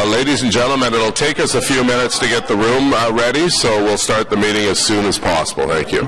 Ladies and gentlemen, it'll take us a few minutes to get the room ready, so we'll start the meeting as soon as possible. Thank you.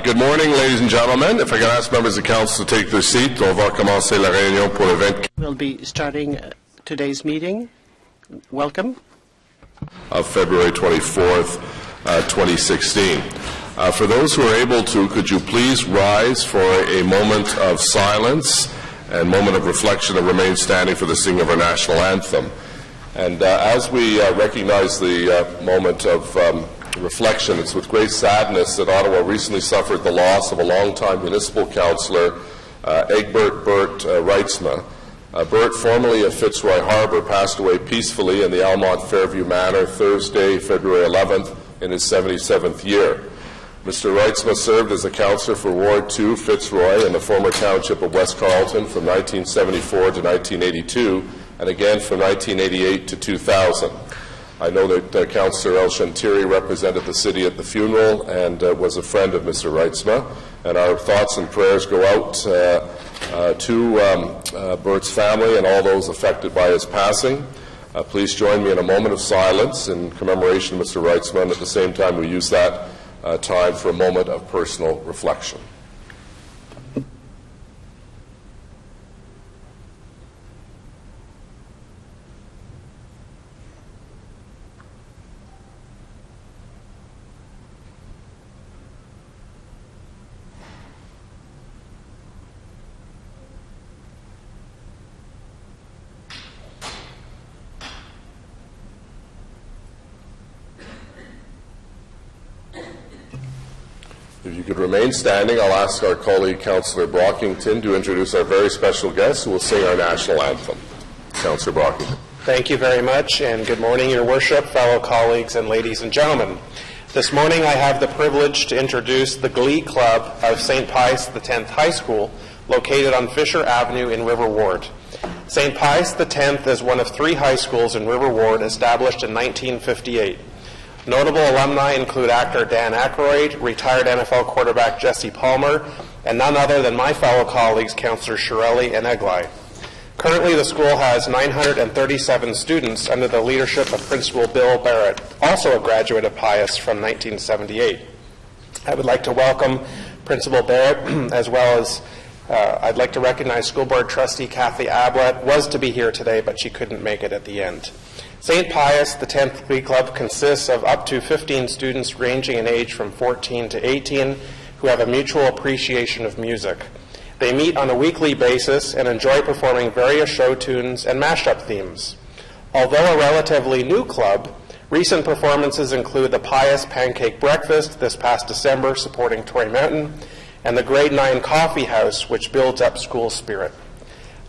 Good morning, ladies and gentlemen. If I can ask members of council to take their seat, on va commencer la réunion pour le 24. We'll be starting today's meeting. Welcome. Of February 24th, 2016. For those who are able to, could you please rise for a moment of silence and moment of reflection and remain standing for the singing of our national anthem. And as we recognize the moment of reflection, it's with great sadness that Ottawa recently suffered the loss of a longtime municipal councillor, Egbert Bert Reitzma. Bert, formerly of Fitzroy Harbour, passed away peacefully in the Almont Fairview Manor Thursday, February 11th, in his 77th year. Mr. Reitzma served as a councillor for Ward 2, Fitzroy, in the former township of West Carleton from 1974 to 1982, and again from 1988 to 2000. I know that Councillor El Shantiri represented the city at the funeral and was a friend of Mr. Reitzma, and our thoughts and prayers go out to Bert's family and all those affected by his passing. Please join me in a moment of silence in commemoration of Mr. Reitzma, and at the same time we use that time for a moment of personal reflection. If you could remain standing, I'll ask our colleague, Councillor Brockington, to introduce our very special guest who will sing our national anthem. Councillor Brockington. Thank you very much, and good morning, Your Worship, fellow colleagues, and ladies and gentlemen. This morning I have the privilege to introduce the Glee Club of St. Pius X High School, located on Fisher Avenue in River Ward. St. Pius X is one of 3 high schools in River Ward established in 1958. Notable alumni include actor Dan Aykroyd, retired NFL quarterback Jesse Palmer, and none other than my fellow colleagues, Councillor Shirelli and Eglai. Currently, the school has 937 students under the leadership of Principal Bill Barrett, also a graduate of Pius from 1978. I would like to welcome Principal Barrett, as well as I'd like to recognize School Board Trustee Kathy Ablett, was to be here today, but she couldn't make it at the end. St. Pius X Glee Club consists of up to 15 students ranging in age from 14 to 18 who have a mutual appreciation of music. They meet on a weekly basis and enjoy performing various show tunes and mashup themes. Although a relatively new club, recent performances include the Pius Pancake Breakfast this past December supporting Tory Mountain, and the Grade 9 Coffee House, which builds up school spirit.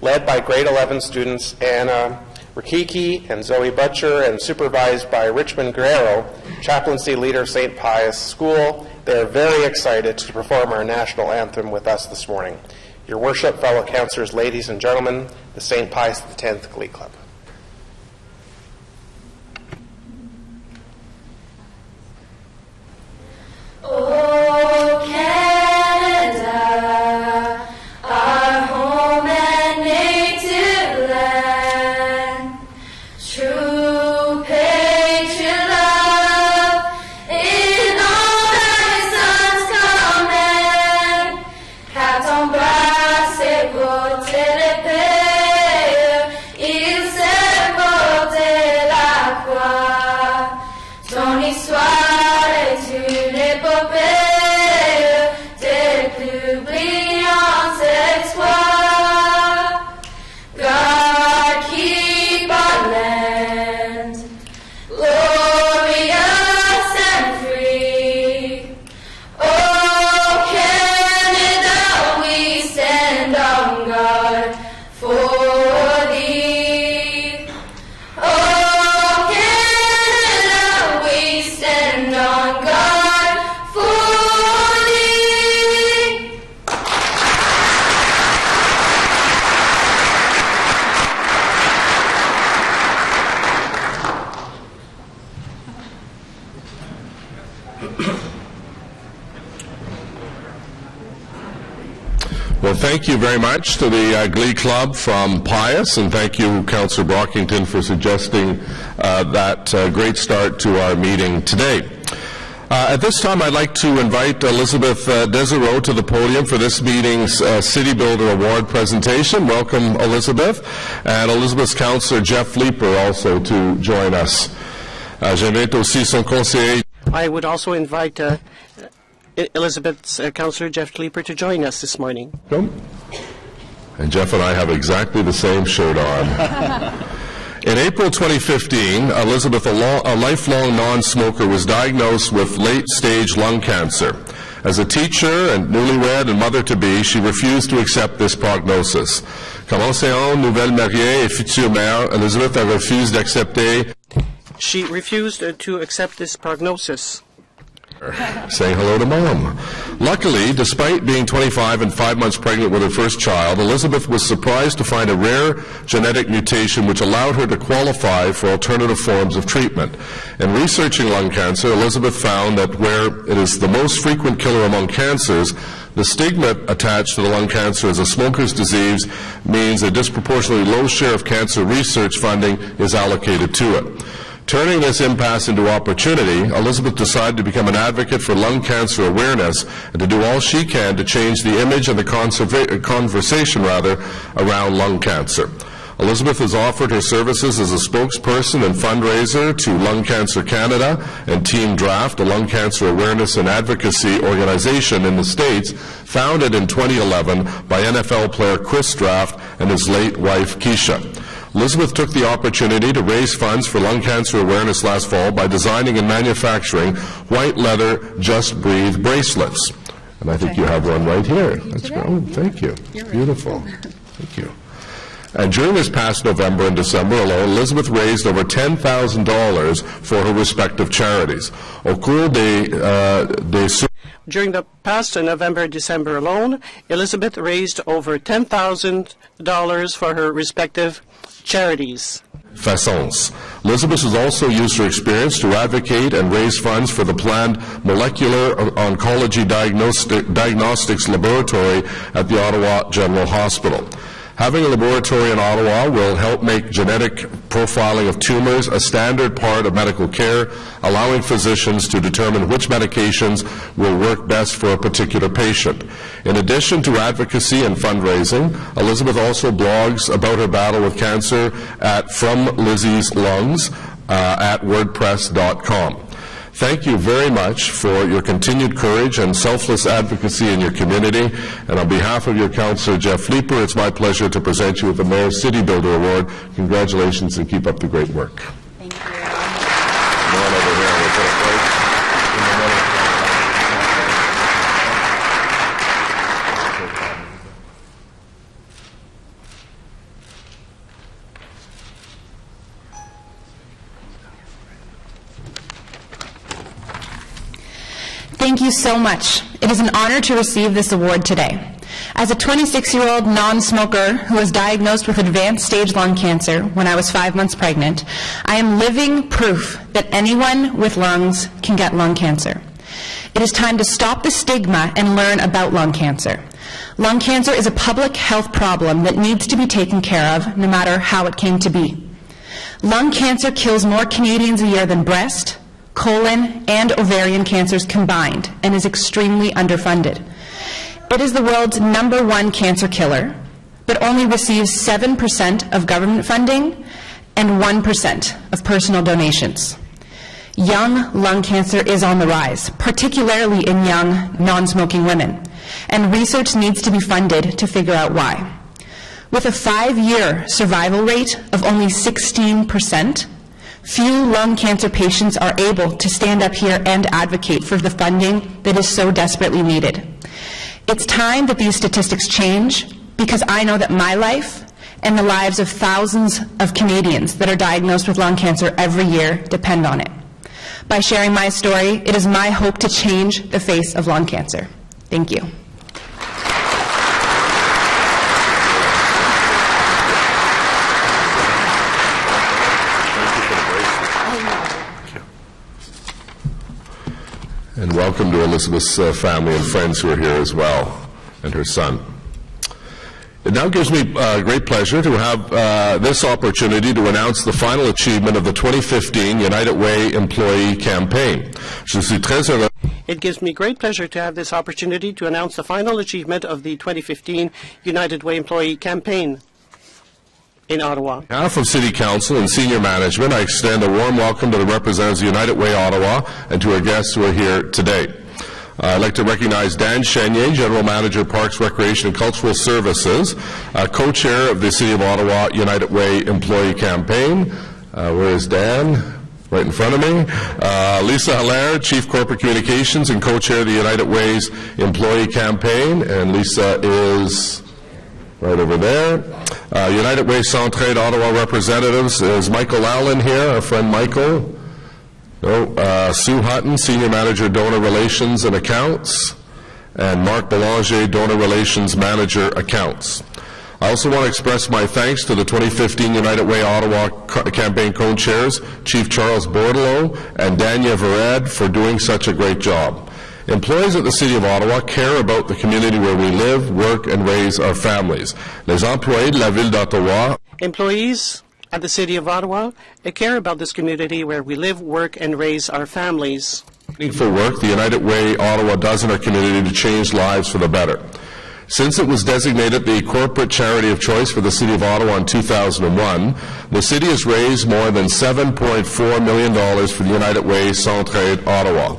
Led by Grade 11 students Anna Rikiki and Zoe Butcher, and supervised by Richmond Guerrero, chaplaincy leader of St. Pius School, they are very excited to perform our national anthem with us this morning. Your Worship, fellow councillors, ladies and gentlemen, the St. Pius X Glee Club. Oh, Canada, our home and native land, true patriot love in all thy sons command. thank you very much to the Glee Club from Pius, and thank you, Councillor Brockington, for suggesting that great start to our meeting today. At this time, I'd like to invite Elizabeth Desereau to the podium for this meeting's City Builder Award presentation. Welcome, Elizabeth. And Elizabeth's Councillor Jeff Leeper also to join us. J'invite aussi son conseiller. I would also invite Elizabeth's Councillor Jeff Leeper to join us this morning. And Jeff and I have exactly the same shirt on. In April 2015, Elizabeth, a lifelong non-smoker, was diagnosed with late-stage lung cancer. As a teacher and newlywed and mother-to-be, she refused to accept this prognosis. Comme enseignante, nouvelle mariée et future mère, Elizabeth a refusé d'accepter. She refused to accept this prognosis. Saying hello to Mom. Luckily, despite being 25 and 5 months pregnant with her first child, Elizabeth was surprised to find a rare genetic mutation which allowed her to qualify for alternative forms of treatment. In researching lung cancer, Elizabeth found that where it is the most frequent killer among cancers, the stigma attached to the lung cancer as a smoker's disease means a disproportionately low share of cancer research funding is allocated to it. Turning this impasse into opportunity, Elizabeth decided to become an advocate for lung cancer awareness and to do all she can to change the image and the conversation around lung cancer. Elizabeth has offered her services as a spokesperson and fundraiser to Lung Cancer Canada and Team Draft, a lung cancer awareness and advocacy organization in the States, founded in 2011 by NFL player Chris Draft and his late wife Keisha. Elizabeth took the opportunity to raise funds for lung cancer awareness last fall by designing and manufacturing white leather Just Breathe bracelets. And I think you have one right here. That's great. Oh, thank you. Beautiful. Thank you. And during this past November and December alone, Elizabeth raised over $10,000 for her respective charities. During the past November and December alone, Elizabeth raised over $10,000 for her respective charities. Façons. Elizabeth has also used her experience to advocate and raise funds for the planned molecular oncology diagnostics laboratory at the Ottawa General Hospital. Having a laboratory in Ottawa will help make genetic profiling of tumors a standard part of medical care, allowing physicians to determine which medications will work best for a particular patient. In addition to advocacy and fundraising, Elizabeth also blogs about her battle with cancer at From Lizzie's Lungs at wordpress.com. Thank you very much for your continued courage and selfless advocacy in your community. And on behalf of your Councillor Jeff Leeper, it's my pleasure to present you with the Mayor's City Builder Award. Congratulations and keep up the great work. Thank you. Come on over here and we'll put a plate. Thank you so much. It is an honor to receive this award today. As a 26-year-old non-smoker who was diagnosed with advanced stage lung cancer when I was 5 months pregnant, I am living proof that anyone with lungs can get lung cancer. It is time to stop the stigma and learn about lung cancer. Lung cancer is a public health problem that needs to be taken care of, no matter how it came to be. Lung cancer kills more Canadians a year than breast, colon, and ovarian cancers combined, and is extremely underfunded. It is the world's #1 cancer killer, but only receives 7% of government funding and 1% of personal donations. Young lung cancer is on the rise, particularly in young, non-smoking women, and research needs to be funded to figure out why. With a 5-year survival rate of only 16%, few lung cancer patients are able to stand up here and advocate for the funding that is so desperately needed. It's time that these statistics change, because I know that my life and the lives of thousands of Canadians that are diagnosed with lung cancer every year depend on it. By sharing my story, it is my hope to change the face of lung cancer. Thank you. And welcome to Elizabeth's family and friends who are here as well, and her son. It now gives me great pleasure to have this opportunity to announce the final achievement of the 2015 United Way Employee Campaign. Je suis très heureux. It gives me great pleasure to have this opportunity to announce the final achievement of the 2015 United Way Employee Campaign in Ottawa. On behalf of City Council and senior management, I extend a warm welcome to the representatives of United Way Ottawa and to our guests who are here today. I'd like to recognize Dan Chenier, General Manager, Parks, Recreation and Cultural Services, co-chair of the City of Ottawa United Way Employee Campaign. Where is Dan? Right in front of me. Lisa Hilaire, Chief Corporate Communications and co-chair of the United Way's Employee Campaign. And Lisa is right over there. United Way Centraide Ottawa representatives is Michael Allen here, our friend Michael. Sue Hutton, Senior Manager, Donor Relations and Accounts. And Mark Belanger, Donor Relations Manager, Accounts. I also want to express my thanks to the 2015 United Way Ottawa campaign co-chairs, Chief Charles Bordelot and Dania Verad, for doing such a great job. Employees at the City of Ottawa care about the community where we live, work, and raise our families. Les employés de la Ville d'Ottawa. Employees at the City of Ottawa care about this community where we live, work, and raise our families. Meaningful work the United Way Ottawa does in our community to change lives for the better. Since it was designated the corporate charity of choice for the City of Ottawa in 2001, the City has raised more than $7.4 million for the United Way Centraide Ottawa.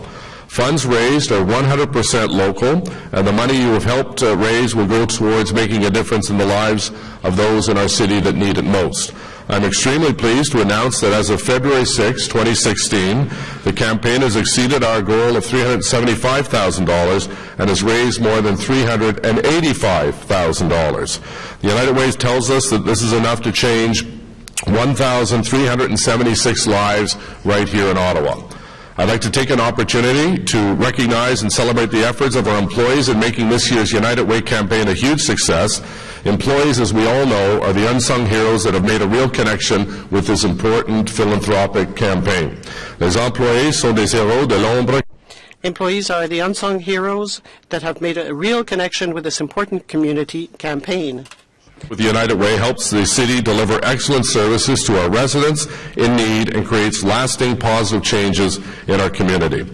Funds raised are 100% local, and the money you have helped raise will go towards making a difference in the lives of those in our city that need it most. I'm extremely pleased to announce that as of February 6, 2016, the campaign has exceeded our goal of $375,000 and has raised more than $385,000. The United Way tells us that this is enough to change 1,376 lives right here in Ottawa. I'd like to take an opportunity to recognize and celebrate the efforts of our employees in making this year's United Way campaign a huge success. Employees, as we all know, are the unsung heroes that have made a real connection with this important philanthropic campaign. Les employés sont des héros de l'ombre. Employees are the unsung heroes that have made a real connection with this important community campaign. With the United Way helps the city deliver excellent services to our residents in need and creates lasting positive changes in our community.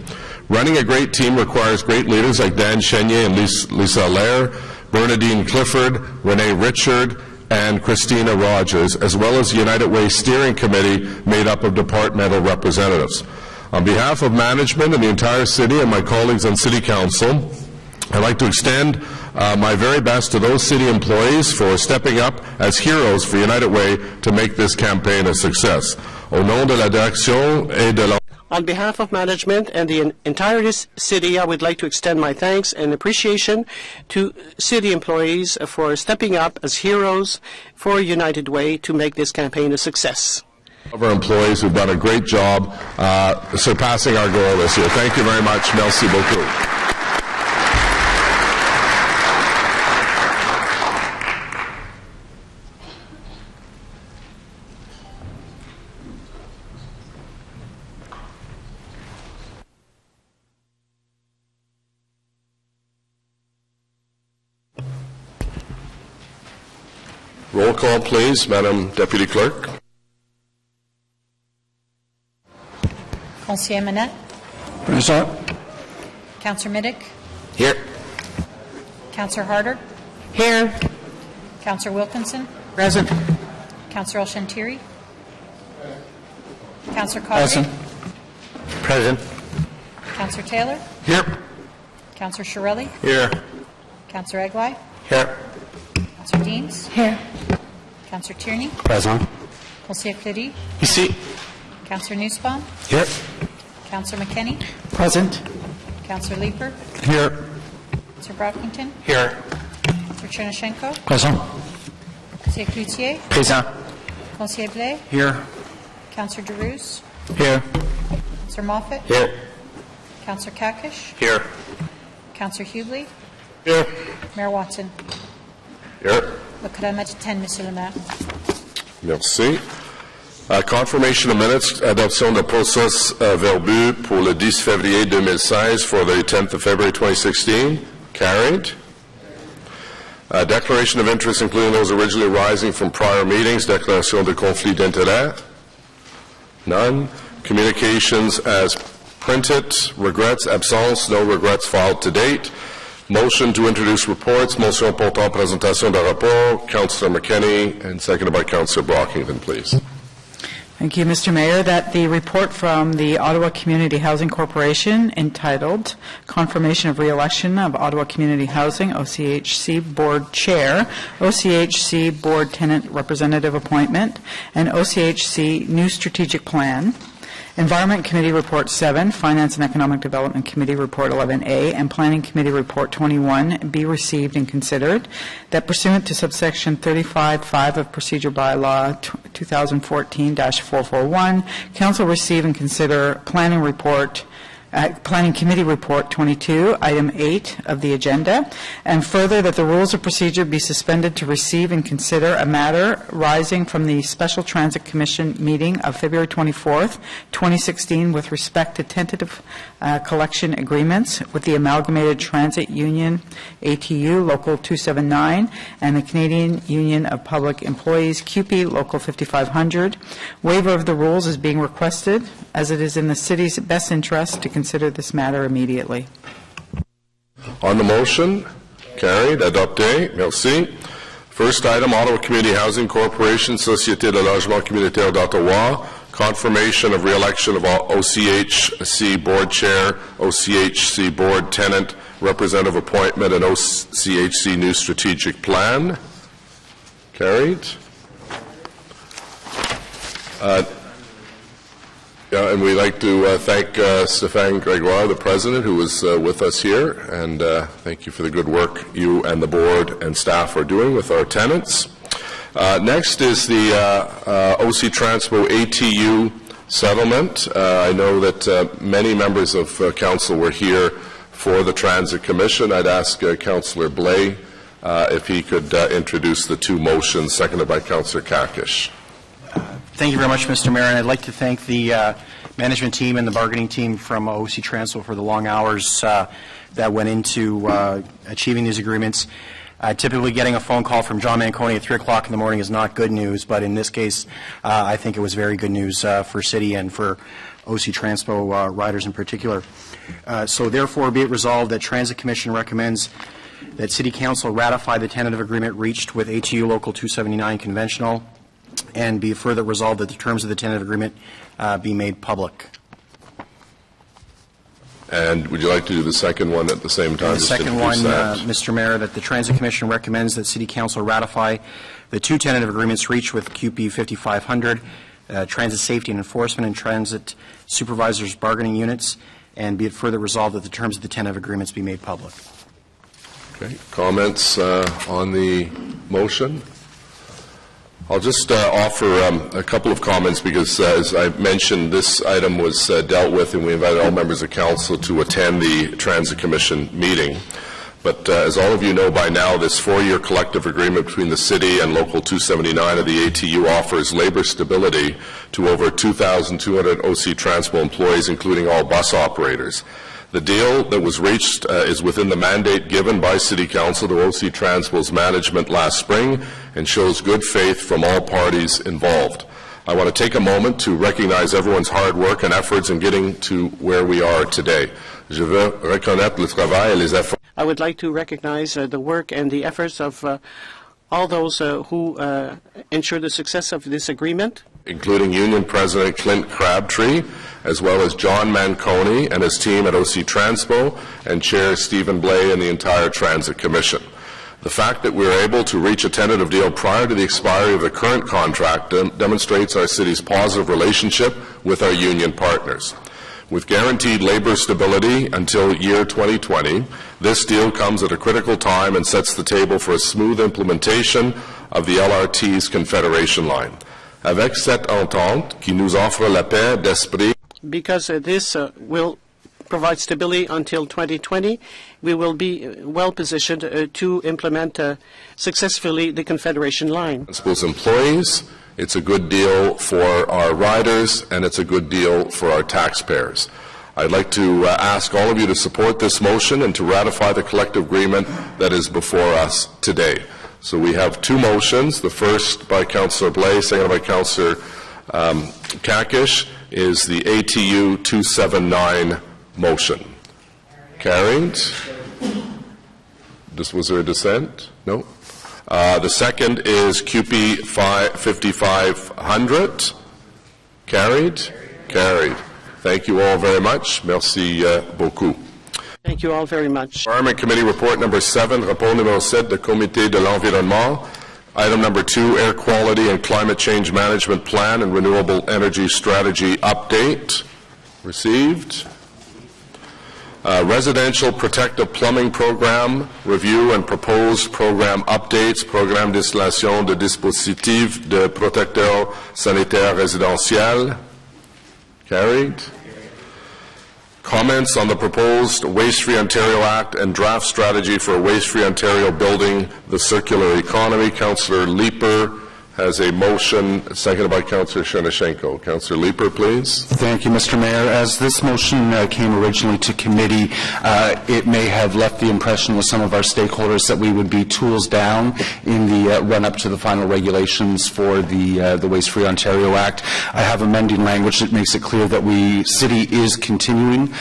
Running a great team requires great leaders like Dan Chenier and Lisa Allaire, Bernadine Clifford, Renee Richard, and Christina Rogers, as well as the United Way Steering Committee made up of departmental representatives. On behalf of management and the entire city and my colleagues on City Council, I'd like to extend my very best to those city employees for stepping up as heroes for United Way to make this campaign a success. Au nom de la direction et de la... On behalf of management and the entire city, I would like to extend my thanks and appreciation to city employees for stepping up as heroes for United Way to make this campaign a success. Of our employees who've done a great job surpassing our goal this year. Thank you very much. Merci beaucoup. Roll call, please, Madam Deputy Clerk. Conseiller Manette. Present. Councillor Middick. Here. Councillor Harder. Here. Councillor Wilkinson. Present. Councillor El-Shantiri. Councillor Present. Cawley. Present. Councillor Taylor. Here. Councillor Shirelli. Here. Councillor Egli. Here. Councillor Deans. Here. Councillor Tierney. Present. Conseiller Cléry. Ici. Councillor Nussbaum. Here. Councillor McKenney. Present. Councillor Leeper. Here. Councillor Brockington. Here. Councillor Chernushenko. Present. Conseiller Cloutier. Present. Conseiller Blais. Here. Councillor Derousse. Here. Councillor Moffat. Here. Councillor Kakish. Here. Councillor Hughley. Here. Mayor Watson. Here. Le Could 10, Monsieur le Maire. Merci. Confirmation of minutes, adoption de process verbeux pour le 10 février 2016 for the 10th of February 2016. Carried. Declaration of interest, including those originally arising from prior meetings. Déclaration de conflit d'intérêt. None. Communications as printed. Regrets, absence, no regrets filed to date. Motion to introduce reports. Motion portant présentation de rapport. Councillor McKenney, and seconded by Councillor Brockington, please. Thank you, Mr. Mayor. That the report from the Ottawa Community Housing Corporation entitled Confirmation of Re-election of Ottawa Community Housing, OCHC Board Chair, OCHC Board Tenant Representative Appointment, and OCHC New Strategic Plan, Environment Committee Report 7, Finance and Economic Development Committee Report 11A, and Planning Committee Report 21 be received and considered, that pursuant to subsection 35.5 of Procedure Bylaw 2014-441, Council receive and consider Planning Committee Report 22, Item 8 of the agenda, and further that the rules of procedure be suspended to receive and consider a matter rising from the Special Transit Commission meeting of February 24th, 2016 with respect to tentative collection agreements with the Amalgamated Transit Union, ATU, Local 279, and the Canadian Union of Public Employees, CUPE, Local 5500. Waiver of the rules is being requested as it is in the city's best interest to consider this matter immediately. On the motion, carried. Adopté. Merci. First item, Ottawa Community Housing Corporation, Société de Logement Communautaire d'Ottawa, confirmation of re-election of OCHC Board Chair, OCHC Board Tenant Representative Appointment, and OCHC New Strategic Plan. Carried. And we'd like to thank Stéphane Grégoire, the President, who was with us here, and thank you for the good work you and the Board and staff are doing with our tenants. Next is the OC Transpo ATU settlement. I know that many members of Council were here for the Transit Commission. I'd ask Councillor Blais if he could introduce the two motions, seconded by Councillor Kakish. Thank you very much, Mr. Mayor, and I'd like to thank the management team and the bargaining team from OC Transpo for the long hours that went into achieving these agreements. Typically getting a phone call from John Manconi at 3 o'clock in the morning is not good news, but in this case, I think it was very good news for City and for OC Transpo riders in particular. So therefore, be it resolved that Transit Commission recommends that City Council ratify the tentative agreement reached with ATU Local 279 Conventional, and be further resolved that the terms of the tentative agreement be made public. And would you like to do the second one at the same time? And the second one, Mr. Mayor, that the Transit Commission recommends that City Council ratify the two tentative agreements reached with CUPE 5500, Transit Safety and Enforcement and Transit Supervisors Bargaining Units, and be it further resolved that the terms of the tentative agreements be made public. Okay. Comments on the motion? I'll just offer a couple of comments because, as I mentioned, this item was dealt with, and we invited all members of Council to attend the Transit Commission meeting. But as all of you know by now, this 4-year collective agreement between the City and Local 279 of the ATU offers labor stability to over 2,200 OC Transpo employees, including all bus operators. The deal that was reached is within the mandate given by City Council to OC Transpo's management last spring and shows good faith from all parties involved. I want to take a moment to recognize everyone's hard work and efforts in getting to where we are today. Je veux reconnaître le travail et les efforts. I would like to recognize the work and the efforts of all those who ensure the success of this agreement, including Union President Clint Crabtree, as well as John Manconi and his team at OC Transpo, and Chair Stephen Blais and the entire Transit Commission. The fact that we were able to reach a tentative deal prior to the expiry of the current contract demonstrates our city's positive relationship with our union partners. With guaranteed labor stability until year 2020, this deal comes at a critical time and sets the table for a smooth implementation of the LRT's Confederation line. Avec cette entente qui nous offre la paix d'esprit, because this will provide stability until 2020, we will be well positioned to implement successfully the Confederation line. Transpo's employees, it's a good deal for our riders, and it's a good deal for our taxpayers. I'd like to ask all of you to support this motion and to ratify the collective agreement that is before us today. So we have two motions. The first by Councillor Blais, seconded by Councillor Kakish, is the ATU 279 motion. Carried. Was there a dissent? No. The second is QP 5500. Carried? Carried. Thank you all very much. Merci beaucoup. Thank you all very much. Environment Committee Report number 7, rapport numéro 7 de Comité de l'Environnement. Item number 2, Air Quality and Climate Change Management Plan and Renewable Energy Strategy Update. Received. Residential Protective Plumbing Program Review and Proposed Program Updates, Programme d'installation de dispositifs de protecteurs sanitaires résidentiels. Carried. Comments on the proposed Waste-Free Ontario Act and draft strategy for a waste-free Ontario building the circular economy. Councillor Leeper has a motion, seconded by Councillor Chernishenko. Councillor Leeper, please. Thank you, Mr. Mayor. As this motion came originally to committee, it may have left the impression with some of our stakeholders that we would be tools down in the run-up to the final regulations for the Waste-Free Ontario Act. I have amending language that makes it clear that City is continuing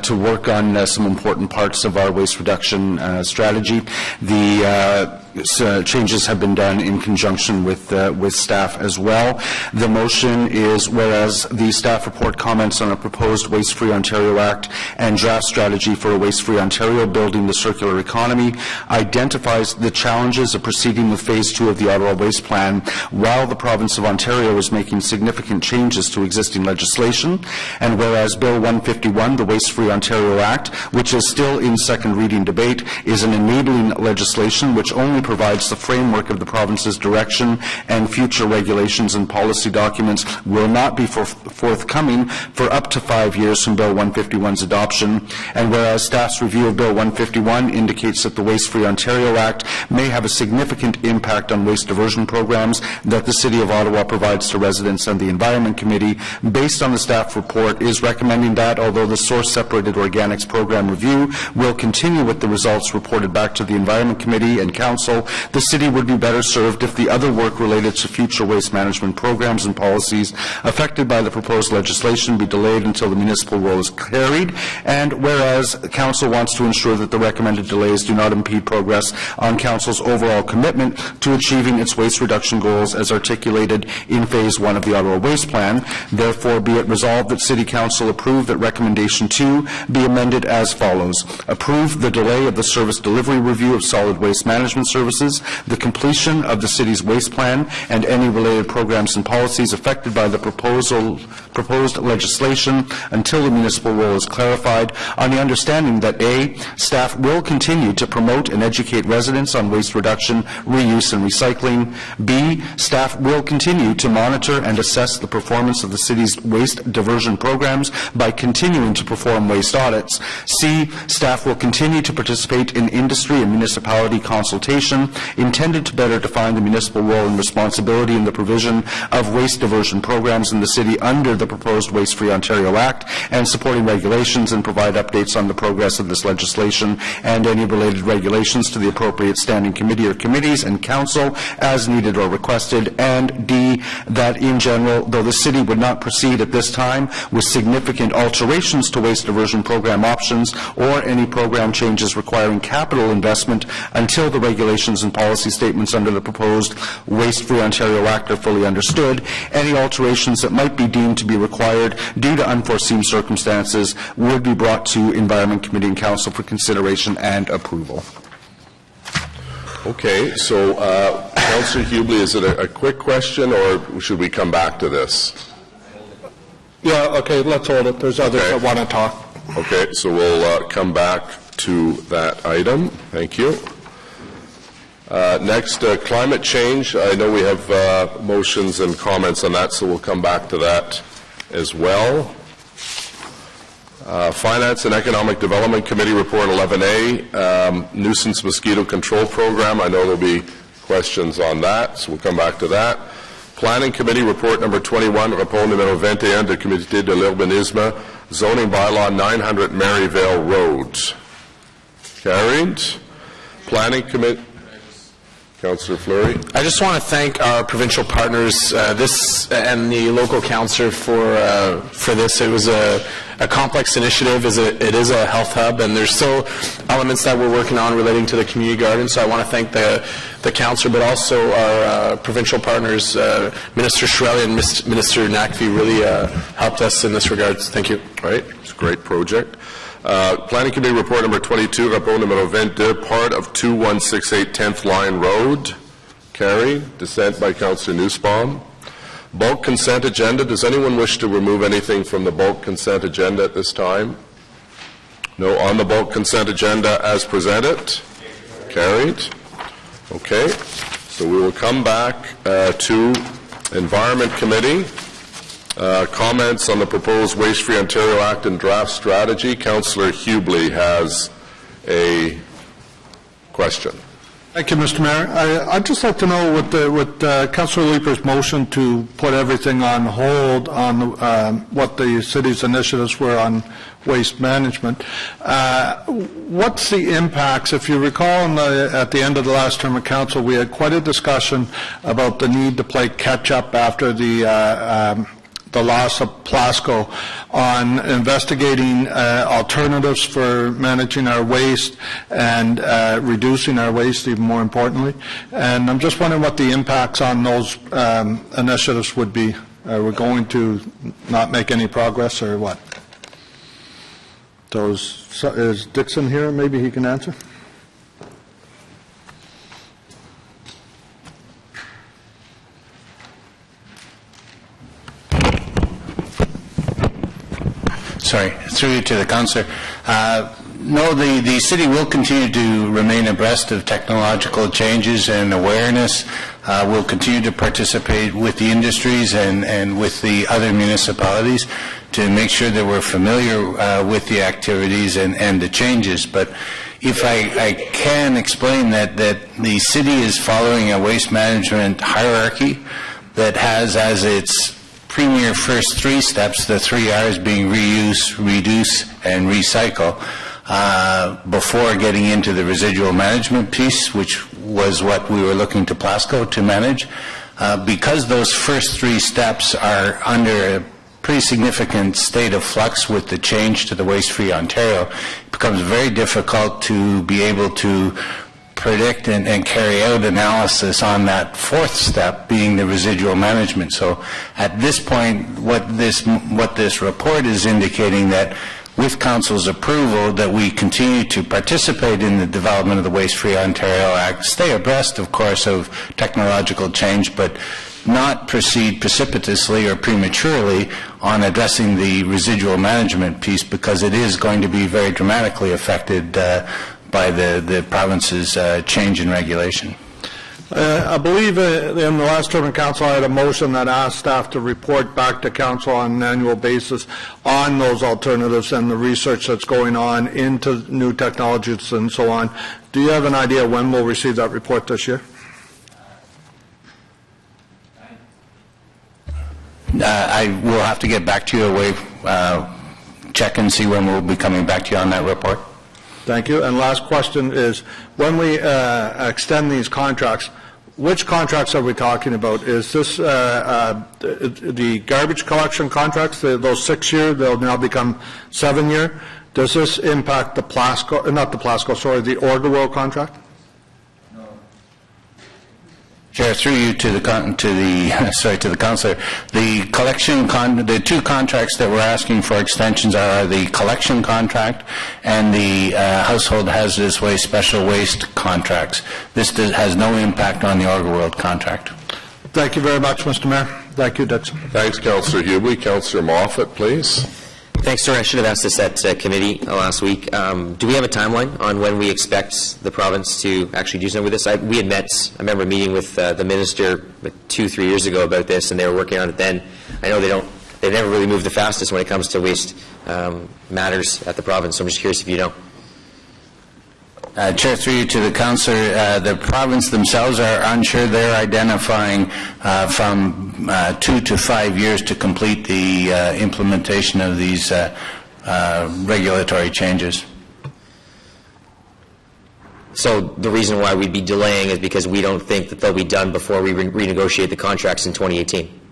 to work on some important parts of our waste reduction strategy. The changes have been done in conjunction with staff as well. The motion is, whereas the staff report comments on a proposed Waste-Free Ontario Act and draft strategy for a waste-free Ontario building the circular economy identifies the challenges of proceeding with Phase 2 of the Ottawa Waste Plan while the province of Ontario is making significant changes to existing legislation, and whereas Bill 151, the Waste-Free Ontario Act, which is still in second reading debate, is an enabling legislation which only provides the framework of the province's direction, and future regulations and policy documents will not be forthcoming for up to 5 years from Bill 151's adoption. And whereas staff's review of Bill 151 indicates that the Waste-Free Ontario Act may have a significant impact on waste diversion programs that the City of Ottawa provides to residents, and the Environment Committee, based on the staff report, is recommending that, although the source-separated organics program review will continue with the results reported back to the Environment Committee and Council, the City would be better served if the other work related to future waste management programs and policies affected by the proposed legislation be delayed until the municipal role is carried. And whereas Council wants to ensure that the recommended delays do not impede progress on Council's overall commitment to achieving its waste reduction goals as articulated in Phase 1 of the Ottawa Waste Plan, therefore be it resolved that City Council approve that Recommendation 2 be amended as follows. Approve the delay of the service delivery review of solid waste management services, the completion of the City's waste plan, and any related programs and policies affected by the proposed legislation until the municipal role is clarified, on the understanding that A, staff will continue to promote and educate residents on waste reduction, reuse, and recycling. B, staff will continue to monitor and assess the performance of the City's waste diversion programs by continuing to perform waste audits. C, staff will continue to participate in industry and municipality consultation intended to better define the municipal role and responsibility in the provision of waste diversion programs in the City under the proposed Waste-Free Ontario Act and supporting regulations, and provide updates on the progress of this legislation and any related regulations to the appropriate standing committee or committees and Council as needed or requested. And D, that in general, though the City would not proceed at this time with significant alterations to waste diversion program options or any program changes requiring capital investment until the regulations and policy statements under the proposed Waste-Free Ontario Act are fully understood, any alterations that might be deemed to be required due to unforeseen circumstances would be brought to Environment Committee and Council for consideration and approval. Okay, so Councillor Hubley, is it a quick question, or should we come back to this? Yeah, okay, let's hold it. There's others that want to talk. Okay, so we'll come back to that item. Thank you. Next, climate change. I know we have motions and comments on that, so we'll come back to that as well. Finance and Economic Development Committee Report 11A, Nuisance Mosquito Control Program. I know there'll be questions on that, so we'll come back to that. Planning Committee Report number 21, Rapport numéro 21 du Comité de l'Urbanisme zoning bylaw 900 Maryvale Road. Carried. Planning Committee. Councillor Fleury. I just want to thank our provincial partners, this and the local councillor for this. It was a complex initiative. It is a health hub, and there's still elements that we're working on relating to the community garden. So I want to thank the councillor, but also our provincial partners, Minister Shirelli and Minister Nakvi, really helped us in this regard. Thank you. Right, it's a great project. Planning Committee Report number 22, rapport numero 22, part of 2168 10th Line Road. Carried. Dissent by Councillor Nussbaum. Bulk consent agenda. Does anyone wish to remove anything from the bulk consent agenda at this time? No. On the bulk consent agenda as presented. Carried. Okay. So we will come back to Environment Committee. Comments on the proposed Waste-Free Ontario Act and draft strategy. Councillor Hubley has a question. Thank you, Mr. Mayor. I'd just like to know with Councillor Leaper's motion to put everything on hold on what the city's initiatives were on waste management. What's the impacts? If you recall, at the end of the last term of council, we had quite a discussion about the need to play catch-up after the loss of Plasco on investigating alternatives for managing our waste and reducing our waste, even more importantly. And I'm just wondering what the impacts on those initiatives would be. Are we going to not make any progress, or what? So is Dixon here? Maybe he can answer. Sorry, through you to the councillor. No, the city will continue to remain abreast of technological changes and awareness. We'll continue to participate with the industries and with the other municipalities to make sure that we're familiar with the activities and the changes. But if I can explain that the city is following a waste management hierarchy that has as its premier first three steps, the 3 R's being reuse, reduce, and recycle, before getting into the residual management piece, which was what we were looking to Plasco to manage. Because those first 3 steps are under a pretty significant state of flux with the change to the Waste-Free Ontario, it becomes very difficult to be able to predict and carry out analysis on that 4th step, being the residual management. So at this point, what this report is indicating, that with Council's approval, that we continue to participate in the development of the Waste-Free Ontario Act, stay abreast, of course, of technological change, but not proceed precipitously or prematurely on addressing the residual management piece, because it is going to be very dramatically affected by the province's change in regulation. I believe in the last term of council I had a motion that asked staff to report back to council on an annual basis on those alternatives and the research that's going on into new technologies and so on. Do you have an idea when we'll receive that report this year? I will have to get back to you, check and see when we'll be coming back to you on that report. Thank you. And last question is, when we extend these contracts, which contracts are we talking about? Is this the garbage collection contracts, those 6-year, they'll now become 7-year? Does this impact the Plasco, not the Plasco, sorry, the Orgawell contract? Chair, through you to the councillor. The collection the 2 contracts that we're asking for extensions are the collection contract and the household hazardous waste special waste contracts. This has no impact on the Orgawell contract. Thank you very much, Mr. Mayor. Thank you, Dixon. Thanks, Councillor Hubley. Councillor Moffat, please. Thanks, sir. I should have asked this at committee last week. Do we have a timeline on when we expect the province to actually do something with this? I remember meeting with the minister 2-3 years ago about this, and they were working on it then. I know they've never really moved the fastest when it comes to waste matters at the province, so I'm just curious if you know. Chair, through you to the councillor, the province themselves are unsure. They're identifying from 2 to 5 years to complete the implementation of these regulatory changes. So the reason why we'd be delaying is because we don't think that they'll be done before we renegotiate the contracts in 2018.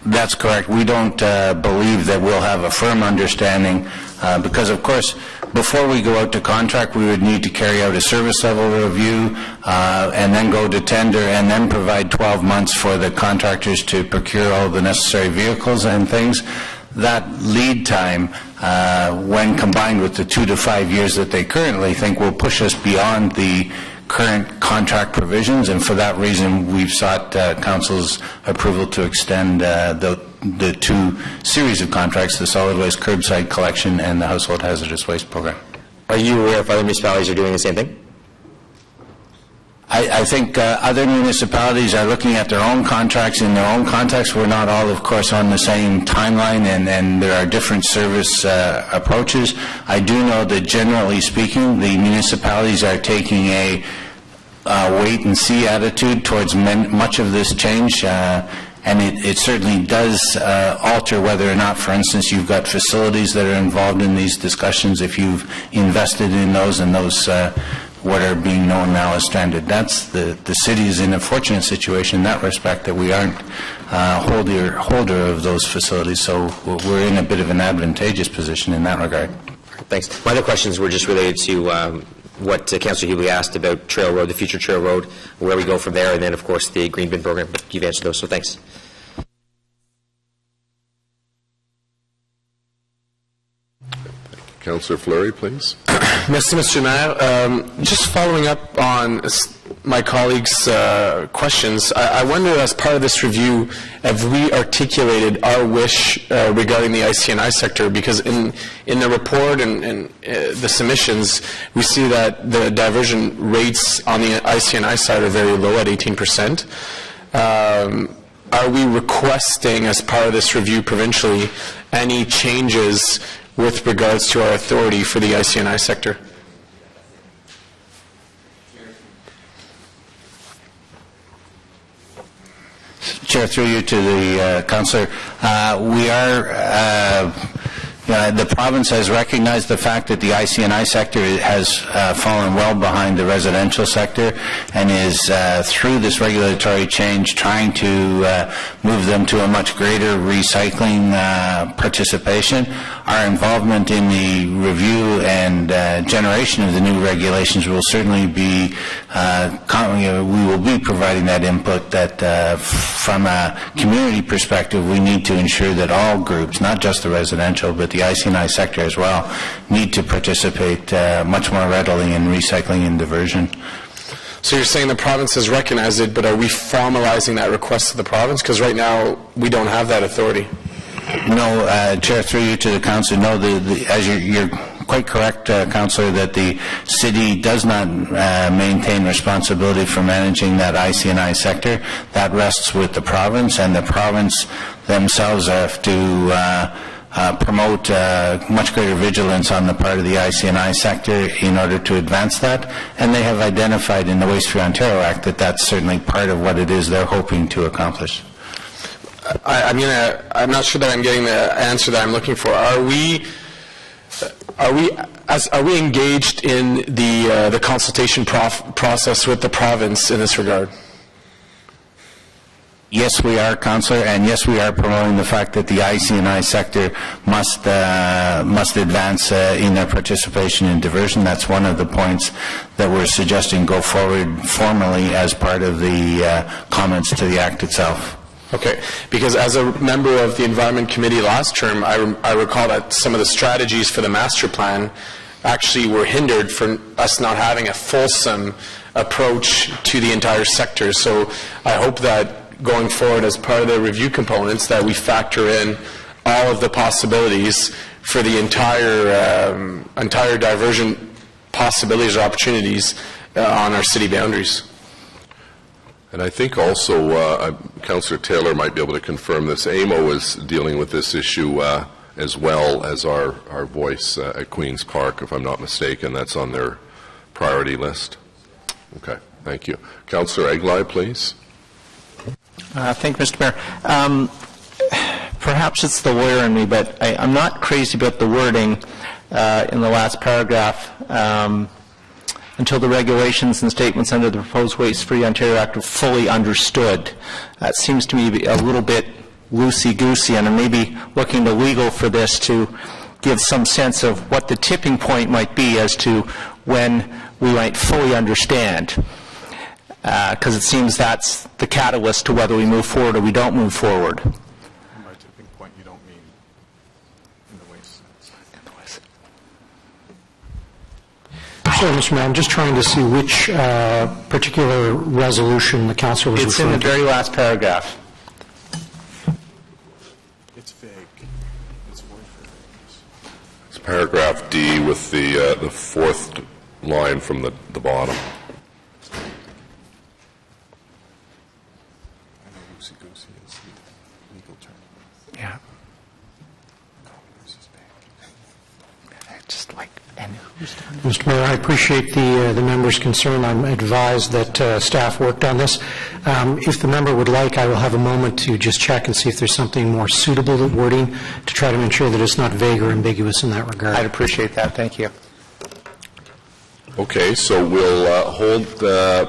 That's correct. We don't believe that we'll have a firm understanding because, of course, before we go out to contract, we would need to carry out a service level review and then go to tender and then provide 12 months for the contractors to procure all the necessary vehicles and things. That lead time, when combined with the 2 to 5 years that they currently think, will push us beyond the current contract provisions, and for that reason we've sought Council's approval to extend the 2 series of contracts, the solid waste curbside collection and the household hazardous waste program. Are you aware if other municipalities are doing the same thing? I think other municipalities are looking at their own contracts in their own context. We're not all, of course, on the same timeline, and there are different service approaches. I do know that, generally speaking, the municipalities are taking a wait-and-see attitude towards much of this change, and it certainly does alter whether or not, for instance, you've got facilities that are involved in these discussions, if you've invested in those, and those what are being known now as stranded. That's the city is in a fortunate situation in that respect, that we aren't holder of those facilities, so we're in a bit of an advantageous position in that regard. Thanks. My other questions were just related to what Councillor Hubley asked about Trail Road, the future Trail Road, where we go from there, and then, of course, the Green Bin program. You've answered those, so thanks. Councillor Fleury, please. Merci, Mr. Mayor. Just following up on my colleagues' questions, I wonder, as part of this review, have we articulated our wish regarding the ICNI sector? Because in the report and the submissions, we see that the diversion rates on the ICNI side are very low at 18%. Are we requesting, as part of this review provincially, any changes with regards to our authority for the ICNI sector? Chair, through you to the councillor, we are the province has recognized the fact that the ICNI sector has fallen well behind the residential sector, and is through this regulatory change trying to move them to a much greater recycling participation. Our involvement in the review and generation of the new regulations will certainly be we will be providing that input, that from a community perspective we need to ensure that all groups, not just the residential but the ICNI sector as well, need to participate much more readily in recycling and diversion. So you're saying the province has recognized it, but are we formalizing that request to the province? Because right now we don't have that authority. No, Chair, through you to the council, no, as you're quite correct, Councillor, that the city does not maintain responsibility for managing that ICNI sector. That rests with the province, and the province themselves have to promote much greater vigilance on the part of the ICNI sector in order to advance that, and they have identified in the Waste-Free Ontario Act that that's certainly part of what it is they're hoping to accomplish. I'm not sure that I'm getting the answer that I'm looking for. Are we engaged in the consultation process with the province in this regard? Yes, we are, Councillor, and yes, we are promoting the fact that the ICNI sector must advance in their participation in diversion. That's one of the points that we're suggesting go forward formally as part of the comments to the Act itself. Okay, because as a member of the Environment Committee last term, I recall that some of the strategies for the master plan actually were hindered for us not having a fulsome approach to the entire sector. So I hope that going forward, as part of the review components, that we factor in all of the possibilities for the entire diversion possibilities or opportunities on our city boundaries. And I think also Councillor Taylor might be able to confirm this. AMO is dealing with this issue as well as our voice at Queen's Park, if I'm not mistaken. That's on their priority list? Okay, thank you. Councillor Eglai, please. Thank you, Mr. Mayor. Perhaps it's the lawyer in me, but I'm not crazy about the wording in the last paragraph. Until the regulations and statements under the proposed Waste-Free Ontario Act are fully understood. That seems to me a little bit loosey-goosey, and I'm maybe looking to legal for this to give some sense of what the tipping point might be as to when we might fully understand. Because it seems that's the catalyst to whether we move forward or we don't move forward. By tipping point, you don't mean in the waste sense. Sorry, Mr. Mayor, I'm just trying to see which particular resolution the council was referring to. It's in the very last paragraph. It's vague. It's void for vagueness. It's paragraph D with the fourth line from the bottom. Yeah. Just like, and who's done it? Mr. Mayor, I appreciate the member's concern. I'm advised that staff worked on this. If the member would like, I will have a moment to just check and see if there's something more suitable to wording to try to ensure that it's not vague or ambiguous in that regard. I'd appreciate that. Thank you. Okay, so we'll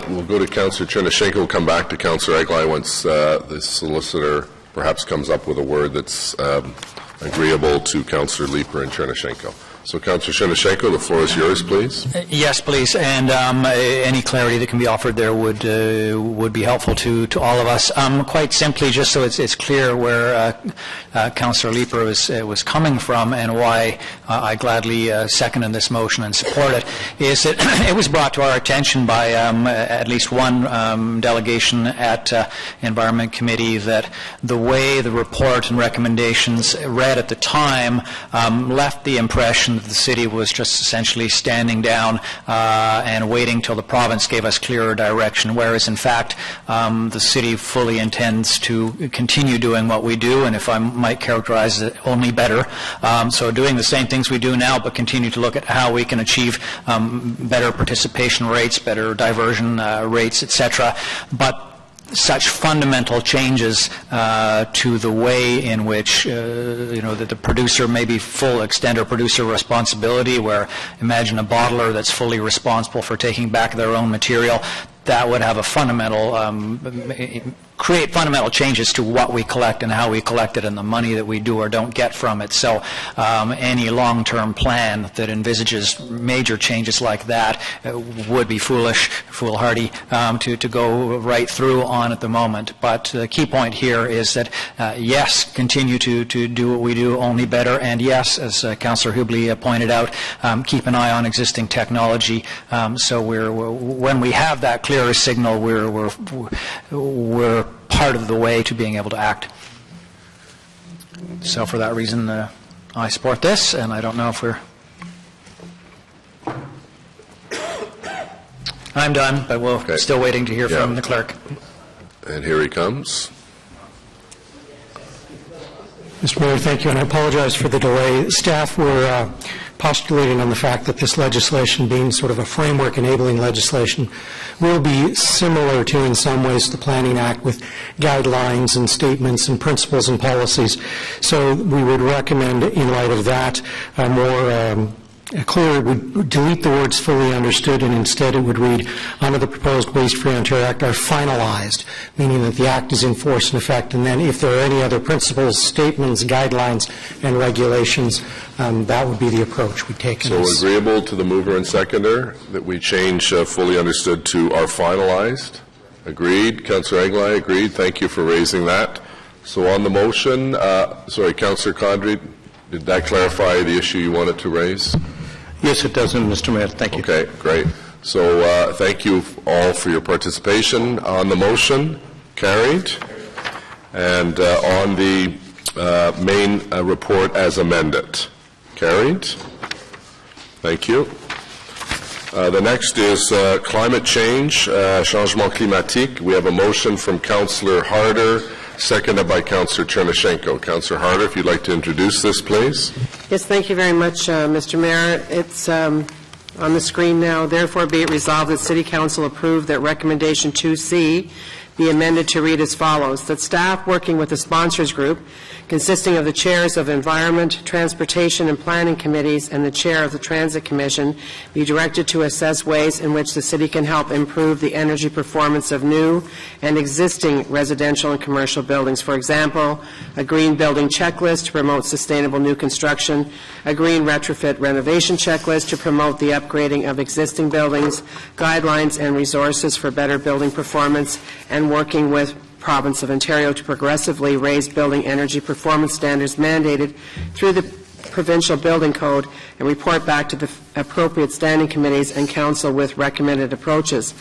we'll go to Councillor Chernyshenko. We'll come back to Councillor Eglai once the solicitor perhaps comes up with a word that's agreeable to Councillor Leeper and Chernyshenko. So, Councillor Chernyshenko, the floor is yours, please. Yes, please, and any clarity that can be offered there would be helpful to all of us. Quite simply, just so it's clear where Councillor Leeper was coming from and why I gladly second in this motion and support it, is that it was brought to our attention by at least one delegation at Environment Committee that the way the report and recommendations read at the time left the impression that the city was just essentially standing down and waiting till the province gave us clearer direction, whereas in fact the city fully intends to continue doing what we do, and if I might characterize it, only better. So doing the same things we do now, but continue to look at how we can achieve better participation rates, better diversion rates, etc. But such fundamental changes to the way in which that the producer maybe full extent or producer responsibility, where imagine a bottler that's fully responsible for taking back their own material, that would have a fundamental create fundamental changes to what we collect and how we collect it and the money that we do or don't get from it. So any long-term plan that envisages major changes like that would be foolhardy to go right through on at the moment. But the key point here is that yes, continue to do what we do, only better, and yes, as Councillor Hubley pointed out, keep an eye on existing technology. So when we have that clearer signal, we're part of the way to being able to act. So for that reason, I support this, and I don't know if I'm done, but we're still waiting to hear from the clerk. And here he comes. Mr. Mayor, thank you, and I apologize for the delay. Staff were postulating on the fact that this legislation, being sort of a framework enabling legislation, will be similar to, in some ways, the Planning Act with guidelines and statements and principles and policies. So we would recommend, in light of that, a more clear, would delete the words fully understood, and instead it would read, under the proposed Waste-Free Ontario Act are finalized, meaning that the Act is in force and effect, and then if there are any other principles, statements, guidelines, and regulations, that would be the approach we take. So agreeable to the mover and seconder that we change fully understood to are finalized? Agreed. Councillor Eglai, agreed. Thank you for raising that. So on the motion, Councillor Condrey, did that clarify the issue you wanted to raise? Yes, it does, Mr. Mayor. Thank you. Okay, great. So thank you all for your participation on the motion. Carried. And on the main report as amended. Carried. Thank you. The next is climate change, changement climatique. We have a motion from Councillor Harder, seconded by Councillor Chernyshenko. Councillor Harder, if you'd like to introduce this, please. Yes, thank you very much, Mr. Mayor. It's on the screen now. Therefore, be it resolved that City Council approve that recommendation 2C be amended to read as follows: that staff working with the sponsors group consisting of the chairs of Environment, Transportation, and Planning Committees and the chair of the Transit Commission be directed to assess ways in which the city can help improve the energy performance of new and existing residential and commercial buildings. For example, a green building checklist to promote sustainable new construction, a green retrofit renovation checklist to promote the upgrading of existing buildings, guidelines and resources for better building performance, and working with Province of Ontario to progressively raise building energy performance standards mandated through the provincial building code and report back to the appropriate standing committees and council with recommended approaches.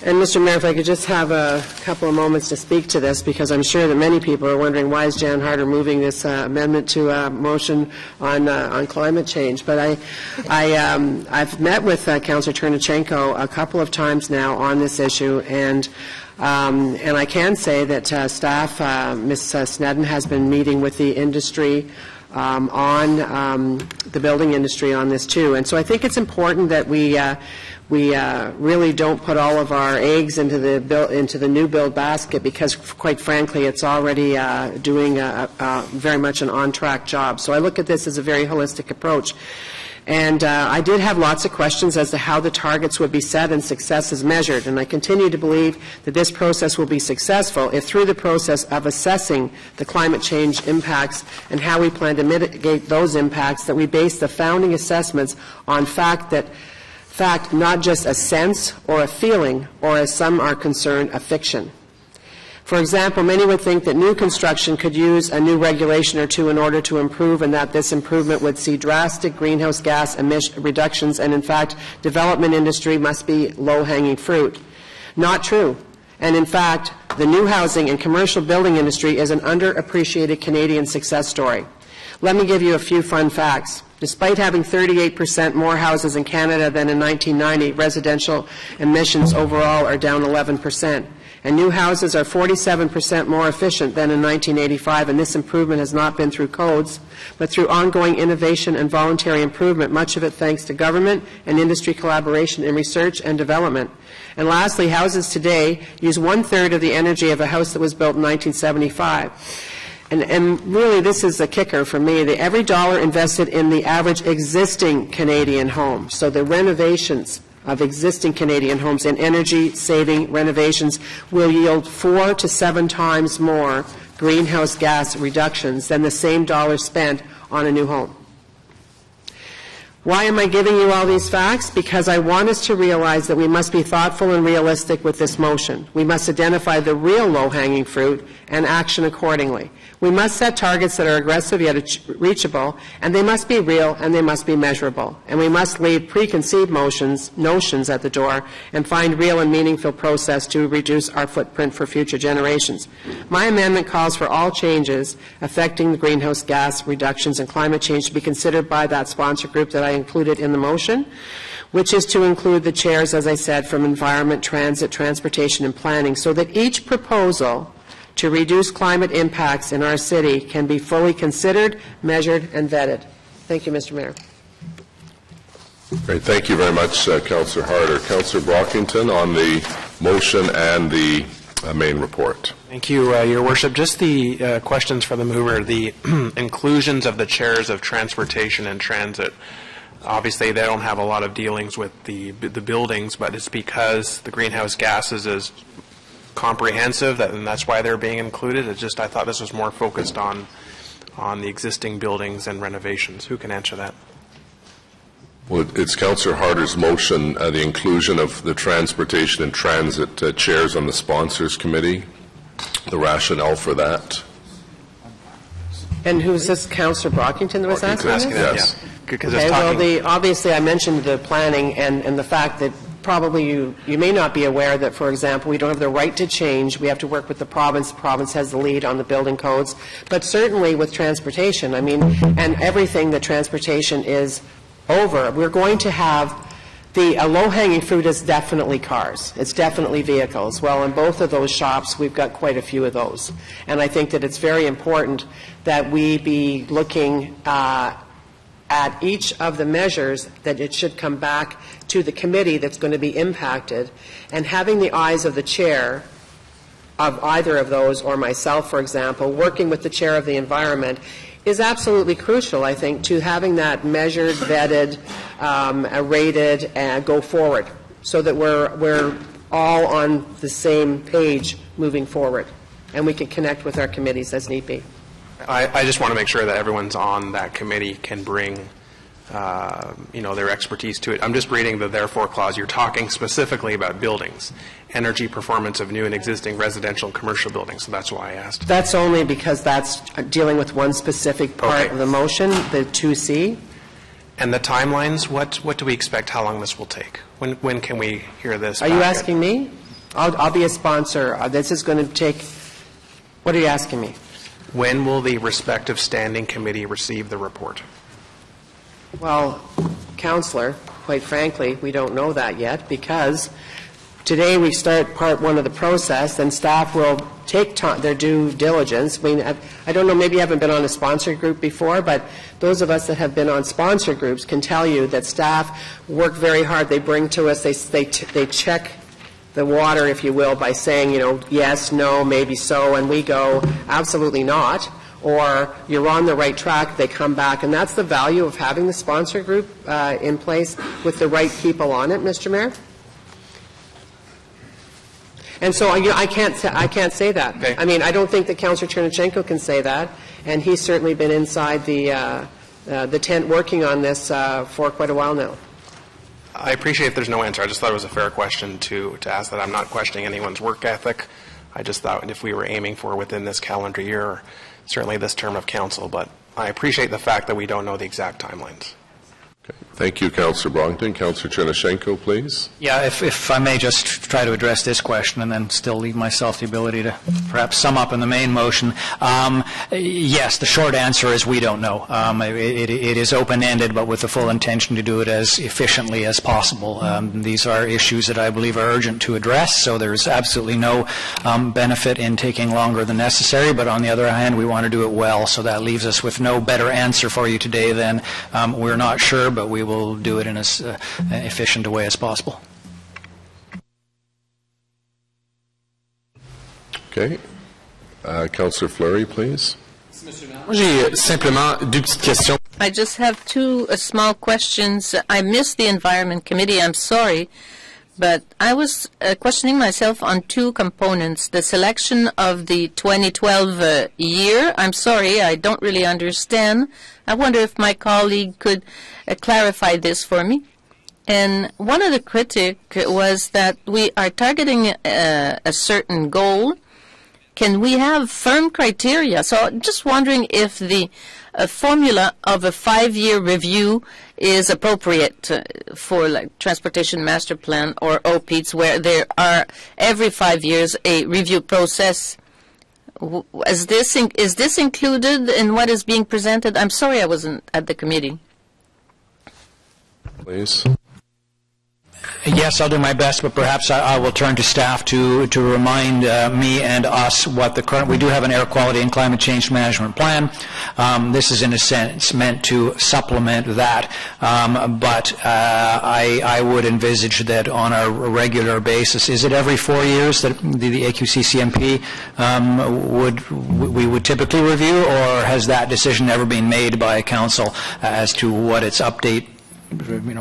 And Mr. Mayor, if I could just have a couple of moments to speak to this, because I'm sure that many people are wondering why is Jan Harder moving this amendment to a motion on climate change. But I've met with Councillor Ternachenko a couple of times now on this issue, and I can say that staff, Ms. Snedden, has been meeting with the industry on the building industry on this too. And so I think it's important that we really don't put all of our eggs into the new build basket, because quite frankly it's already doing very much an on-track job. So I look at this as a very holistic approach. And I did have lots of questions as to how the targets would be set and success is measured. And I continue to believe that this process will be successful if, through the process of assessing the climate change impacts and how we plan to mitigate those impacts, that we base the founding assessments on fact, not just a sense or a feeling, or as some are concerned, a fiction. For example, many would think that new construction could use a new regulation or two in order to improve, and that this improvement would see drastic greenhouse gas emission reductions, and in fact, development industry must be low-hanging fruit. Not true. And in fact, the new housing and commercial building industry is an underappreciated Canadian success story. Let me give you a few fun facts. Despite having 38% more houses in Canada than in 1990, residential emissions overall are down 11%. And new houses are 47% more efficient than in 1985, and this improvement has not been through codes, but through ongoing innovation and voluntary improvement, much of it thanks to government and industry collaboration in research and development. And lastly, houses today use 1/3 of the energy of a house that was built in 1975. And really, this is a kicker for me. Every dollar invested in the average existing Canadian home, so the renovations of existing Canadian homes and energy-saving renovations, will yield 4 to 7 times more greenhouse gas reductions than the same dollar spent on a new home. Why am I giving you all these facts? Because I want us to realize that we must be thoughtful and realistic with this motion. We must identify the real low-hanging fruit and action accordingly. We must set targets that are aggressive yet reachable, and they must be real and they must be measurable. And we must leave preconceived notions at the door and find real and meaningful process to reduce our footprint for future generations. My amendment calls for all changes affecting the greenhouse gas reductions and climate change to be considered by that sponsor group that I included in the motion, which is to include the chairs, as I said, from Environment, Transit, Transportation, and Planning, so that each proposal to reduce climate impacts in our city can be fully considered, measured, and vetted. Thank you, Mr. Mayor. Great. Thank you very much, Councillor Harder. Councillor Brockington on the motion and the main report. Thank you, Your Worship. Just the questions for the mover, the inclusions of the chairs of Transportation and Transit. Obviously, they don't have a lot of dealings with the buildings, but it's because the greenhouse gases is comprehensive, and that's why they're being included. It's just I thought this was more focused on the existing buildings and renovations. Who can answer that? Well, it's Councillor Harder's motion, the inclusion of the Transportation and Transit chairs on the Sponsors Committee. The rationale for that. And who's this, Councillor Brockington, that was asking this? Yes. Yeah. Okay, well, obviously I mentioned the planning and the fact that probably you may not be aware that, for example, we don't have the right to change. We have to work with the province. The province has the lead on the building codes. But certainly with transportation, I mean, and everything that transportation is over, we're going to have a low-hanging fruit is definitely cars. It's definitely vehicles. Well, in both of those shops, we've got quite a few of those. And I think that it's very important that we be looking at each of the measures that it should come back to the committee that's going to be impacted, and having the eyes of the chair of either of those, or myself, for example, working with the chair of the environment, is absolutely crucial, I think, to having that measured, vetted, rated, and go forward, so that we're all on the same page moving forward, and we can connect with our committees as need be. I just want to make sure that everyone's on that committee can bring their expertise to it. I'm just reading the therefore clause. You're talking specifically about buildings, energy performance of new and existing residential and commercial buildings, so that's why I asked. That's only because that's dealing with one specific part of the motion, the 2C. And the timelines, what do we expect, how long this will take? When can we hear this? Are you asking me? I'll be a sponsor. This is going to take, what are you asking me? When will the respective standing committee receive the report? Well, Councillor, quite frankly, we don't know that yet, because today we start part one of the process, and staff will take their due diligence. I mean, I don't know, maybe you haven't been on a sponsor group before, but those of us that have been on sponsor groups can tell you that staff work very hard. They bring to us, they check the water, if you will, by saying, yes, no, maybe so, and we go, absolutely not, or you're on the right track, they come back. And that's the value of having the sponsor group in place with the right people on it, Mr. Mayor. And so I can't say that. Okay. I mean, I don't think that Councillor Chernyshenko can say that, and he's certainly been inside the tent working on this for quite a while now. I appreciate if there's no answer. I just thought it was a fair question to ask that. I'm not questioning anyone's work ethic. I just thought if we were aiming for within this calendar year, certainly this term of council, but I appreciate the fact that we don't know the exact timelines. Okay. Thank you, Councillor Brongton. Councillor Chernyshenko, please. Yeah, if I may just try to address this question and then still leave myself the ability to perhaps sum up in the main motion. Yes, the short answer is we don't know. It is open-ended, but with the full intention to do it as efficiently as possible. These are issues that I believe are urgent to address, so there's absolutely no benefit in taking longer than necessary, but on the other hand, we want to do it well, so that leaves us with no better answer for you today than we're not sure, but we will do it in as efficient a way as possible. Okay. Councillor Fleury, please. I just have two small questions. I missed the Environment Committee. I'm sorry. But I was questioning myself on two components. The selection of the 2012 year. I'm sorry, I don't really understand. I wonder if my colleague could clarify this for me. And one of the critiques was that we are targeting a certain goal. Can we have firm criteria? So just wondering if the formula of a 5-year review is appropriate for like Transportation Master Plan or OPEATS, where there are every 5 years a review process. Is this included in what is being presented? I'm sorry I wasn't at the committee. Please. Yes, I'll do my best, but perhaps I will turn to staff to remind me and us what the current. We do have an air quality and climate change management plan. This is in a sense meant to supplement that, but I would envisage that on a regular basis. Is it every 4 years that the AQC-CMP we would typically review, or has that decision never been made by council as to what its update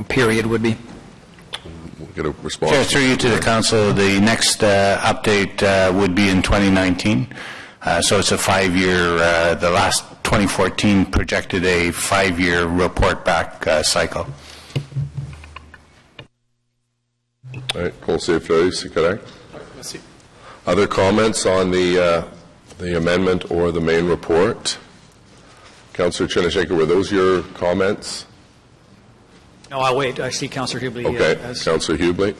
period would be? Get a response. Chair, through you to the council, the next update would be in 2019. So it's a 5-year, the last 2014 projected a 5-year report back cycle. All right, Conseiller Fleury, c'est correct? Other comments on the amendment or the main report? Councillor Chernyshenko, were those your comments? No, I'll wait. I see Councillor Hubley. Okay, Councillor Hubley.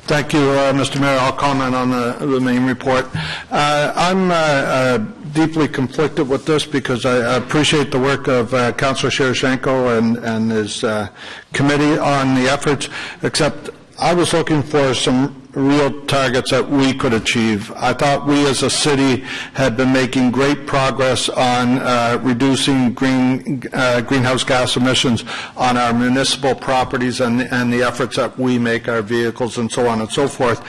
Thank you, Mr. Mayor. I'll comment on the main report. I'm deeply conflicted with this because I appreciate the work of Councillor Chernyshenko and his committee on the efforts, except I was looking for some real targets that we could achieve. I thought we as a city had been making great progress on reducing greenhouse gas emissions on our municipal properties and the efforts that we make our vehicles and so on and so forth.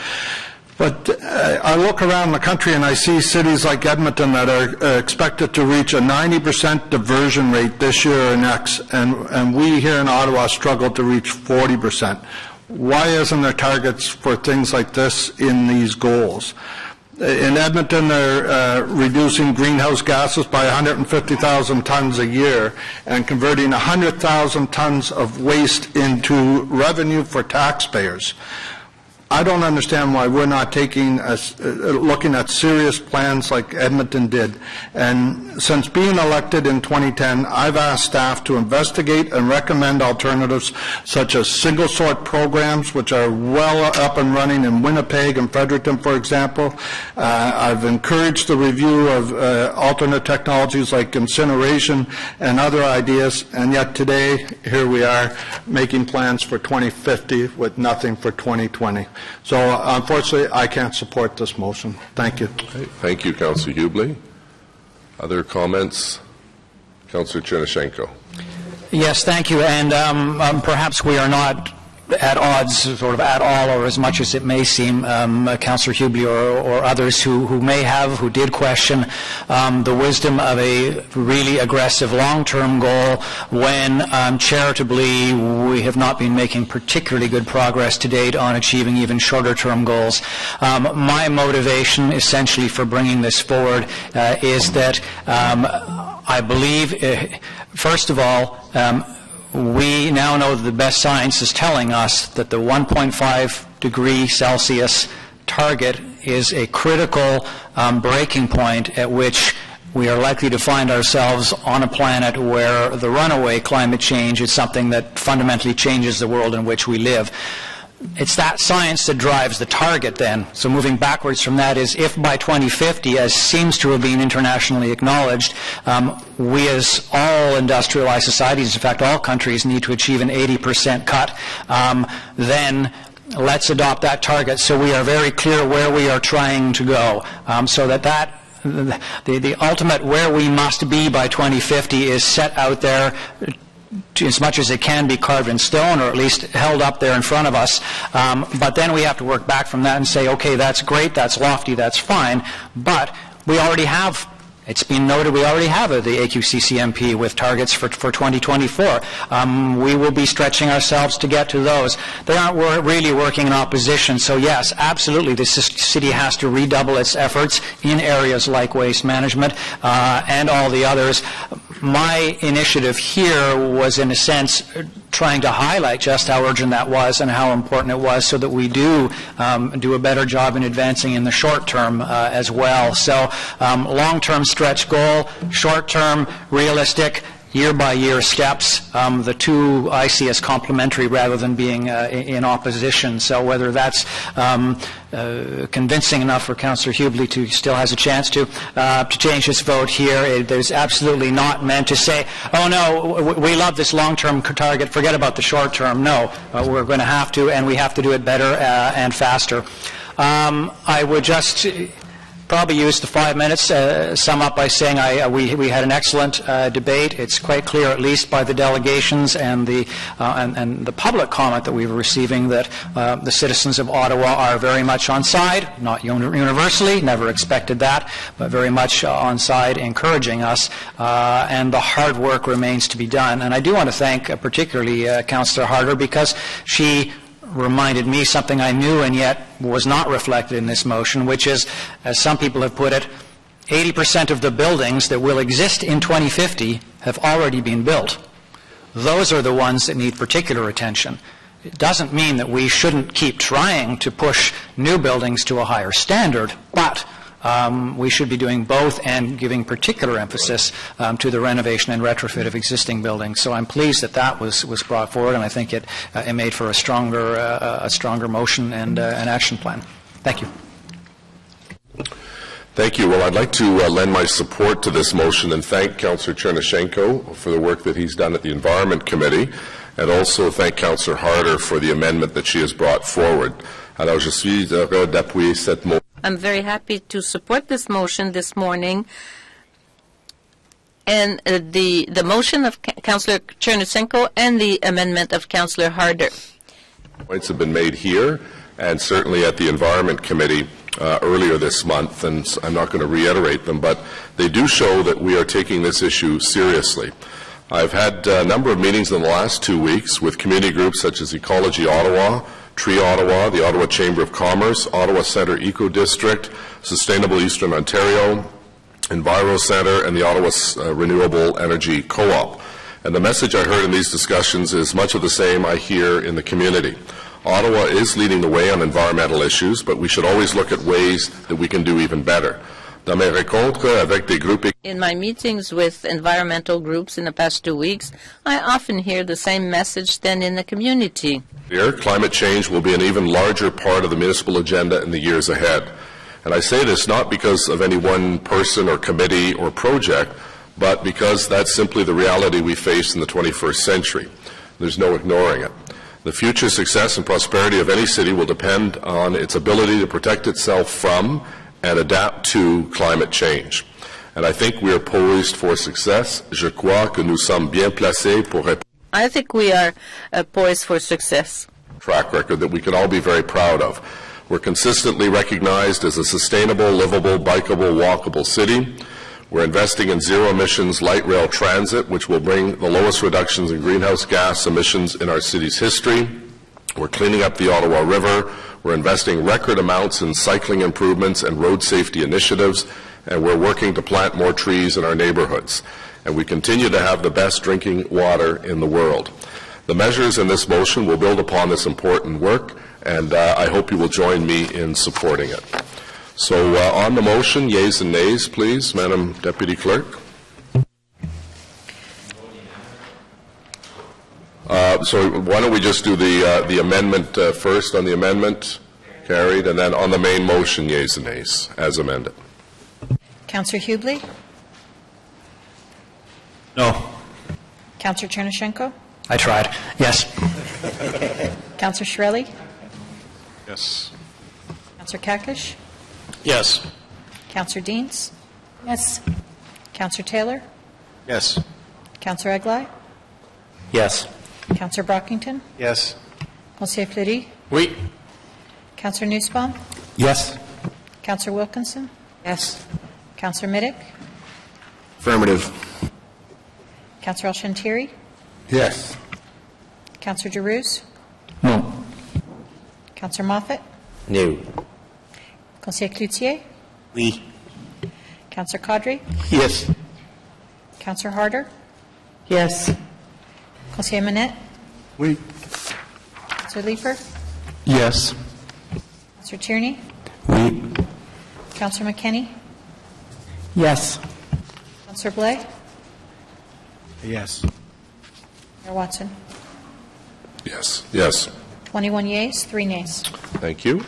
But I look around the country and I see cities like Edmonton that are expected to reach a 90% diversion rate this year or next, and we here in Ottawa struggle to reach 40%. Why isn't there targets for things like this in these goals? In Edmonton, they're reducing greenhouse gases by 150,000 tons a year and converting 100,000 tons of waste into revenue for taxpayers. I don't understand why we're not looking at serious plans like Edmonton did. And since being elected in 2010, I've asked staff to investigate and recommend alternatives such as single-sort programs, which are well up and running in Winnipeg and Fredericton, for example. I've encouraged the review of alternate technologies like incineration and other ideas, and yet today, here we are making plans for 2050 with nothing for 2020. So, unfortunately, I can't support this motion. Thank you. Okay. Thank you, Councillor Hubley. Other comments? Councillor Chernyshenko. Yes, thank you. And perhaps we are not at odds sort of at all or as much as it may seem. Councillor Hubley or others who did question the wisdom of a really aggressive long-term goal when charitably we have not been making particularly good progress to date on achieving even shorter-term goals. My motivation essentially for bringing this forward is that I believe, first of all, we now know that the best science is telling us that the 1.5 degree Celsius target is a critical breaking point at which we are likely to find ourselves on a planet where the runaway climate change is something that fundamentally changes the world in which we live. It's that science that drives the target then. So moving backwards from that is if by 2050, as seems to have been internationally acknowledged, we as all industrialized societies, in fact all countries, need to achieve an 80% cut, then let's adopt that target so we are very clear where we are trying to go, so that the ultimate where we must be by 2050 is set out there as much as it can be carved in stone, or at least held up there in front of us. But then we have to work back from that and say, okay, that's great, that's lofty, that's fine, but we already have, it's been noted, we already have the AQCCMP with targets for 2024. We will be stretching ourselves to get to those. They aren't really working in opposition, so yes, absolutely, the city has to redouble its efforts in areas like waste management and all the others. My initiative here was, in a sense, trying to highlight just how urgent that was and how important it was so that we do a better job in advancing in the short term as well. So long-term stretch goal, short-term realistic, year-by-year steps. The two I see as complementary rather than being in opposition. So whether that's convincing enough for Councillor Hubley to still has a chance to change his vote here, there's absolutely not meant to say, oh no, we love this long-term target, forget about the short-term. No, we're going to have to, and we have to do it better and faster. I would just probably use the 5 minutes, sum up by saying we had an excellent debate. It's quite clear, at least by the delegations and the public comment that we were receiving, that the citizens of Ottawa are very much on side, not universally, never expected that, but very much on side, encouraging us, and the hard work remains to be done. And I do want to thank particularly Councillor Harder, because she reminded me something I knew and yet was not reflected in this motion, which is, as some people have put it, 80% of the buildings that will exist in 2050 have already been built. Those are the ones that need particular attention. It doesn't mean that we shouldn't keep trying to push new buildings to a higher standard, but we should be doing both and giving particular emphasis to the renovation and retrofit of existing buildings. So I'm pleased that that was brought forward, and I think it made for a stronger motion and an action plan. Thank you. Thank you. Well, I'd like to lend my support to this motion and thank Councillor Chernyshenko for the work that he's done at the Environment Committee, and also thank Councillor Harder for the amendment that she has brought forward. Alors, je suis heureux d'appuyer cette motion. I'm very happy to support this motion this morning. And the motion of Councillor Chernusenko and the amendment of Councillor Harder. Points have been made here and certainly at the Environment Committee earlier this month, and I'm not going to reiterate them, but they do show that we are taking this issue seriously. I've had a number of meetings in the last 2 weeks with community groups such as Ecology Ottawa, Tree Ottawa, the Ottawa Chamber of Commerce, Ottawa Centre Eco District, Sustainable Eastern Ontario, Enviro Centre, and the Ottawa Renewable Energy Co-op. And the message I heard in these discussions is much of the same I hear in the community. Ottawa is leading the way on environmental issues, but we should always look at ways that we can do even better. Dans mes rencontres avec des groupes. In my meetings with environmental groups in the past 2 weeks, I often hear the same message than in the community. Here, climate change will be an even larger part of the municipal agenda in the years ahead. And I say this not because of any one person or committee or project, but because that's simply the reality we face in the 21st century. There's no ignoring it. The future success and prosperity of any city will depend on its ability to protect itself from and adapt to climate change. And I think we are poised for success. Je crois que nous sommes bien placés pour répondre. I think we are poised for success. Track record that we can all be very proud of. We're consistently recognized as a sustainable, livable, bikeable, walkable city. We're investing in zero-emissions light rail transit, which will bring the lowest reductions in greenhouse gas emissions in our city's history. We're cleaning up the Ottawa River. We're investing record amounts in cycling improvements and road safety initiatives, and we're working to plant more trees in our neighborhoods. And we continue to have the best drinking water in the world. The measures in this motion will build upon this important work, and I hope you will join me in supporting it. So on the motion, yeas and nays, please, Madam Deputy Clerk. So why don't we just do the amendment first on the amendment? Carried. And then on the main motion, yeas and nays, as amended. Councillor Hubley? No. Councillor Chernusenko? I tried. Yes. Councillor Shirelli? Yes. Councillor Kakish? Yes. Councillor Deans? Yes. Councillor Taylor? Yes. Councillor Eglai? Yes. Councillor Brockington? Yes. Monsieur Fleury? Oui. Councillor Nussbaum? Yes. Councillor Wilkinson? Yes. Councillor Middick? Affirmative. Councillor El-Shantiri? Yes. Councillor Giroux? No. Councillor Moffat? No. Conseiller Cloutier? Oui. Councillor Caudry? Yes. Councillor Harder? Yes. Conseiller Manette? Oui. Councillor Leeper? Yes. Councillor Tierney? Oui. Councillor McKenney? Yes. Councillor Blais? Yes. Mayor Watson? Yes. Yes. 21 yeas, 3 nays. Thank you.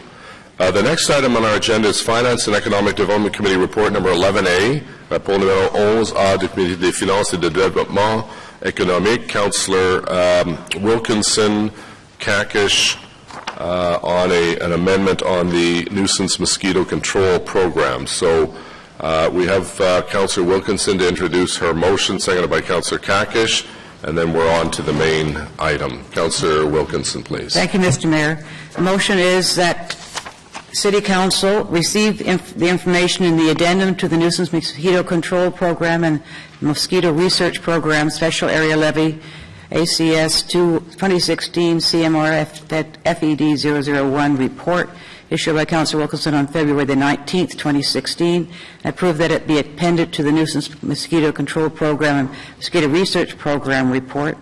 The next item on our agenda is Finance and Economic Development Committee Report number 11A, rapport numéro 11A du Comité des finances et de développement économique. Councillor Wilkinson, Kakish, on an amendment on the nuisance mosquito control program. So we have Councillor Wilkinson to introduce her motion, seconded by Councillor Kakish, and then we're on to the main item. Councillor Wilkinson, please. Thank you, Mr. Mayor. The motion is that City Council receive the information in the addendum to the Nuisance Mosquito Control Program and Mosquito Research Program Special Area Levy ACS 2016 CMR FED 001 report issued by Councillor Wilkinson on February the 19th, 2016. I approve that it be appended to the Nuisance Mosquito Control Program and Mosquito Research Program report.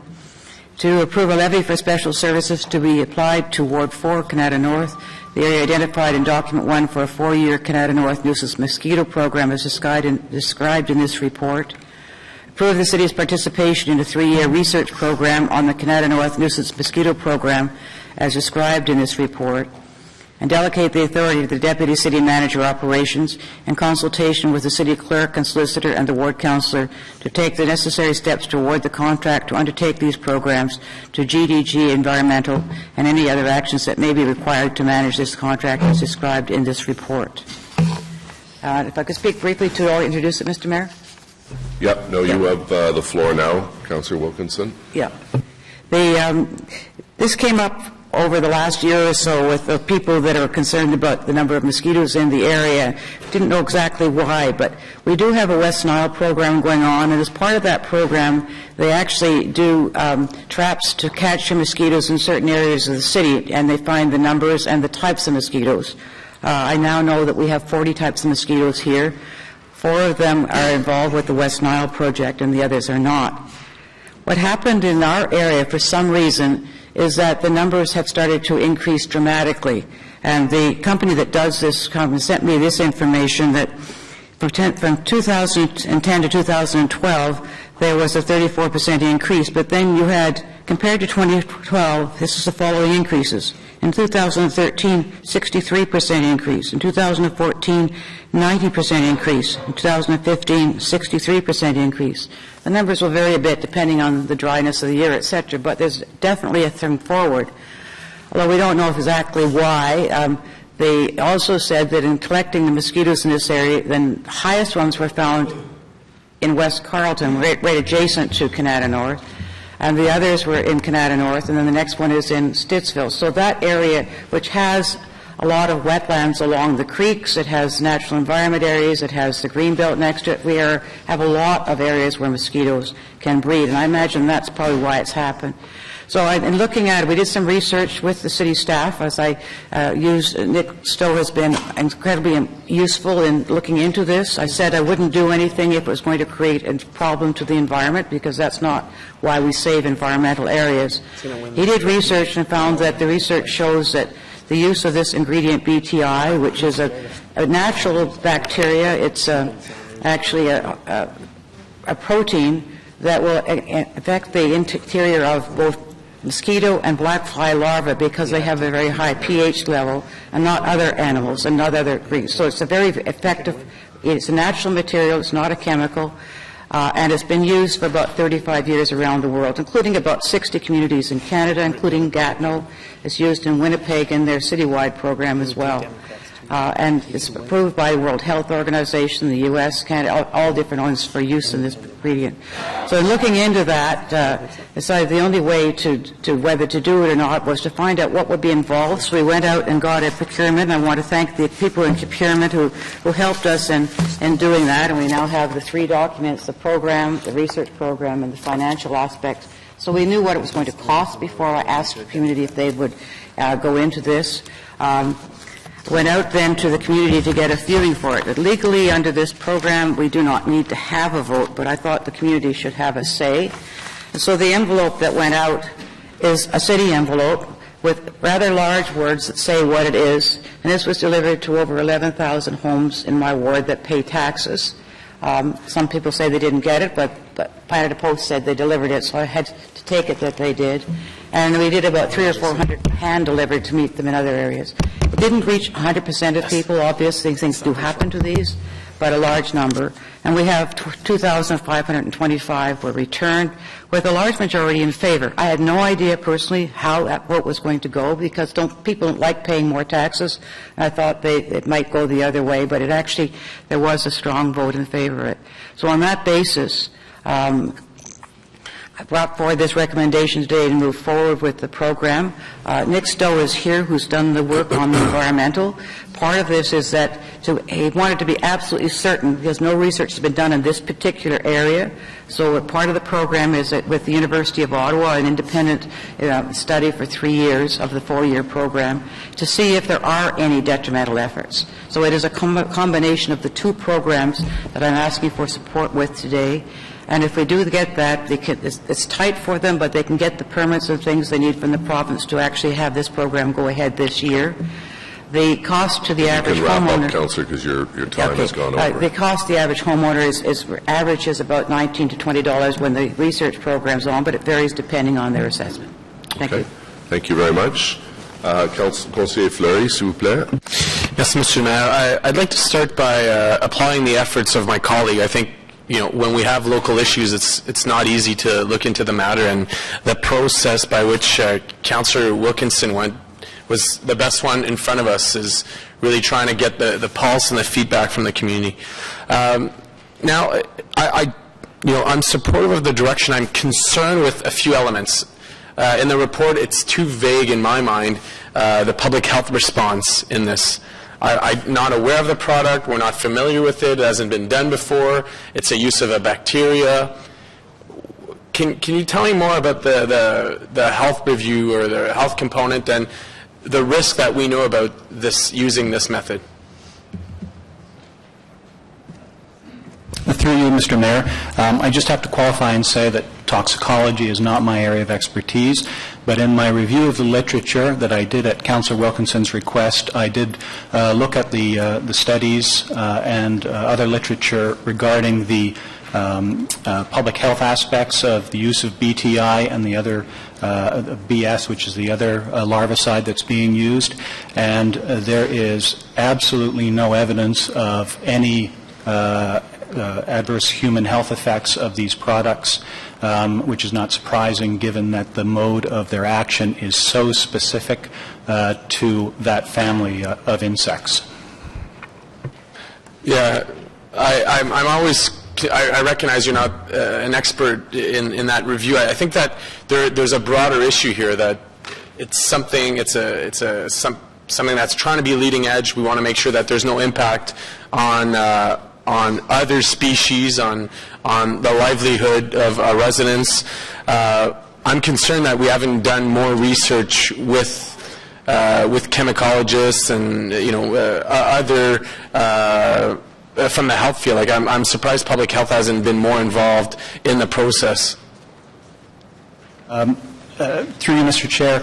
To approve a levy for special services to be applied to Ward 4, Canada North, the area identified in Document 1 for a 4-year Canada North Nuisance Mosquito Program is described in this report. Approve the City's participation in a 3-year research program on the Canada North Nuisance Mosquito Program as described in this report. and delegate the authority to the Deputy City Manager Operations in consultation with the City Clerk and Solicitor and the Ward Councillor to take the necessary steps to award the contract to undertake these programs to GDG Environmental and any other actions that may be required to manage this contract as described in this report. If I could speak briefly to all, introduce it, Mr. Mayor? Yep. No, you have the floor now, Councillor Wilkinson. Yeah. This came up over the last year or so with the people that are concerned about the number of mosquitoes in the area. Didn't know exactly why, but we do have a West Nile program going on, and as part of that program, they actually do traps to catch mosquitoes in certain areas of the city, and they find the numbers and the types of mosquitoes. I now know that we have 40 types of mosquitoes here. 4 of them are involved with the West Nile project, and the others are not. What happened in our area, for some reason, is that the numbers have started to increase dramatically. And the company that does this sent me this information that from 2010 to 2012, there was a 34% increase. But then you had, compared to 2012, this is the following increases. In 2013, 63% increase. In 2014, 90% increase. In 2015, 63% increase. The numbers will vary a bit depending on the dryness of the year, etc., but there's definitely a turn forward, although we don't know exactly why. They also said that in collecting the mosquitoes in this area, the highest ones were found in West Carleton, right adjacent to Canada North, and the others were in Canada North, and then the next one is in Stittsville. So that area, which has a lot of wetlands along the creeks, it has natural environment areas, it has the greenbelt next to it. We have a lot of areas where mosquitoes can breed, and I imagine that's probably why it's happened. So in looking at it, we did some research with the city staff. As I Nick Stowe has been incredibly useful in looking into this. I said I wouldn't do anything if it was going to create a problem to the environment, because that's not why we save environmental areas. He did research and found that the research shows that the use of this ingredient BTI, which is a natural bacteria, it's actually a protein that will affect the interior of both mosquito and black fly larvae, because they have a very high pH level, and not other animals and not other creatures. So it's a very effective, it's a natural material, it's not a chemical, and it's been used for about 35 years around the world, including about 60 communities in Canada, including Gatineau. It's used in Winnipeg in their citywide program as well. And it's approved by the World Health Organization, the U.S., Canada, all different ones for use in this ingredient. So in looking into that, decided the only way to whether to do it or not was to find out what would be involved. So we went out and got a procurement. I want to thank the people in procurement who helped us in doing that. And we now have the 3 documents, the program, the research program, and the financial aspects. So we knew what it was going to cost before I asked the community if they would go into this. Went out then to the community to get a feeling for it. But legally, under this program, we do not need to have a vote, but I thought the community should have a say. And so the envelope that went out is a city envelope with rather large words that say what it is, and this was delivered to over 11,000 homes in my ward that pay taxes. Some people say they didn't get it, but Planet Post said they delivered it, so I had to take it that they did. And we did about 300 or 400 hand-delivered to meet them in other areas. It didn't reach 100% of people, obviously. Things do happen to these, but a large number. And we have 2,525 were returned, with a large majority in favor. I had no idea personally how that vote was going to go, because people don't like paying more taxes. I thought it might go the other way, but there was a strong vote in favor of it. So on that basis, I brought forward this recommendation today to move forward with the program. Nick Stowe is here, who's done the work on the environmental. Part of this is that he wanted to be absolutely certain, because no research has been done in this particular area. So part of the program is that with the University of Ottawa, an independent study for 3 years of the 4-year program, to see if there are any detrimental efforts. So it is a combination of the 2 programs that I'm asking for support with today. And if we do get that, it's tight for them, but they can get the permits and things they need from the province to actually have this program go ahead this year. The cost to the average homeowner... You can wrap up, Councillor, because your time has gone over. The cost to the average homeowner is about $19 to $20 when the research program's on, but it varies depending on their assessment. Thank you. Thank you very much. Conseiller Fleury, s'il vous plaît. Yes, Mr. Mayor. I'd like to start by applauding the efforts of my colleague. I think, when we have local issues, it's not easy to look into the matter, and the process by which Councillor Wilkinson went was the best one in front of us, is really trying to get the pulse and the feedback from the community. Now, I'm supportive of the direction. I'm concerned with a few elements. In the report, it's too vague in my mind, the public health response in this. I'm not aware of the product. We're not familiar with it. It hasn't been done before. It's a use of a bacteria. Can you tell me more about the health review or the health component and the risk that we know about this using this method? Through you, Mr. Mayor, I just have to qualify and say that toxicology is not my area of expertise, but in my review of the literature that I did at Councillor Wilkinson's request, I did look at the studies and other literature regarding the public health aspects of the use of BTI and the other BS, which is the other larvicide that's being used, and there is absolutely no evidence of any adverse human health effects of these products, which is not surprising given that the mode of their action is so specific to that family of insects. Yeah, I recognize you're not an expert in that review. I think that there's a broader issue here, that it's something that's trying to be leading edge. We want to make sure that there's no impact on other species, on the livelihood of our residents. I'm concerned that we haven't done more research with chemicologists and other from the health field. Like I'm surprised public health hasn't been more involved in the process. Through you, Mr. Chair,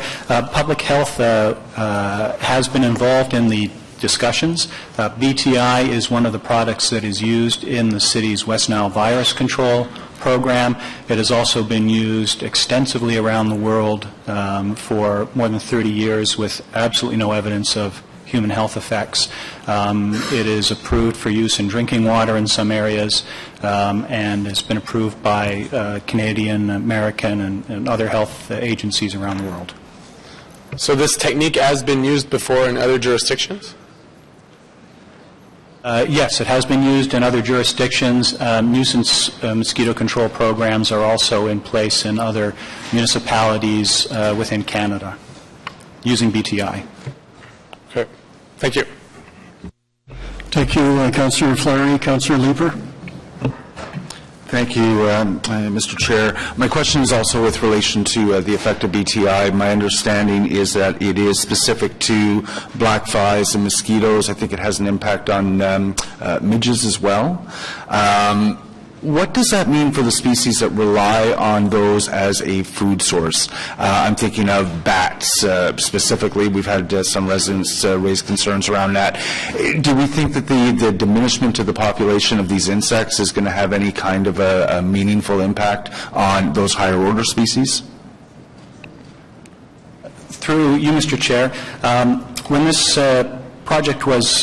public health has been involved in the discussions. BTI is one of the products that is used in the city's West Nile virus control program. It has also been used extensively around the world for more than 30 years with absolutely no evidence of human health effects. It is approved for use in drinking water in some areas and has been approved by Canadian, American, and other health agencies around the world. So this technique has been used before in other jurisdictions? Yes, it has been used in other jurisdictions. Nuisance mosquito control programs are also in place in other municipalities within Canada using BTI. Okay. Thank you. Thank you, Councillor Fleury. Councillor Leeper. Thank you, Mr. Chair. My question is also with relation to the effect of BTI. My understanding is that it is specific to black flies and mosquitoes. I think it has an impact on midges as well. What does that mean for the species that rely on those as a food source? I'm thinking of bats specifically. We've had some residents raise concerns around that. Do we think that the diminishment of the population of these insects is going to have any kind of a meaningful impact on those higher order species? Through you, Mr. Chair, when this project was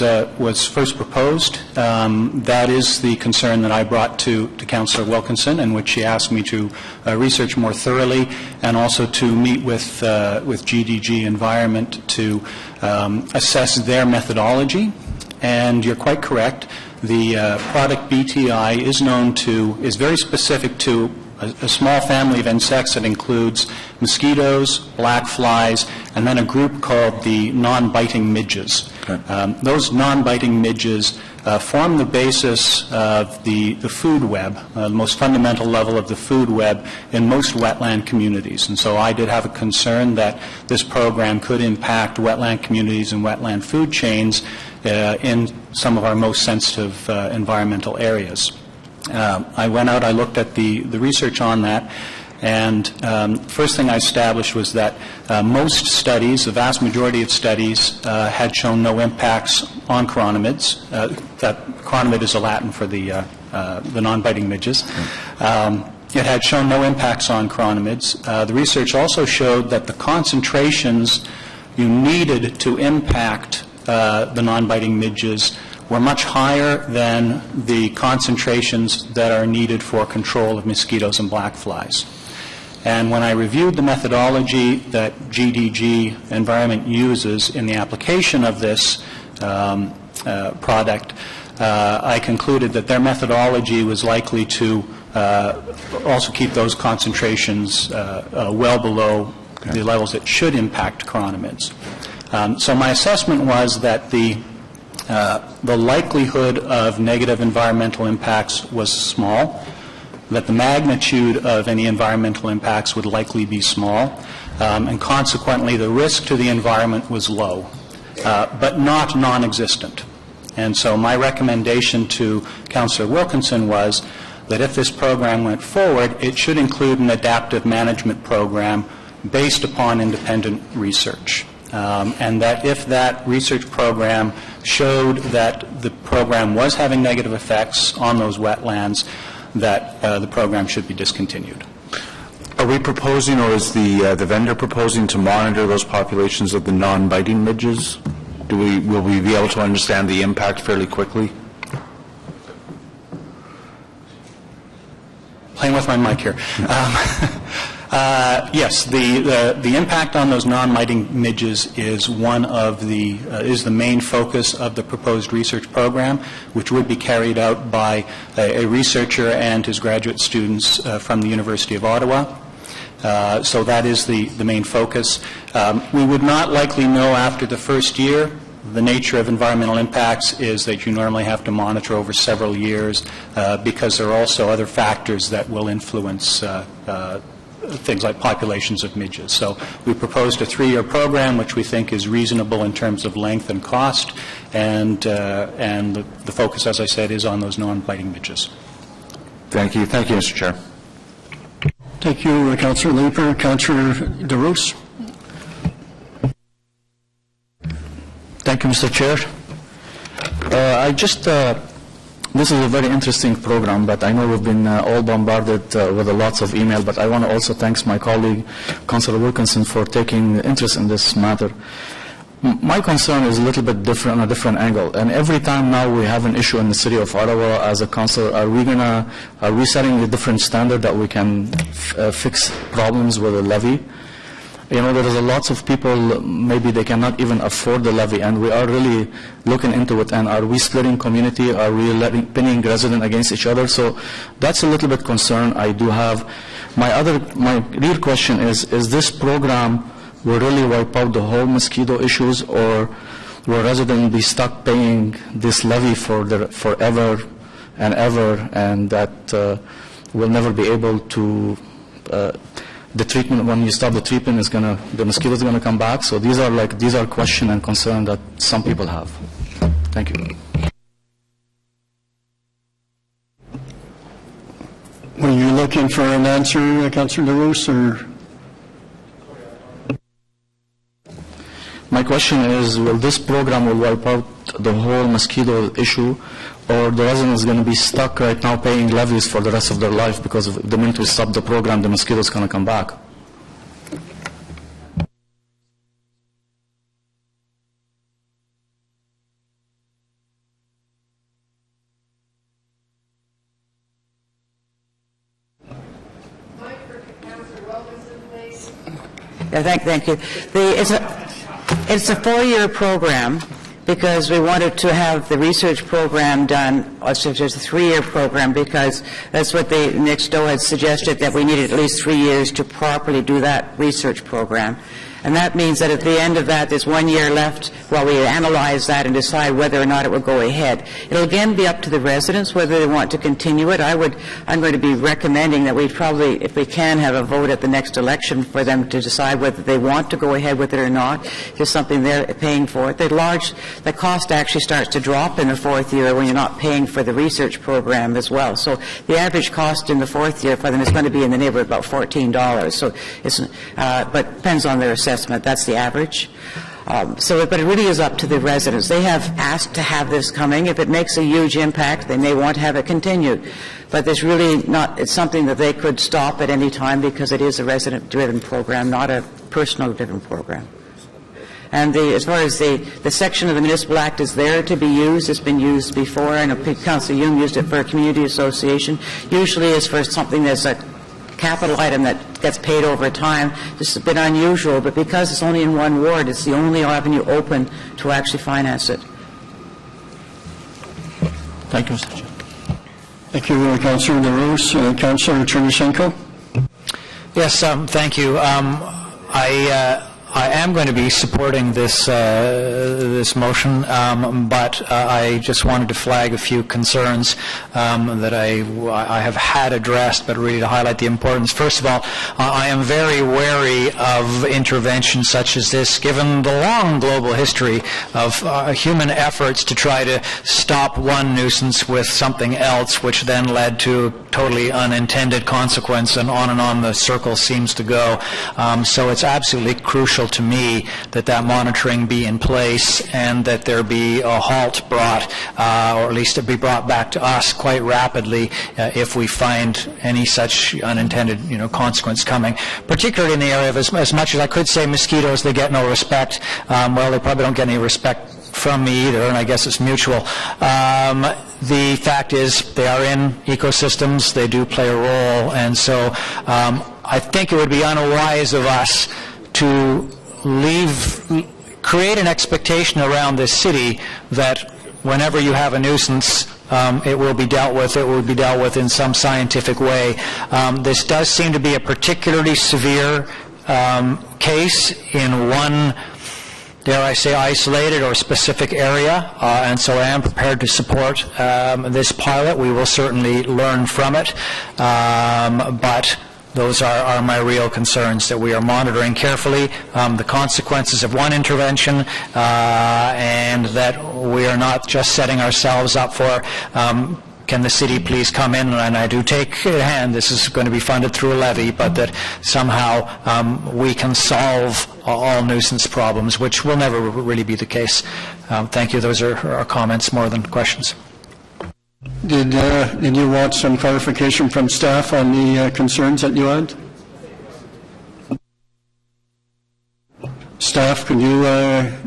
first proposed, that is the concern that I brought to Councillor Wilkinson, in which she asked me to research more thoroughly and also to meet with GDG Environment to assess their methodology. And you're quite correct. The product BTI is very specific to a small family of insects that includes mosquitoes, black flies, and then a group called the non-biting midges. Okay. Those non-biting midges form the basis of the food web, the most fundamental level of the food web in most wetland communities. And so I did have a concern that this program could impact wetland communities and wetland food chains in some of our most sensitive environmental areas. I went out, I looked at the research on that, and first thing I established was that most studies, the vast majority of studies, had shown no impacts on chironomids. That chironomid is a Latin for the non-biting midges. It had shown no impacts on chironomids. The research also showed that the concentrations you needed to impact the non-biting midges were much higher than the concentrations that are needed for control of mosquitoes and black flies. And when I reviewed the methodology that GDG Environment uses in the application of this product, I concluded that their methodology was likely to also keep those concentrations well below the levels that should impact chironomids. So my assessment was that the likelihood of negative environmental impacts was small, that the magnitude of any environmental impacts would likely be small, and consequently the risk to the environment was low, but not non-existent. And so my recommendation to Councillor Wilkinson was that if this program went forward, it should include an adaptive management program based upon independent research. And that if that research program showed that the program was having negative effects on those wetlands, that the program should be discontinued. Are we proposing, or is the vendor proposing to monitor those populations of the non-biting midges? Will we be able to understand the impact fairly quickly? Playing with my mic here. Yes, the impact on those non-biting midges is one of is the main focus of the proposed research program, which would be carried out by a researcher and his graduate students from the University of Ottawa. So that is the main focus. We would not likely know after the first year. The nature of environmental impacts is that you normally have to monitor over several years because there are also other factors that will influence things like populations of midges. So we proposed a 3-year program, which we think is reasonable in terms of length and cost, and the focus, as I said, is on those non-biting midges. Thank you. Thank you, Mr. Chair. Thank you, Councillor Leeper. Councillor DeRoos. Thank you, Mr. Chair. This is a very interesting program, but I know we've been all bombarded with lots of email, but I want to also thank my colleague, Councillor Wilkinson, for taking interest in this matter. My concern is a little bit different, on a different angle. And every time now we have an issue in the city of Ottawa as a council, are we setting a different standard that we can fix problems with a levy? You know, there is lots of people, maybe they cannot even afford the levy, and we are really looking into it. And are we splitting community? Are we pinning residents against each other? So that's a little bit concern I do have. My real question is this program will really wipe out the whole mosquito issues, or will residents be stuck paying this levy forever and ever, and that will never be able to the treatment, when you stop the treatment, the mosquitoes are going to come back. So these are questions and concerns that some people have. Thank you. Were you looking for an answer, Councillor DeRoos, or? My question is, will this program will wipe out the whole mosquito issue, or the residents going to be stuck right now paying levies for the rest of their life because the minute we stop the program, the mosquitoes going to come back? Yeah, thank you. It's a 4-year program, because we wanted to have the research program done, so there's a 3-year program, because that's what Nick Stowe had suggested, that we needed at least 3 years to properly do that research program. And that means that at the end of that, there's 1 year left while we analyze that and decide whether or not it will go ahead. It'll again be up to the residents whether they want to continue it. I'm going to be recommending that we probably, if we can, have a vote at the next election for them to decide whether they want to go ahead with it or not. It's something they're paying for. The cost actually starts to drop in the 4th year when you're not paying for the research program as well. So the average cost in the 4th year for them is going to be in the neighborhood of about $14. So but it depends on their assessment. That's the average. But it really is up to the residents. They have asked to have this coming. If it makes a huge impact, they may want to have it continued. But there's really not, it's something that they could stop at any time, because it is a resident-driven program, not a personal-driven program. And as far as the section of the Municipal Act is there to be used, it's been used before. I know Councillor Jung used it for a community association. Usually it's for something that's a capital item that gets paid over time. This is a bit unusual, but because it's only in one ward, it's the only avenue open to actually finance it. Thank you, Mr. Chair. Thank you, Councillor LaRose. Councillor Chernyshenko. Yes, thank you. I am going to be supporting this this motion, but I just wanted to flag a few concerns that I have had addressed, but really to highlight the importance. First of all, I am very wary of interventions such as this, given the long global history of human efforts to try to stop one nuisance with something else, which then led to totally unintended consequence, and on the circle seems to go. So it's absolutely crucial to me that monitoring be in place and that there be a halt brought, or at least it be brought back to us quite rapidly if we find any such unintended consequence coming. Particularly in the area of, as much as I could say mosquitoes, they get no respect. Well, they probably don't get any respect from me either, and I guess it's mutual. The fact is they are in ecosystems, they do play a role, and so I think it would be unwise of us to create an expectation around this city that whenever you have a nuisance, it will be dealt with in some scientific way. This does seem to be a particularly severe case in one, dare I say, isolated or specific area, and so I am prepared to support this pilot. We will certainly learn from it, but those are my real concerns, that we are monitoring carefully the consequences of one intervention, and that we are not just setting ourselves up for can the city please come in, and I do take a hand, this is going to be funded through a levy, but that somehow we can solve all nuisance problems, which will never really be the case. Thank you. Those are our comments more than questions. Did you want some clarification from staff on the concerns that you had? Staff, can you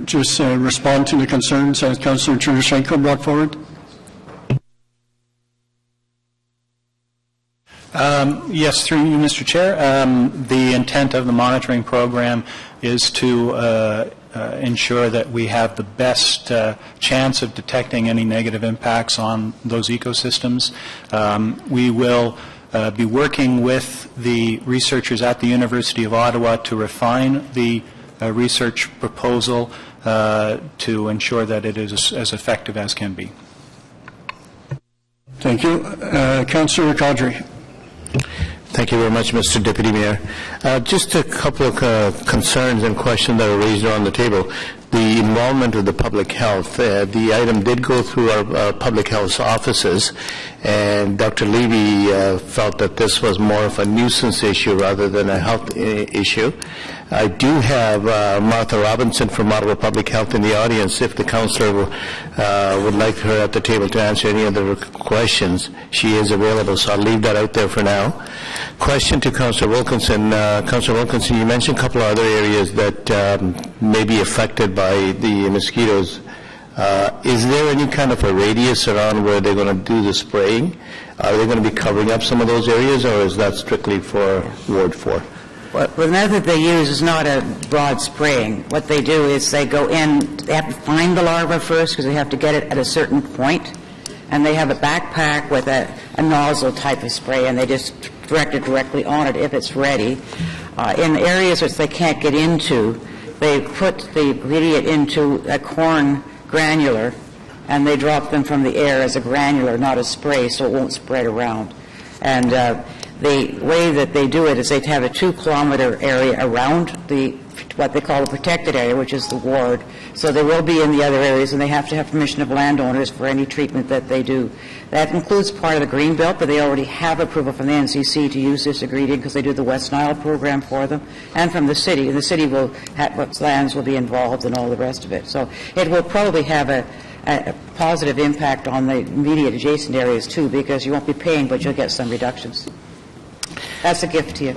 just respond to the concerns that Councillor Chernyshenko brought forward? Yes, through you, Mr. Chair. The intent of the monitoring program is to ensure that we have the best chance of detecting any negative impacts on those ecosystems. We will be working with the researchers at the University of Ottawa to refine the research proposal to ensure that it is as effective as can be. Thank you. Councillor Kadri. Thank you very much, Mr. Deputy Mayor. Just a couple of concerns and questions that are raised on the table. The involvement of the public health. The item did go through our public health offices, and Dr. Levy felt that this was more of a nuisance issue rather than a health issue. I do have Martha Robinson from Ottawa Public Health in the audience. If the councillor would like her at the table to answer any other questions, she is available, so I'll leave that out there for now. Question to Councillor Wilkinson. Councillor Wilkinson, you mentioned a couple of other areas that may be affected by the mosquitoes. Is there any kind of a radius around where they're going to do the spraying? Are they going to be covering up some of those areas, or is that strictly for Ward 4? Well, the method they use is not a broad spraying. What they do is they go in, they have to find the larva first because they have to get it at a certain point, and they have a backpack with a nozzle type of spray, and they just direct it directly on it if it's ready. In areas which they can't get into, they put the ingredient into a corn granular, and they drop them from the air as a granular, not a spray, so it won't spread around. And the way that they do it is they have a 2-kilometer area around what they call the protected area, which is the ward. So they will be in the other areas, and they have to have permission of landowners for any treatment that they do. That includes part of the Greenbelt, but they already have approval from the NCC to use this ingredient because they do the West Nile program for them, and from the city. And the city will have what lands will be involved and all the rest of it. So it will probably have a positive impact on the immediate adjacent areas too, because you won't be paying, but you'll get some reductions. That's a gift to you.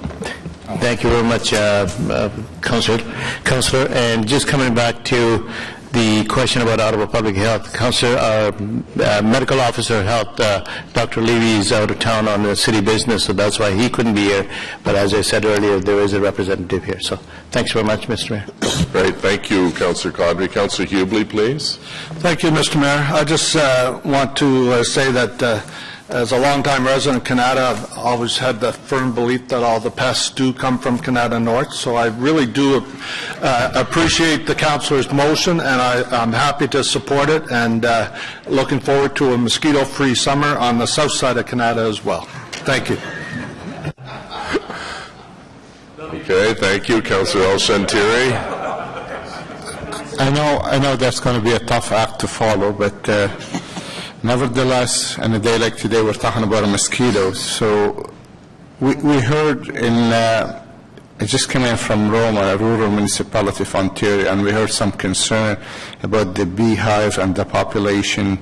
Thank you very much, Councillor. And just coming back to the question about Ottawa Public Health, Councillor, our medical officer of health, Dr. Levy, is out of town on the city business, so that's why he couldn't be here. But as I said earlier, there is a representative here. So thanks very much, Mr. Mayor. Great. Thank you, Councillor Caudry. Councillor Hubley, please. Thank you, Mr. Mayor. I just want to say that as a longtime resident of Canada, I've always had the firm belief that all the pests do come from Canada North. So I really do appreciate the councillor's motion, and I'm happy to support it, and looking forward to a mosquito-free summer on the south side of Canada as well. Thank you. Okay, thank you, Councillor El-Shantiri. I know that's going to be a tough act to follow, but nevertheless, on a day like today, we're talking about mosquitoes. So we heard it just came in from Roma, a rural municipality of Ontario, and we heard some concern about the beehive and the population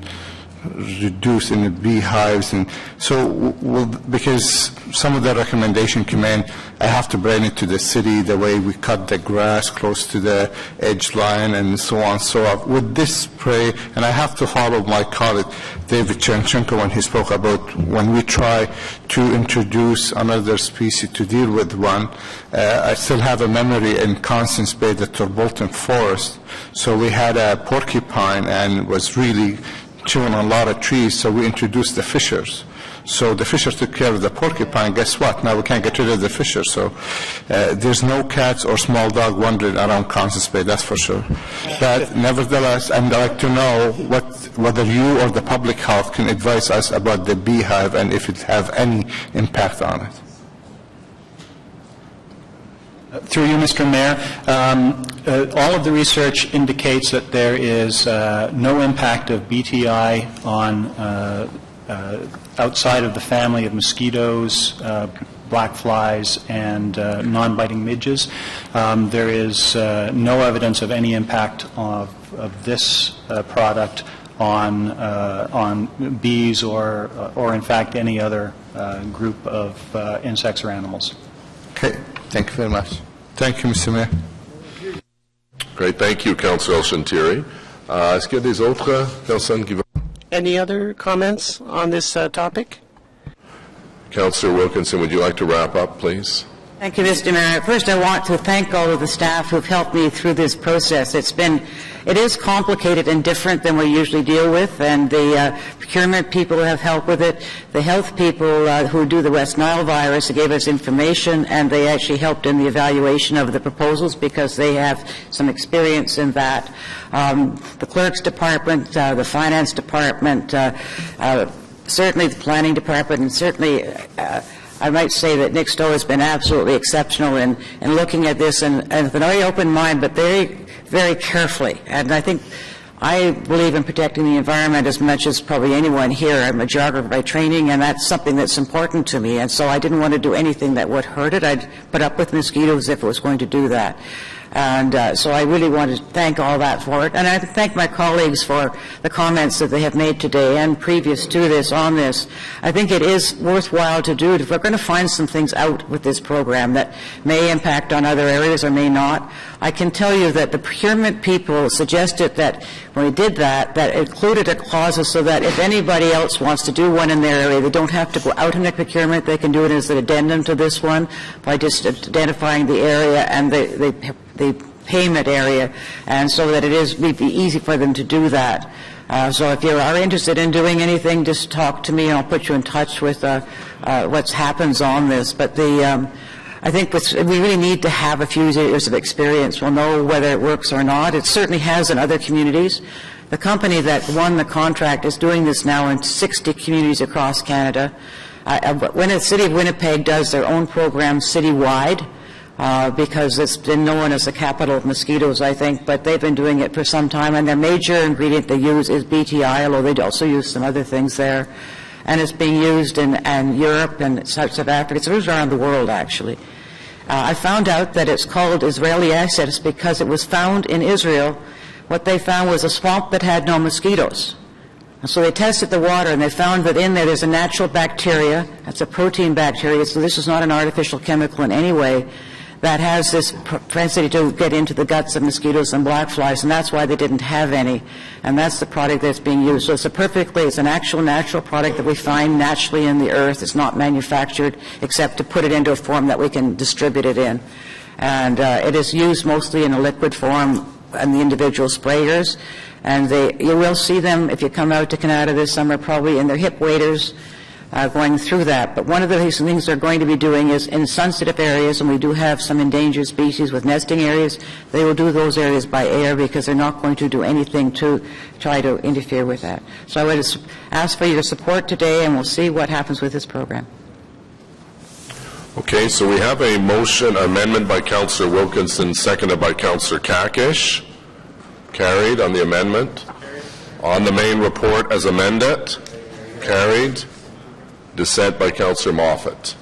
reduced in the beehives. And so because some of the recommendation came in, I have to bring it to the city, the way we cut the grass close to the edge line and so on. So with this spray, and I have to follow my colleague David Chenchenko when he spoke about when we try to introduce another species to deal with one. I still have a memory in Constance Bay, the Turbolton Forest. So we had a porcupine and it was really chewing on a lot of trees, so we introduced the fishers. So the fishers took care of the porcupine. Guess what? Now we can't get rid of the fishers. So there's no cats or small dog wandering around Constance Bay, that's for sure. But nevertheless, I'd like to know whether you or the public health can advise us about the beehive and if it have any impact on it. Through you, Mr. Mayor, all of the research indicates that there is no impact of BTI on outside of the family of mosquitoes, black flies, and non-biting midges. There is no evidence of any impact of this product on bees or in fact any other group of insects or animals. Okay. Thank you very much. Thank you, Mr. Mayor. Great. Thank you, Councillor El-Shantiri. Est-ce qu'il y a des autres personnes qui veulent? Any other comments on this topic? Councillor Wilkinson, would you like to wrap up, please? Thank you, Mr. Mayor. First, I want to thank all of the staff who've helped me through this process. It is complicated and different than we usually deal with, and the procurement people have helped with it. The health people who do the West Nile virus gave us information, and they actually helped in the evaluation of the proposals because they have some experience in that. The clerk's department, the finance department, certainly the planning department, and certainly I might say that Nick Stowe has been absolutely exceptional in looking at this and with a very open mind, but very, very carefully. And I believe in protecting the environment as much as probably anyone here. I'm a geographer by training, and that's something that's important to me. And so I didn't want to do anything that would hurt it. I'd put up with mosquitoes if it was going to do that. And so I really want to thank all that for it. And I thank my colleagues for the comments that they have made today and previous to this on this. I think it is worthwhile to do it. If we're going to find some things out with this program that may impact on other areas or may not, I can tell you that the procurement people suggested that when we did that included a clause so that if anybody else wants to do one in their area, they don't have to go out in the procurement. They can do it as an addendum to this one by just identifying the area and the payment area, and so that would be easy for them to do that. So if you are interested in doing anything, just talk to me and I'll put you in touch with what happens on this. But I think we really need to have a few years of experience. We'll know whether it works or not. It certainly has in other communities. The company that won the contract is doing this now in 60 communities across Canada. When the City of Winnipeg does their own program citywide, because it's been known as the capital of mosquitoes, I think, but they've been doing it for some time, and their major ingredient they use is BTI, although they also use some other things there. And it's being used in Europe and South Africa. It's used around the world, actually. I found out that it's called Israeli assets because it was found in Israel. What they found was a swamp that had no mosquitoes. And so they tested the water, and they found that in there's a natural bacteria. That's a protein bacteria, so this is not an artificial chemical in any way, that has this propensity to get into the guts of mosquitoes and black flies, and that's why they didn't have any. And that's the product that's being used. So it's an actual natural product that we find naturally in the earth. It's not manufactured except to put it into a form that we can distribute it in. And it is used mostly in a liquid form in the individual sprayers. And you will see them, if you come out to Canada this summer, probably in their hip waders, going through that. But one of the things they're going to be doing is in sensitive areas, and we do have some endangered species with nesting areas, they will do those areas by air because they're not going to do anything to try to interfere with that. So I would ask for your support today, and we'll see what happens with this program. Okay, so we have a motion, amendment by Councillor Wilkinson, seconded by Councillor Kakish. Carried on the amendment. On the main report as amended. Carried. Dissent by Councillor Moffat.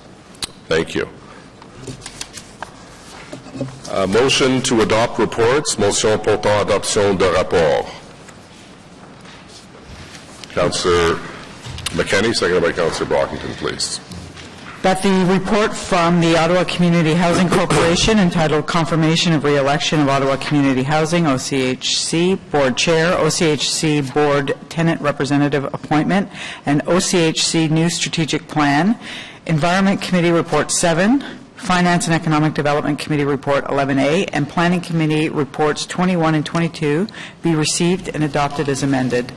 Thank you. Motion to adopt reports. Motion portant adoption de rapport. Councillor McKenney, seconded by Councillor Brockington, please. That the report from the Ottawa Community Housing Corporation entitled Confirmation of Re-election of Ottawa Community Housing, OCHC Board Chair, OCHC Board Tenant Representative Appointment, and OCHC New Strategic Plan, Environment Committee Report 7, Finance and Economic Development Committee Report 11A, and Planning Committee Reports 21 and 22 be received and adopted as amended.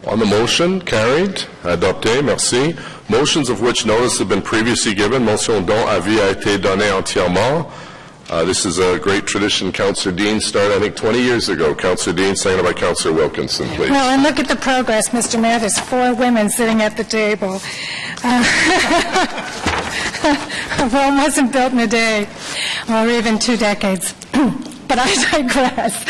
On the motion, carried. Adopté. Merci. Motions of which notice have been previously given. Motion dont avis a été donné entièrement. This is a great tradition. Councillor Dean started, I think, 20 years ago. Councillor Dean, seconded by Councillor Wilkinson, please. Well, and look at the progress, Mr. Mayor. There's 4 women sitting at the table. Rome wasn't built in a day, or even 2 decades. But I digress.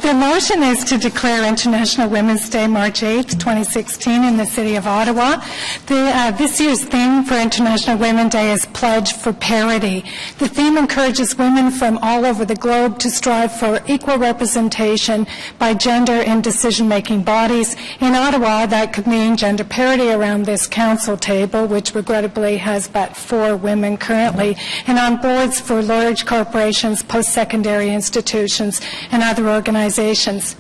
The motion is to declare International Women's Day March 8th, 2016 in the City of Ottawa. This year's theme for International Women's Day is Pledge for Parity. The theme encourages women from all over the globe to strive for equal representation by gender in decision-making bodies. In Ottawa, that could mean gender parity around this council table, which regrettably has but 4 women currently, and on boards for large corporations, post-secondary institutions, and other organizations.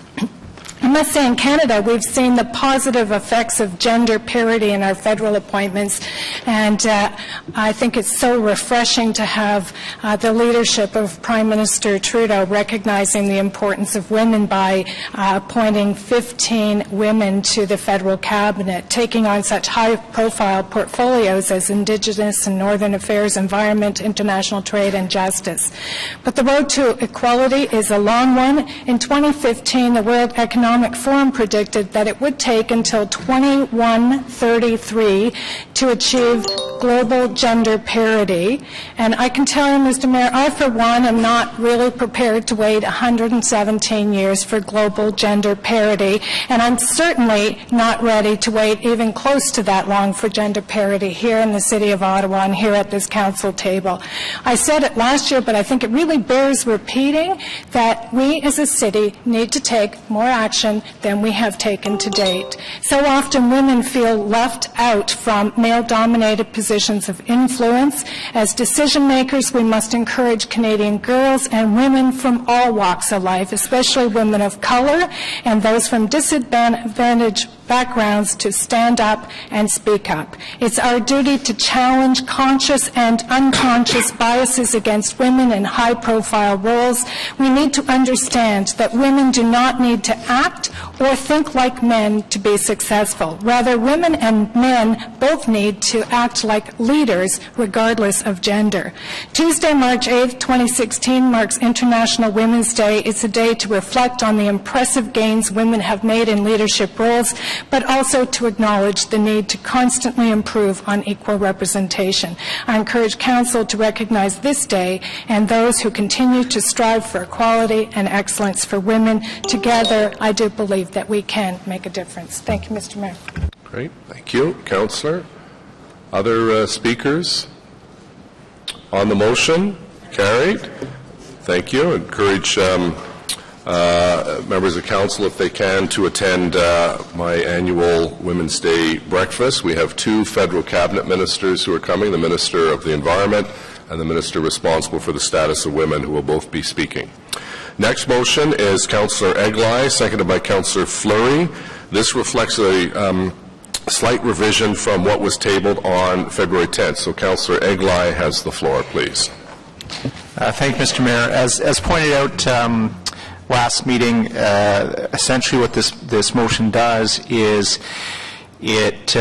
I must say in Canada we've seen the positive effects of gender parity in our federal appointments, and I think it's so refreshing to have the leadership of Prime Minister Trudeau recognizing the importance of women by appointing 15 women to the federal cabinet, taking on such high-profile portfolios as Indigenous and Northern Affairs, Environment, International Trade, and Justice. But the road to equality is a long one. In 2015, the World Economic Forum predicted that it would take until 2133 to achieve global gender parity. And I can tell you, Mr. Mayor, I, for one, am not really prepared to wait 117 years for global gender parity, and I'm certainly not ready to wait even close to that long for gender parity here in the City of Ottawa and here at this council table. I said it last year, but I think it really bears repeating that we as a city need to take more action than we have taken to date. So often women feel left out from male-dominated positions of influence. As decision makers, we must encourage Canadian girls and women from all walks of life, especially women of color and those from disadvantaged backgrounds, to stand up and speak up. It's our duty to challenge conscious and unconscious biases against women in high-profile roles. We need to understand that women do not need to act or think like men to be successful. Rather, women and men both need to act like leaders regardless of gender. Tuesday, March 8th, 2016 marks International Women's Day. It's a day to reflect on the impressive gains women have made in leadership roles, but also to acknowledge the need to constantly improve on equal representation. I encourage Council to recognize this day and those who continue to strive for equality and excellence for women. Together, I do believe that we can make a difference. Thank you, Mr. Mayor. Great. Thank you. Councillor. Other speakers? On the motion? Carried. Thank you. Encourage members of council, if they can, to attend my annual Women's Day breakfast. We have two federal cabinet ministers who are coming, the Minister of the Environment and the Minister responsible for the status of women, who will both be speaking. Next motion is Councillor Eglai, seconded by Councillor Fleury. This reflects a slight revision from what was tabled on February 10th. So Councillor Eglai has the floor, please. Thank you, Mr. Mayor. As pointed out last meeting, essentially what this motion does is it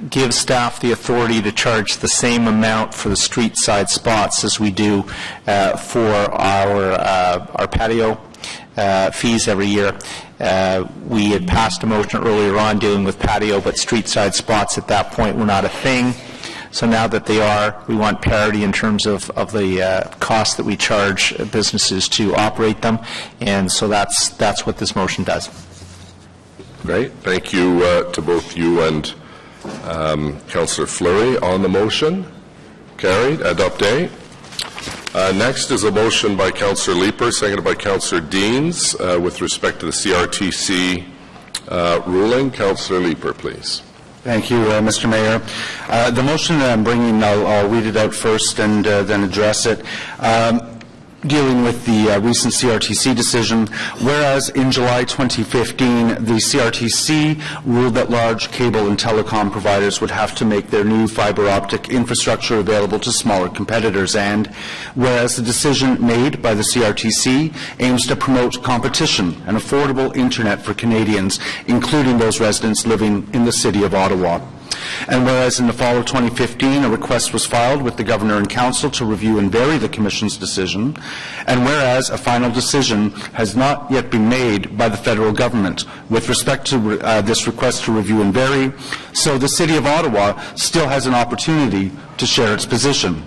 gives staff the authority to charge the same amount for the street side spots as we do for our patio fees every year. We had passed a motion earlier on dealing with patio, but street side spots at that point were not a thing. So now that they are, we want parity in terms of the cost that we charge businesses to operate them, and so that's what this motion does. Great. Thank you to both you and Councillor Fleury. On the motion, carried. Adopté. Next is a motion by Councillor Leeper, seconded by Councillor Deans, with respect to the CRTC ruling. Councillor Leeper, please. Thank you, Mr. Mayor. The motion that I'm bringing, I'll read it out first and then address it. Dealing with the recent CRTC decision, whereas in July 2015, the CRTC ruled that large cable and telecom providers would have to make their new fiber optic infrastructure available to smaller competitors, and whereas the decision made by the CRTC aims to promote competition and affordable internet for Canadians, including those residents living in the City of Ottawa. And whereas in the fall of 2015, a request was filed with the Governor and Council to review and vary the Commission's decision, and whereas a final decision has not yet been made by the federal government with respect to this request to review and vary, so the City of Ottawa still has an opportunity to share its position.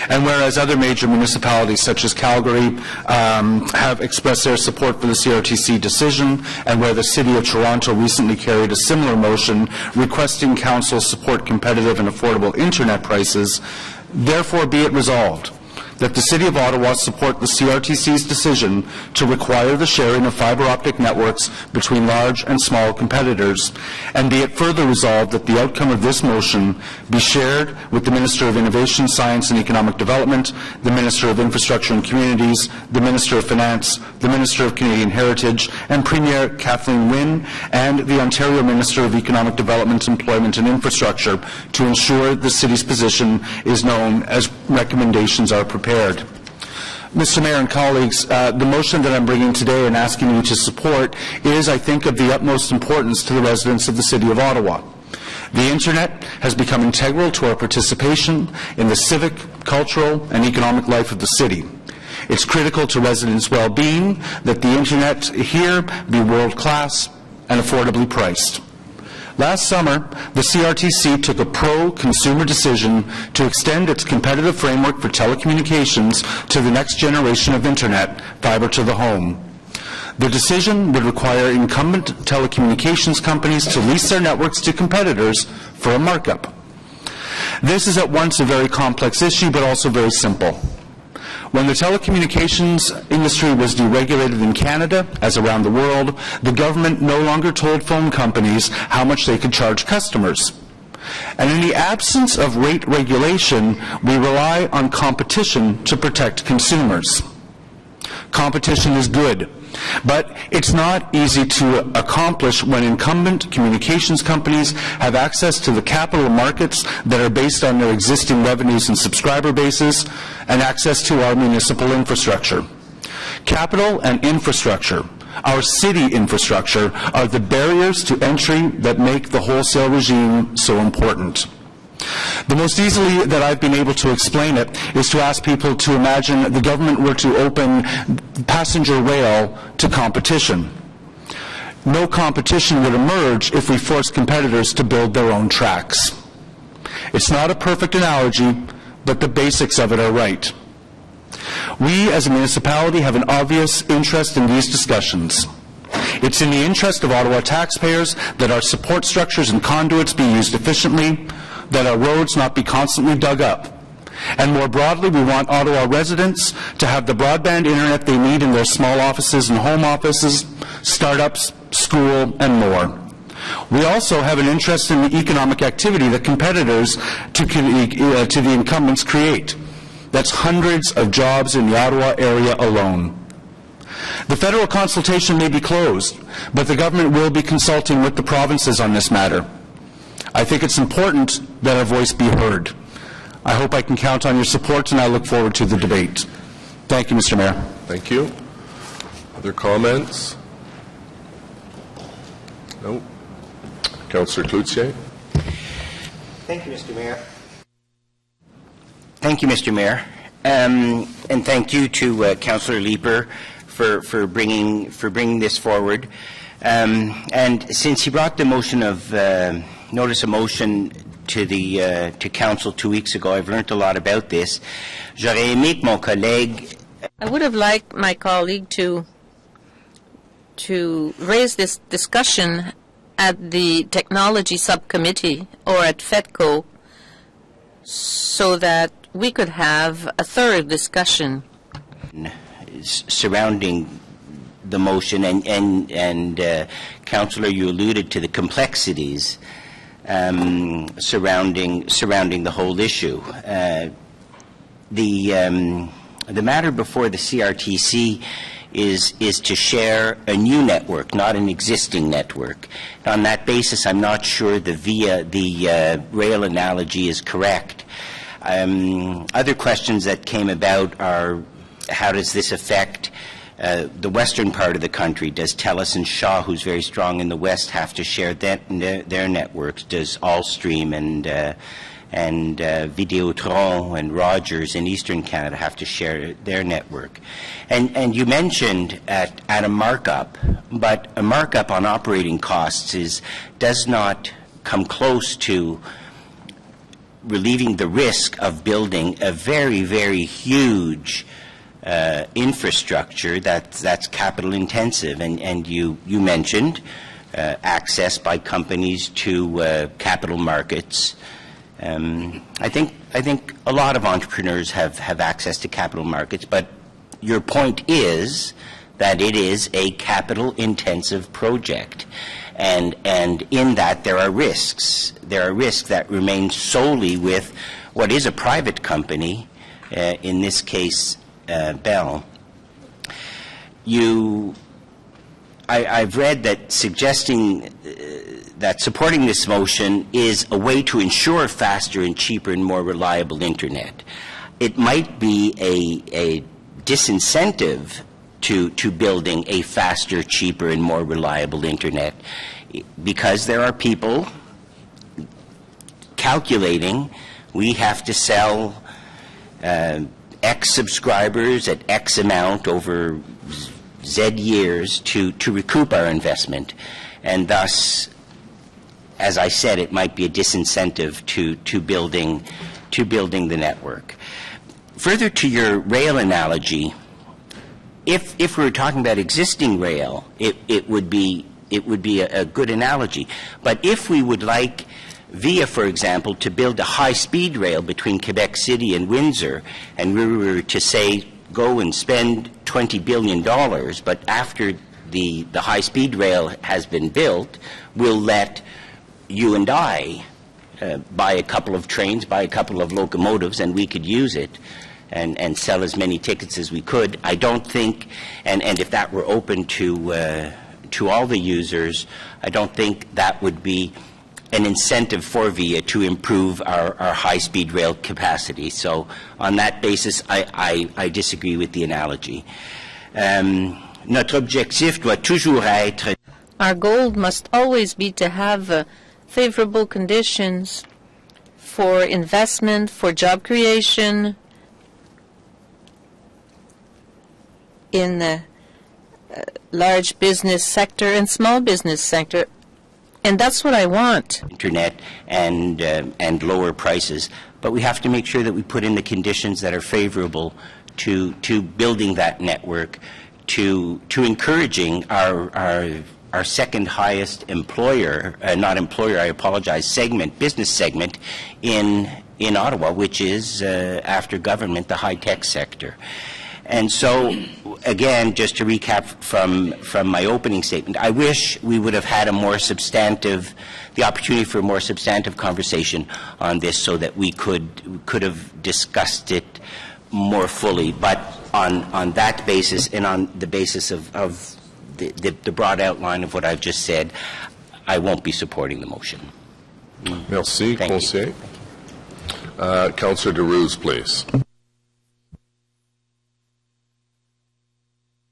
And whereas other major municipalities such as Calgary have expressed their support for the CRTC decision, and where the City of Toronto recently carried a similar motion requesting Council support competitive and affordable internet prices, therefore be it resolved that the City of Ottawa support the CRTC's decision to require the sharing of fiber optic networks between large and small competitors, and be it further resolved that the outcome of this motion be shared with the Minister of Innovation, Science and Economic Development, the Minister of Infrastructure and Communities, the Minister of Finance, the Minister of Canadian Heritage, and Premier Kathleen Wynne, and the Ontario Minister of Economic Development, Employment and Infrastructure, to ensure the City's position is known as recommendations are prepared. Mr. Mayor and colleagues, the motion that I'm bringing today and asking you to support is, I think, of the utmost importance to the residents of the City of Ottawa. The Internet has become integral to our participation in the civic, cultural, and economic life of the city. It's critical to residents' well-being that the Internet here be world-class and affordably priced. Last summer, the CRTC took a pro-consumer decision to extend its competitive framework for telecommunications to the next generation of Internet, fiber to the home. The decision would require incumbent telecommunications companies to lease their networks to competitors for a markup. This is at once a very complex issue, but also very simple. When the telecommunications industry was deregulated in Canada, as around the world, the government no longer told phone companies how much they could charge customers. And in the absence of rate regulation, we rely on competition to protect consumers. Competition is good, but it's not easy to accomplish when incumbent communications companies have access to the capital markets that are based on their existing revenues and subscriber bases, and access to our municipal infrastructure. Capital and infrastructure, our city infrastructure, are the barriers to entry that make the wholesale regime so important. The most easily that I've been able to explain it is to ask people to imagine the government were to open passenger rail to competition. No competition would emerge if we forced competitors to build their own tracks. It's not a perfect analogy, but the basics of it are right. We as a municipality have an obvious interest in these discussions. It's in the interest of Ottawa taxpayers that our support structures and conduits be used efficiently, that our roads not be constantly dug up. And more broadly, we want Ottawa residents to have the broadband internet they need in their small offices and home offices, startups, school, and more. We also have an interest in the economic activity that competitors to the incumbents create. That's hundreds of jobs in the Ottawa area alone. The federal consultation may be closed, but the government will be consulting with the provinces on this matter. I think it's important that our voice be heard. I hope I can count on your support, and I look forward to the debate. Thank you, Mr. Mayor. Thank you. Other comments? No. Councillor Cloutier. Thank you, Mr. Mayor. Thank you, Mr. Mayor. And thank you to Councillor Leeper for bringing this forward. And since he brought the motion of notice of motion to council 2 weeks ago, I've learned a lot about this. J'aurais aimé que mon collègue. I would have liked my colleague to raise this discussion at the technology subcommittee or at FEDCO so that we could have a thorough discussion surrounding the motion, and Councillor, you alluded to the complexities surrounding the whole issue. The matter before the CRTC is to share a new network, not an existing network. On that basis, I'm not sure the rail analogy is correct. Other questions that came about are, how does this affect the western part of the country? Does TELUS and Shaw, who's very strong in the west, have to share their networks? Does Allstream and Videotron and Rogers in eastern Canada have to share their network? And you mentioned at a markup, but a markup on operating costs does not come close to relieving the risk of building a very, very huge infrastructure that's capital intensive. And you mentioned access by companies to capital markets. I think a lot of entrepreneurs have access to capital markets, but your point is that it is a capital intensive project, and in that there are risks. There are risks that remain solely with what is a private company, in this case Bell. I've read that suggesting that supporting this motion is a way to ensure faster and cheaper and more reliable internet. It might be a disincentive to building a faster, cheaper, and more reliable internet, because there are people calculating we have to sell X subscribers at X amount over Z years to recoup our investment, and thus, as I said, it might be a disincentive to building the network. Further to your rail analogy, if we were talking about existing rail, it would be a good analogy. But if we would like VIA, for example, to build a high-speed rail between Quebec City and Windsor, and we were to say, go and spend $20 billion, but after the high-speed rail has been built, we'll let you and I buy a couple of trains, buy a couple of locomotives, and we could use it and sell as many tickets as we could. I don't think, and if that were open to all the users, I don't think that would be an incentive for VIA to improve our high-speed rail capacity. So on that basis, I disagree with the analogy. Notre objectif doit toujours être. Our goal must always be to have favorable conditions for investment, for job creation in the large business sector and small business sector. And that's what I want. Internet and lower prices, but we have to make sure that we put in the conditions that are favorable to building that network, to encouraging our our second highest employer, not employer, I apologize, segment, business segment in Ottawa, which is, after government, the high-tech sector. And so, again, just to recap from my opening statement, I wish we would have had a more substantive, the opportunity for a more substantive conversation on this so that we could have discussed it more fully. But on that basis and on the basis of the broad outline of what I've just said, I won't be supporting the motion. Merci, Conseiller. Councillor DeRose, please.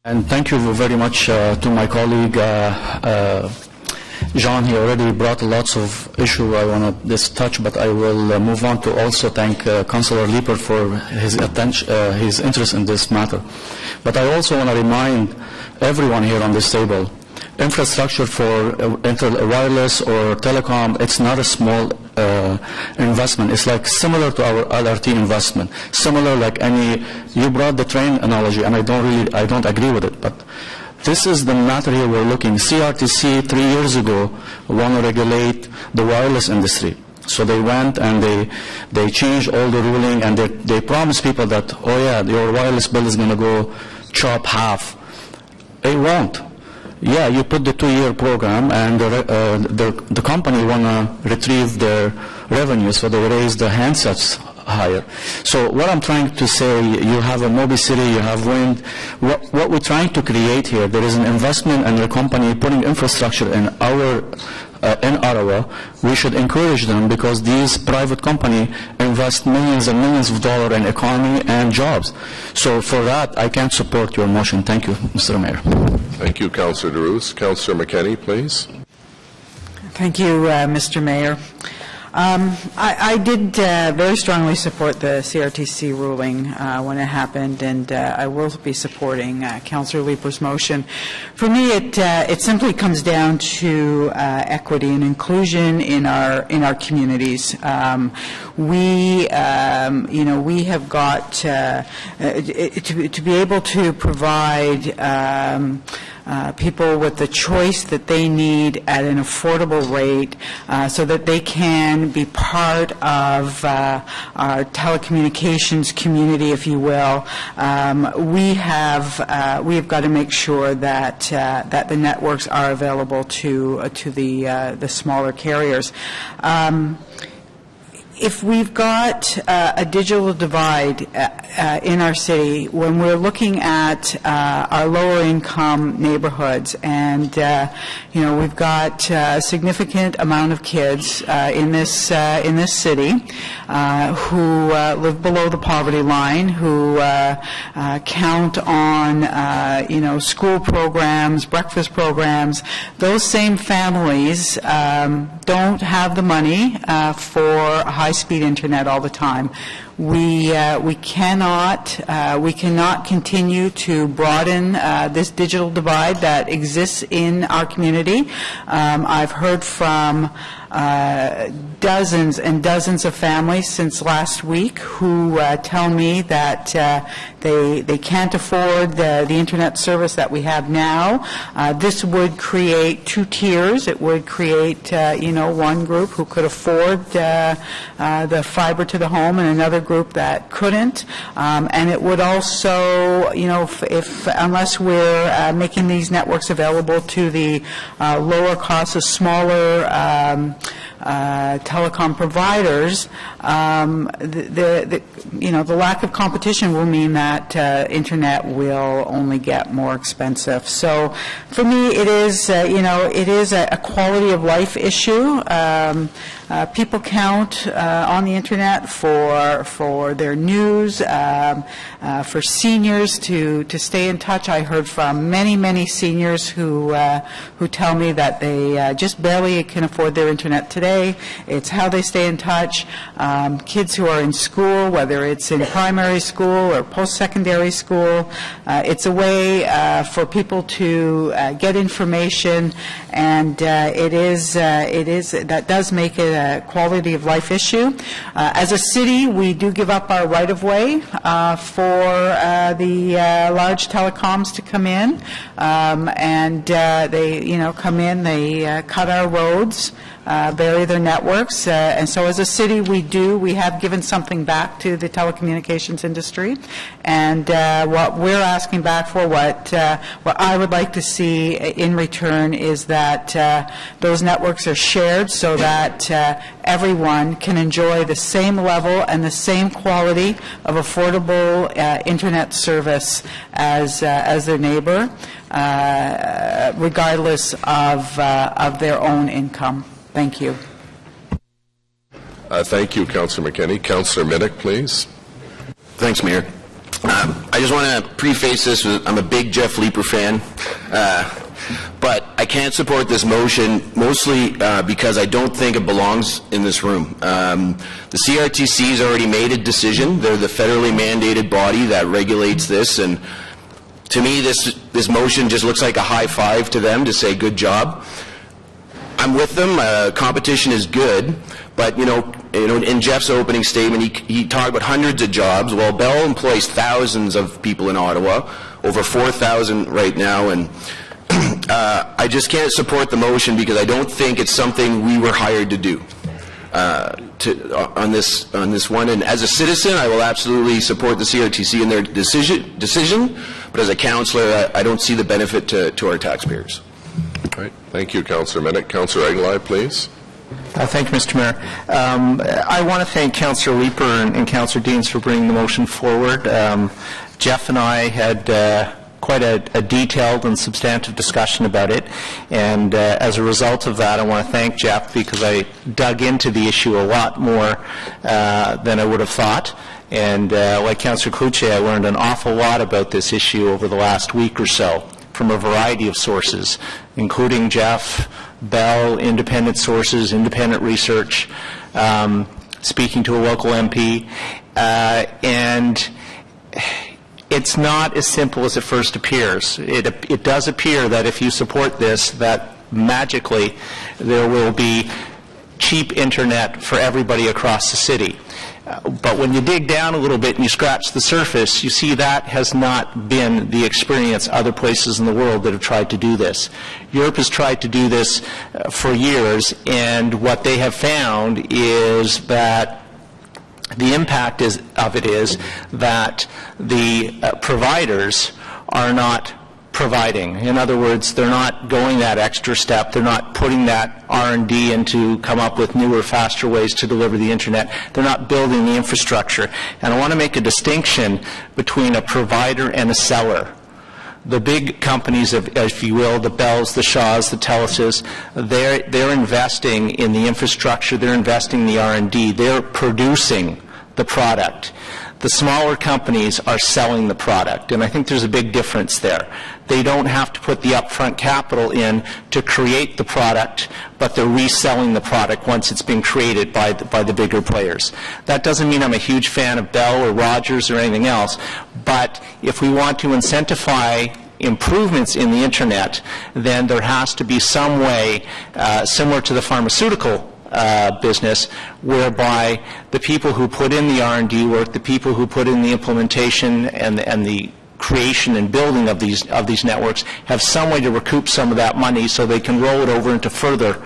And thank you very much to my colleague, John. He already brought lots of issues I want to touch, but I will move on to also thank Councillor Leeper for his attention, his interest in this matter. But I also want to remind everyone here on this table, infrastructure for wireless or telecom, it's not a small investment. It's like similar to our LRT investment. Similar like any, you brought the train analogy, and I don't agree with it, but this is the matter here we're looking. CRTC 3 years ago want to regulate the wireless industry. So they went and they changed all the ruling, and they promised people that, oh yeah, your wireless bill is going to go chop half. It won't. Yeah, you put the 2-year program, and the company want to retrieve their revenue, so they raise the handsets higher. So what I'm trying to say, you have a Mobi City, you have wind. What we're trying to create here, there is an investment and a company putting infrastructure in Ottawa. We should encourage them because these private companies invest millions and millions of dollars in economy and jobs. So for that, I can't support your motion. Thank you, Mr. Mayor. Thank you, Councillor DeRose. Councillor McKenney, please. Thank you, Mr. Mayor. I did very strongly support the CRTC ruling when it happened, and I will be supporting Councillor Leeper's motion. For me, it simply comes down to equity and inclusion in our communities. We have got to be able to provide people with the choice that they need at an affordable rate so that they can be part of our telecommunications community, if you will. We have got to make sure that the networks are available to the smaller carriers. If we've got a digital divide in our city, when we're looking at our lower income neighborhoods, and we've got a significant amount of kids in this city who live below the poverty line, who count on school programs, breakfast programs. Those same families don't have the money for high-speed internet all the time. We cannot continue to broaden this digital divide that exists in our community. I've heard from dozens and dozens of families since last week who tell me that they can't afford the internet service that we have now. This would create 2 tiers. It would create one group who could afford the fiber to the home and another group that couldn't. And it would also, unless we're making these networks available to the lower cost of smaller telecom providers, the lack of competition will mean that internet will only get more expensive. So, for me, it is a quality of life issue. People count on the internet for their news, for seniors to stay in touch. I heard from many seniors who tell me that they just barely can afford their internet today. It's how they stay in touch. kids who are in school, whether it's in primary school or post-secondary school. It's a way for people to get information, and that does make it a quality of life issue. As a city, we do give up our right-of-way for the large telecoms to come in, and they, come in, they cut our roads, bury their networks, and so as a city, we have given something back to the telecommunications industry, and what we're asking back for, what I would like to see in return is that those networks are shared so that everyone can enjoy the same level and the same quality of affordable internet service as their neighbor, regardless of their own income. Thank you. Thank you, Councillor McKinney. Councillor Minnick, please. Thanks, Mayor. I just want to preface this with, I'm a big Jeff Leeper fan, but I can't support this motion mostly because I don't think it belongs in this room. The CRTC has already made a decision. They're the federally mandated body that regulates this, and to me this motion just looks like a high five to them to say good job. I'm with them. Competition is good, but in Jeff's opening statement, he talked about hundreds of jobs. Well, Bell employs thousands of people in Ottawa, over 4,000 right now, and I just can't support the motion because I don't think it's something we were hired to do on this one. And as a citizen, I will absolutely support the CRTC in their decision. But as a councillor, I don't see the benefit to our taxpayers. All right. Thank you, Councillor Minnick. Councillor Aguilar, please. Thank you, Mr. Mayor. I want to thank Councillor Leeper and Councillor Deans for bringing the motion forward. Jeff and I had quite a detailed and substantive discussion about it, and as a result of that, I want to thank Jeff because I dug into the issue a lot more than I would have thought. And like Councillor Cloutier, I learned an awful lot about this issue over the last week or so from a variety of sources, including Jeff, Bell, independent sources, independent research, speaking to a local MP, and it's not as simple as it first appears. It does appear that if you support this, that magically there will be cheap internet for everybody across the city. But when you dig down a little bit and you scratch the surface, you see that has not been the experience other places in the world that have tried to do this. Europe has tried to do this for years, and what they have found is that the impact of it is that the providers are not providing. In other words, they're not going that extra step. They're not putting that R&D in to come up with newer, faster ways to deliver the internet. They're not building the infrastructure. And I want to make a distinction between a provider and a seller. The big companies, if you will, the Bells, the Shaws, the Teluses, they're investing in the infrastructure. They're investing in the R&D. They're producing the product. The smaller companies are selling the product, and I think there's a big difference there. They don't have to put the upfront capital in to create the product, but they're reselling the product once it's been created by the bigger players. That doesn't mean I'm a huge fan of Bell or Rogers or anything else, but if we want to incentivize improvements in the internet, then there has to be some way, similar to the pharmaceutical business, whereby the people who put in the R&D work, the people who put in the implementation and the creation and building of these networks have some way to recoup some of that money so they can roll it over into further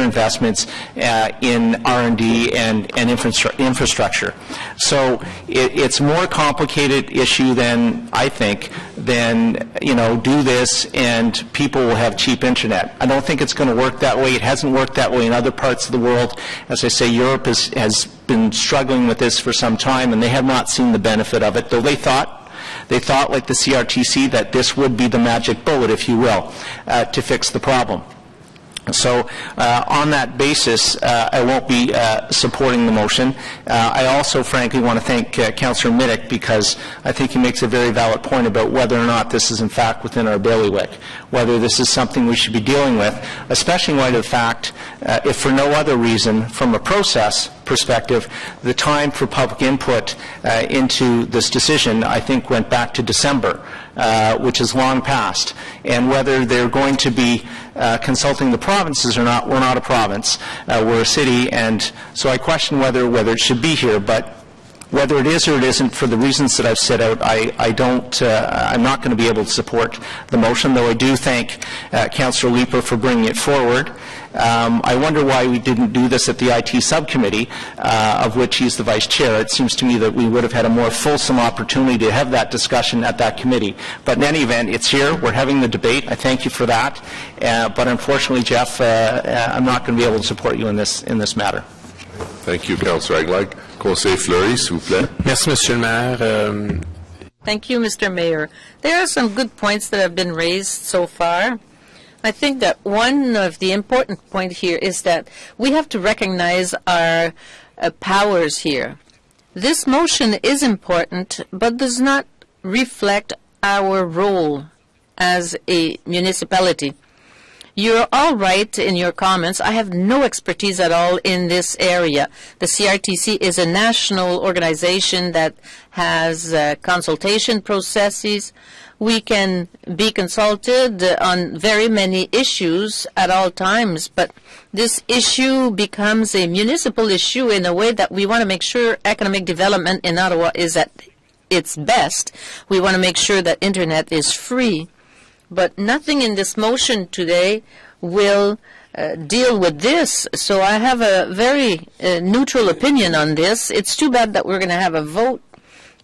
investments in R&D and infrastructure. So it's a more complicated issue than, I think, do this and people will have cheap internet. I don't think it's going to work that way. It hasn't worked that way in other parts of the world. As I say, Europe has been struggling with this for some time, and they have not seen the benefit of it, though they thought, like the CRTC, that this would be the magic bullet, if you will, to fix the problem. So on that basis, I won't be supporting the motion. I also, frankly, want to thank Councillor Minnick because I think he makes a very valid point about whether or not this is in fact within our bailiwick, whether this is something we should be dealing with, especially in light of the fact, if for no other reason, from a process perspective, the time for public input into this decision, I think, went back to December, which is long past. And whether they're going to be consulting the provinces or not, we're not a province. We're a city, and so I question whether it should be here. But whether it is or it isn't, for the reasons that I've set out, I'm not going to be able to support the motion, though I do thank Councillor Leeper for bringing it forward. I wonder why we didn't do this at the IT subcommittee, of which he's the vice chair. It seems to me that we would have had a more fulsome opportunity to have that discussion at that committee. But in any event, it's here. We're having the debate. I thank you for that. But unfortunately, Jeff, I'm not going to be able to support you in this matter. Thank you, Councillor Aglag. Conseiller Fleury, s'il vous plaît. Merci, Monsieur le Maire. Thank you, Mr. Mayor. There are some good points that have been raised so far. I think that one of the important points here is that we have to recognize our powers here. This motion is important, but does not reflect our role as a municipality. You're all right in your comments. I have no expertise at all in this area. The CRTC is a national organization that has consultation processes. We can be consulted on very many issues at all times, but this issue becomes a municipal issue in a way that we want to make sure economic development in Ottawa is at its best. We want to make sure that Internet is free. But nothing in this motion today will deal with this. So I have a very neutral opinion on this. It's too bad that we're going to have a vote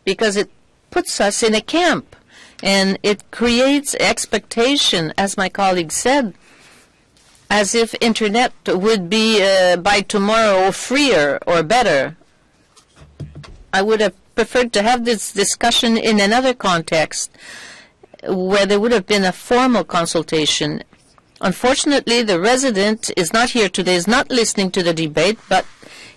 because it puts us in a camp and it creates expectation, as my colleague said, as if Internet would be by tomorrow freer or better. I would have preferred to have this discussion in another context, where there would have been a formal consultation. Unfortunately, the resident is not here today, is not listening to the debate, but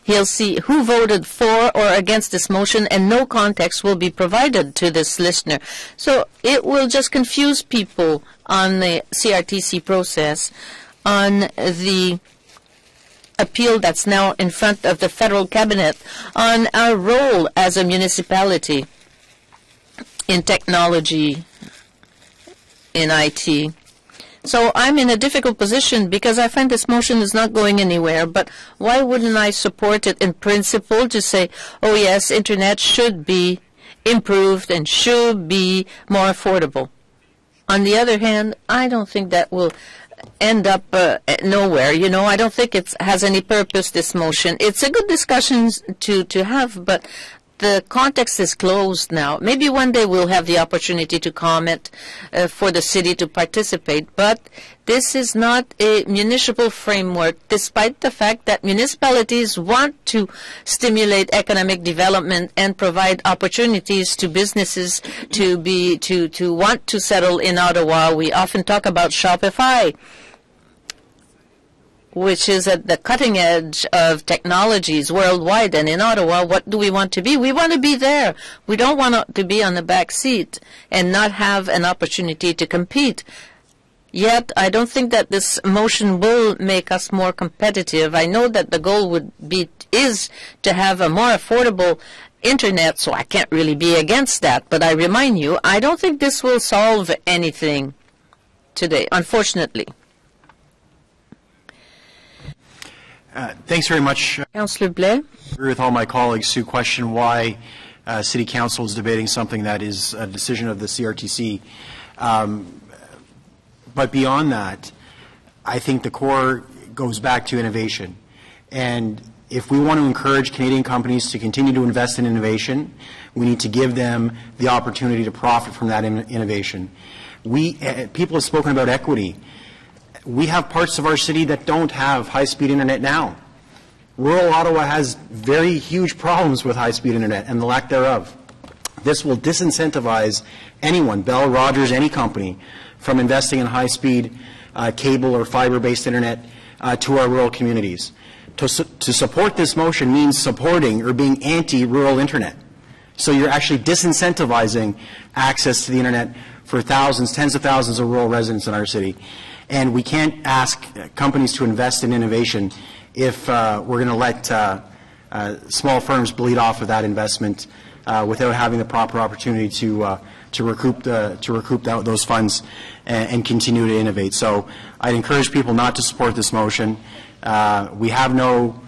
he'll see who voted for or against this motion, and no context will be provided to this listener. So it will just confuse people on the CRTC process, on the appeal that's now in front of the federal cabinet, on our role as a municipality in technology, in IT. So I'm in a difficult position because I find this motion is not going anywhere. But why wouldn't I support it in principle to say, oh yes, Internet should be improved and should be more affordable? On the other hand, I don't think that will end up nowhere. You know, I don't think it has any purpose, this motion. It's a good discussion to have, but the context is closed now. Maybe one day we'll have the opportunity to comment for the city to participate, but this is not a municipal framework, despite the fact that municipalities want to stimulate economic development and provide opportunities to businesses to want to settle in Ottawa. We often talk about Shopify, which is at the cutting edge of technologies worldwide. And in Ottawa, what do we want to be? We want to be there. We don't want to be on the back seat and not have an opportunity to compete. Yet, I don't think that this motion will make us more competitive. I know that the goal is to have a more affordable Internet, so I can't really be against that. But I remind you, I don't think this will solve anything today, unfortunately. Thanks very much. Councillor Blais. I agree with all my colleagues who question why City Council is debating something that is a decision of the CRTC. But beyond that, I think the core goes back to innovation. And if we want to encourage Canadian companies to continue to invest in innovation, we need to give them the opportunity to profit from that innovation. People have spoken about equity. We have parts of our city that don't have high-speed Internet now. Rural Ottawa has very huge problems with high-speed Internet and the lack thereof. This will disincentivize anyone, Bell, Rogers, any company, from investing in high-speed cable or fiber-based Internet to our rural communities. To support this motion means supporting or being anti-rural Internet. So you're actually disincentivizing access to the Internet for thousands, tens of thousands of rural residents in our city. And we can't ask companies to invest in innovation if we're going to let small firms bleed off of that investment without having the proper opportunity to recoup those funds and continue to innovate. So I'd encourage people not to support this motion. We have no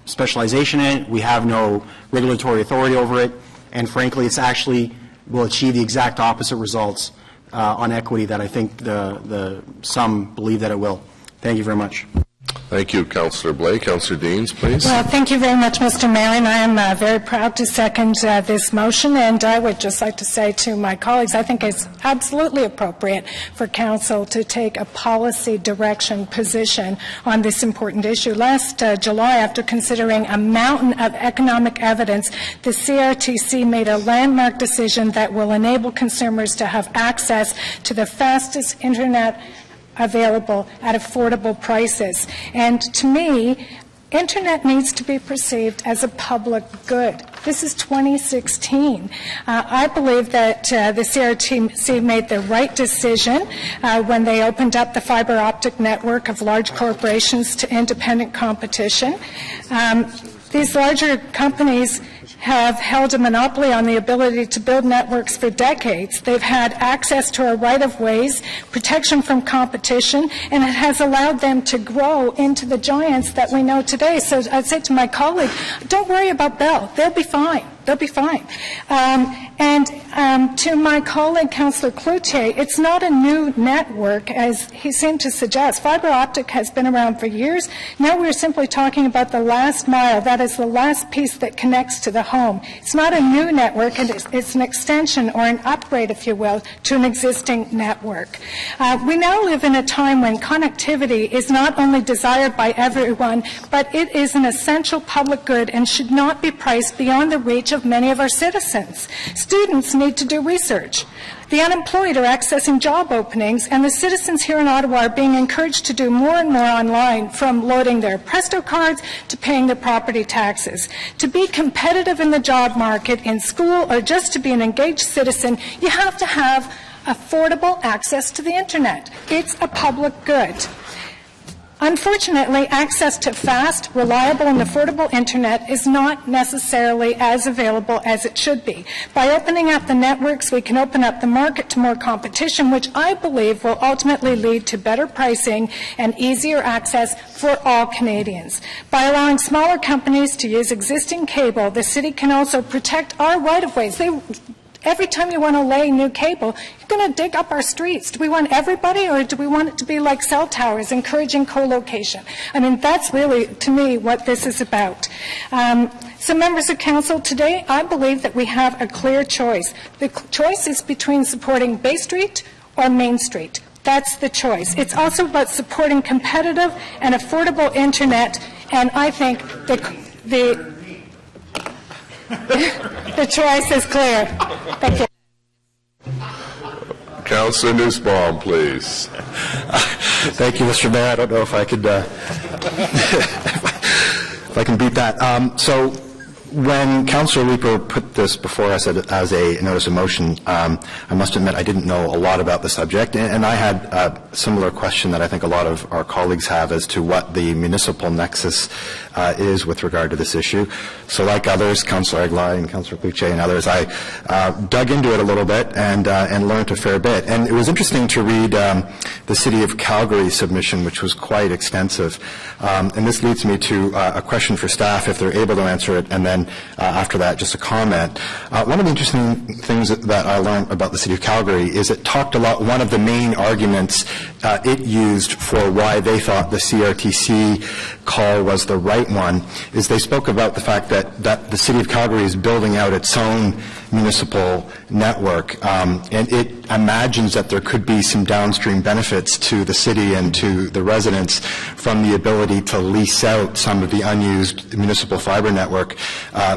specialization in it. We have no regulatory authority over it. And frankly, it's actually will achieve the exact opposite results on equity that I think some believe that it will. Thank you very much. Thank you, Councillor Blake. Councillor Deans, please. Well, thank you very much, Mr. Mayor, and I am very proud to second this motion, and I would just like to say to my colleagues, I think it's absolutely appropriate for Council to take a policy direction position on this important issue. Last July, after considering a mountain of economic evidence, the CRTC made a landmark decision that will enable consumers to have access to the fastest Internet available at affordable prices. And to me, Internet needs to be perceived as a public good. This is 2016. I believe that the CRTC made the right decision when they opened up the fiber optic network of large corporations to independent competition. These larger companies have held a monopoly on the ability to build networks for decades. They've had access to our right-of-ways, protection from competition, and it has allowed them to grow into the giants that we know today. So I'd say to my colleague, don't worry about Bell. They'll be fine. They'll be fine. To my colleague, Councillor Cloutier, it's not a new network, as he seemed to suggest. Fiber optic has been around for years. Now we're simply talking about the last mile. That is the last piece that connects to the home. It's not a new network. It's an extension or an upgrade, if you will, to an existing network. We now live in a time when connectivity is not only desired by everyone, but it is an essential public good and should not be priced beyond the reach of many of our citizens. Students need to do research. The unemployed are accessing job openings, and the citizens here in Ottawa are being encouraged to do more and more online, from loading their Presto cards to paying their property taxes. To be competitive in the job market, in school, or just to be an engaged citizen, you have to have affordable access to the Internet. It's a public good. Unfortunately, access to fast, reliable, and affordable Internet is not necessarily as available as it should be. By opening up the networks, we can open up the market to more competition, which I believe will ultimately lead to better pricing and easier access for all Canadians. By allowing smaller companies to use existing cable, the City can also protect our right-of-ways. Every time you want to lay new cable, you're going to dig up our streets. Do we want everybody, or do we want it to be like cell towers, encouraging co-location? I mean, that's really, to me, what this is about. So, members of Council, today I believe that we have a clear choice. The choice is between supporting Bay Street or Main Street. That's the choice. It's also about supporting competitive and affordable Internet, and I think the choice is clear. Thank you. Councillor Nussbaum, please. Thank you, Mr. Mayor. I don't know if I could, if I can beat that. So, when Councillor Leeper put this before us as a notice of motion, I must admit I didn't know a lot about the subject, and I had a similar question that I think a lot of our colleagues have as to what the municipal nexus is with regard to this issue. So, like others, Councillor Aguilar and Councillor Cloutier and others, I dug into it a little bit and learned a fair bit. And it was interesting to read the City of Calgary submission, which was quite extensive. And this leads me to a question for staff, if they're able to answer it, and then after that, just a comment. One of the interesting things that I learned about the City of Calgary is it talked a lot, one of the main arguments it used for why they thought the CRTC call was the right one is they spoke about the fact that the City of Calgary is building out its own municipal network, and it imagines that there could be some downstream benefits to the city and to the residents from the ability to lease out some of the unused municipal fiber network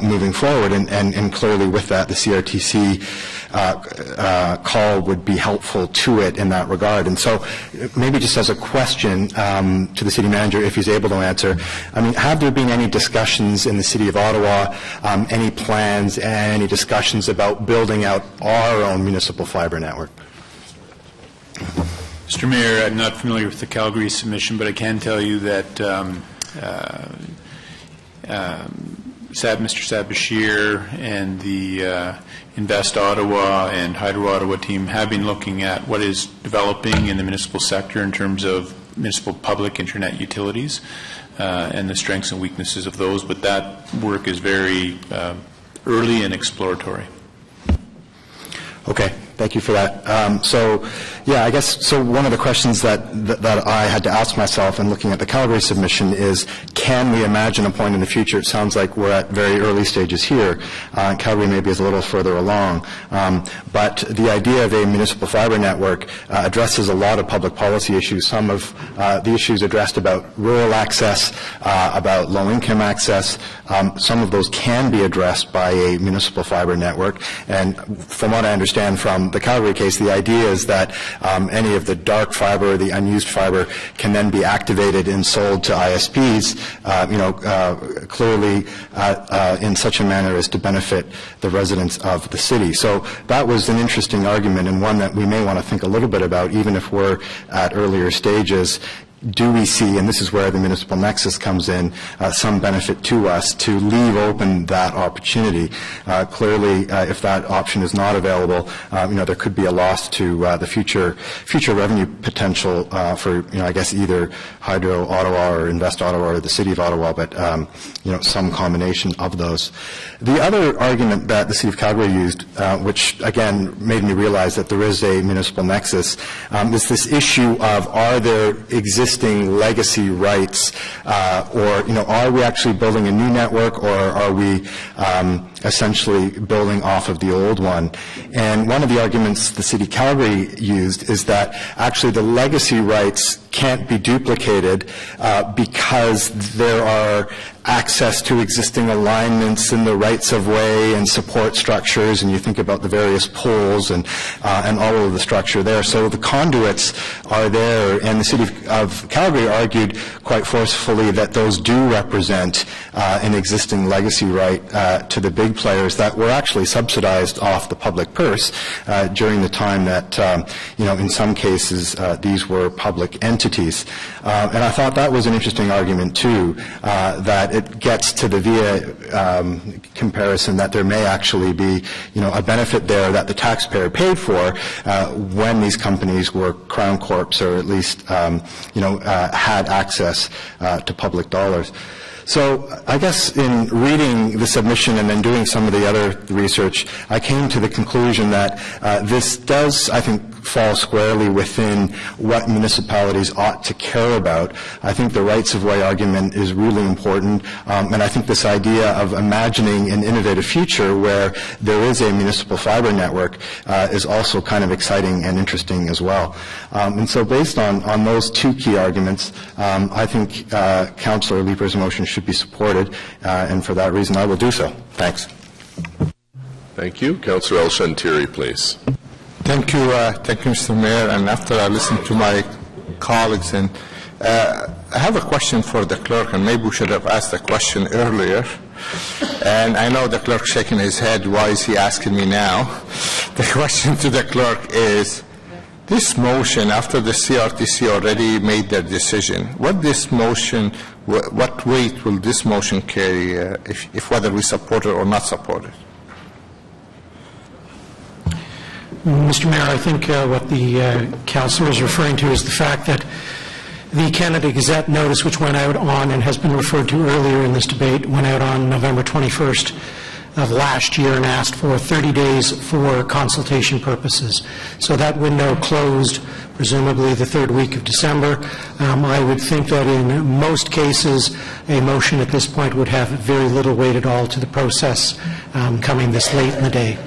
moving forward, and clearly with that the CRTC call would be helpful to it in that regard. And so maybe just as a question to the city manager, if he's able to answer, I mean, have there been any discussions in the City of Ottawa, any plans, any discussions about building out our own municipal fiber network? Mr. Mayor, I'm not familiar with the Calgary submission, but I can tell you that Mr. Sad Bashir and the Invest Ottawa and Hydro Ottawa team have been looking at what is developing in the municipal sector in terms of municipal public internet utilities and the strengths and weaknesses of those, but that work is very early and exploratory. Okay, thank you for that. I guess one of the questions that I had to ask myself in looking at the Calgary submission is, can we imagine a point in the future? It sounds like we're at very early stages here. Calgary maybe is a little further along. But the idea of a municipal fiber network addresses a lot of public policy issues. Some of the issues addressed about rural access, about low-income access, some of those can be addressed by a municipal fiber network. And from what I understand from the Calgary case, the idea is that any of the dark fiber, the unused fiber, can then be activated and sold to ISPs, clearly in such a manner as to benefit the residents of the city. So that was an interesting argument, and one that we may want to think a little bit about, even if we're at earlier stages. Do we see, and this is where the municipal nexus comes in, some benefit to us to leave open that opportunity? Clearly, if that option is not available, there could be a loss to the future revenue potential for, I guess, either Hydro Ottawa or Invest Ottawa or the City of Ottawa, but, some combination of those. The other argument that the City of Calgary used, which, again, made me realize that there is a municipal nexus, is this issue of, are there existing legacy rights, or are we actually building a new network, or are we essentially building off of the old one? And one of the arguments the City of Calgary used is that actually the legacy rights can't be duplicated because there are access to existing alignments and the rights of way and support structures, and you think about the various poles and all of the structure there. So the conduits are there, and the City of Calgary argued quite forcefully that those do represent an existing legacy right to the big players that were actually subsidized off the public purse during the time that, in some cases these were public entities. And I thought that was an interesting argument too, that it gets to the VIA comparison, that there may actually be, a benefit there that the taxpayer paid for when these companies were crown corps, or at least, had access to public dollars. So I guess in reading the submission and then doing some of the other research, I came to the conclusion that this does, I think, fall squarely within what municipalities ought to care about. I think the rights of way argument is really important, and I think this idea of imagining an innovative future where there is a municipal fiber network is also kind of exciting and interesting as well. And so based on those two key arguments, I think Councillor Leeper's motion should be supported, and for that reason I will do so. Thanks. Thank you. Councillor El Shantiri, please. Thank you, Mr. Mayor. And after I listen to my colleagues, and I have a question for the clerk, and maybe we should have asked the question earlier. And I know the clerk shaking his head. Why is he asking me now? The question to the clerk is, this motion, after the CRTC already made their decision, what weight will this motion carry if whether we support it or not support it? Mr. Mayor, I think what the councillor is referring to is the fact that the Canada Gazette notice, which went out on and has been referred to earlier in this debate, went out on November 21st of last year and asked for 30 days for consultation purposes. So that window closed presumably the third week of December. I would think that in most cases a motion at this point would have very little weight at all to the process coming this late in the day.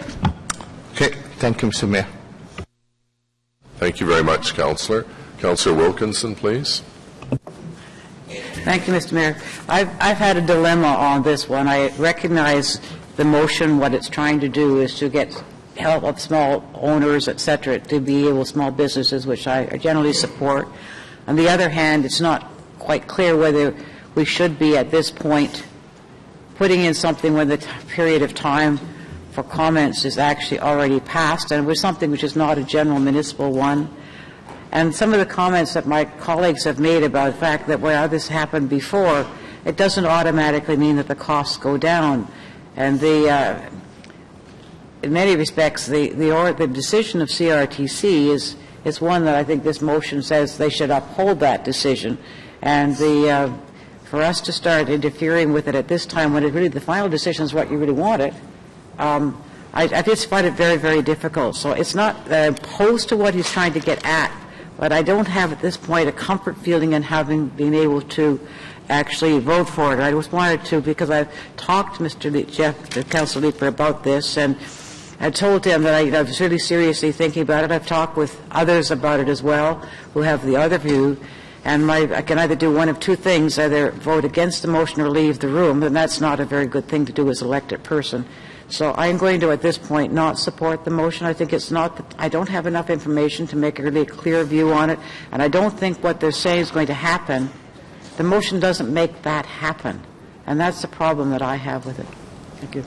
Okay. Thank you, Mr. Mayor. Thank you very much, Councillor. Councillor Wilkinson, please. Thank you, Mr. Mayor. I've had a dilemma on this one. I recognize the motion, what it's trying to do is to get help of small owners, et cetera, to be able, small businesses, which I generally support. On the other hand, it's not quite clear whether we should be at this point putting in something when the period of time for comments is actually already passed, and with something which is not a general municipal one. And some of the comments that my colleagues have made about the fact that, well, this happened before, it doesn't automatically mean that the costs go down. And in many respects, the decision of CRTC is one that I think this motion says they should uphold that decision. And for us to start interfering with it at this time when the final decision is what you really wanted, I just find it very, very difficult. So it's not opposed to what he's trying to get at, but I don't have at this point a comfort feeling in having been able to actually vote for it. I just wanted to, because I've talked to Councillor Leeper about this, and I told him that I was really seriously thinking about it. I've talked with others about it as well who have the other view, and I can either do one of two things, either vote against the motion or leave the room, and that's not a very good thing to do as an elected person. So I'm going to, at this point, not support the motion. I think it's not that I don't have enough information to make a really clear view on it, and I don't think what they're saying is going to happen. The motion doesn't make that happen, and that's the problem that I have with it. Thank you.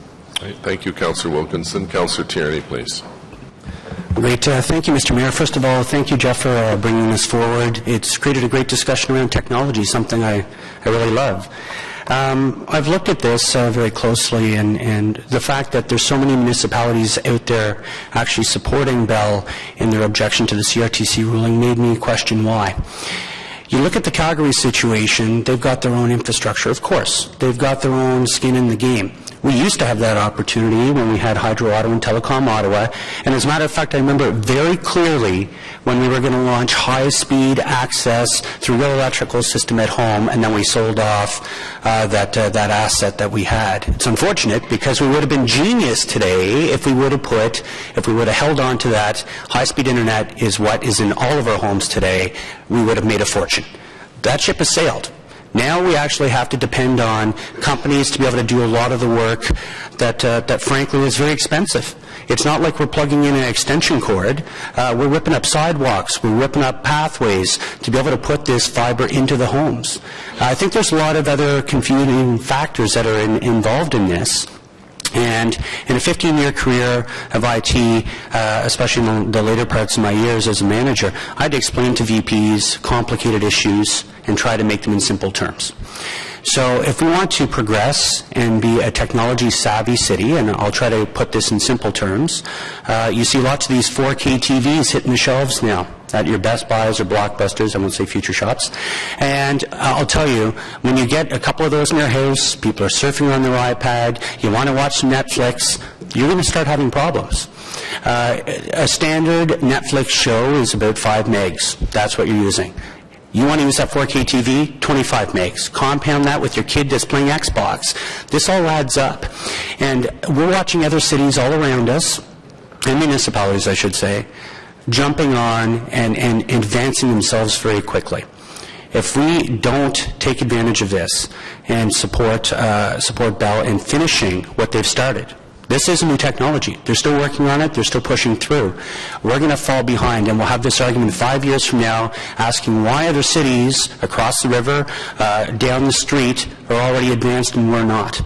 Thank you, Councillor Wilkinson. Councillor Tierney, please. Great. Thank you, Mr. Mayor. First of all, thank you, Jeff, for bringing this forward. It's created a great discussion around technology, something I really love. I've looked at this very closely, and the fact that there's so many municipalities out there actually supporting Bell in their objection to the CRTC ruling made me question why. You look at the Calgary situation, they've got their own infrastructure, of course. They've got their own skin in the game. We used to have that opportunity when we had Hydro Ottawa and Telecom Ottawa, and as a matter of fact, I remember it very clearly when we were going to launch high-speed access through real electrical system at home, and then we sold off that asset that we had. It's unfortunate because we would have been genius today if we would have held on to that. High-speed internet is what is in all of our homes today. We would have made a fortune. That ship has sailed. Now we actually have to depend on companies to be able to do a lot of the work that frankly is very expensive. It's not like we're plugging in an extension cord. We're ripping up sidewalks. We're ripping up pathways to be able to put this fiber into the homes. I think there's a lot of other confusing factors that are involved in this. And in a 15-year career of IT, especially in the later parts of my years as a manager, I had to explain to VPs complicated issues and try to make them in simple terms. So if we want to progress and be a technology-savvy city, and I'll try to put this in simple terms, you see lots of these 4K TVs hitting the shelves now at your Best Buys or Blockbusters, I won't say Future Shops. And I'll tell you, when you get a couple of those in your house, people are surfing on their iPad, you want to watch some Netflix, you're going to start having problems. A standard Netflix show is about 5 megs. That's what you're using. You want to use that 4K TV, 25 megs. Compound that with your kid that's playing Xbox. This all adds up. And we're watching other cities all around us, and municipalities, I should say, jumping on and advancing themselves very quickly. If we don't take advantage of this and support Bell in finishing what they've started, this is a new technology. They're still working on it. They're still pushing through. We're going to fall behind, and we'll have this argument 5 years from now asking why other cities across the river, down the street, are already advanced and we're not.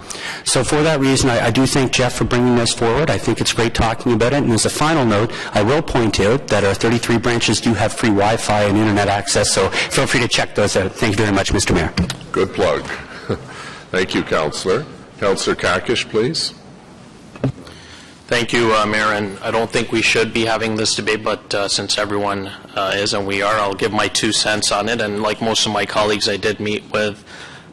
So for that reason, I do thank Jeff for bringing this forward. I think it's great talking about it. And as a final note, I will point out that our 33 branches do have free Wi-Fi and Internet access, so feel free to check those out. Thank you very much, Mr. Mayor. Good plug. Thank you, Councillor. Councillor Kakish, please. Thank you, Mayor, and I don't think we should be having this debate, but since everyone is and we are, I'll give my 2 cents on it. And like most of my colleagues, I did meet with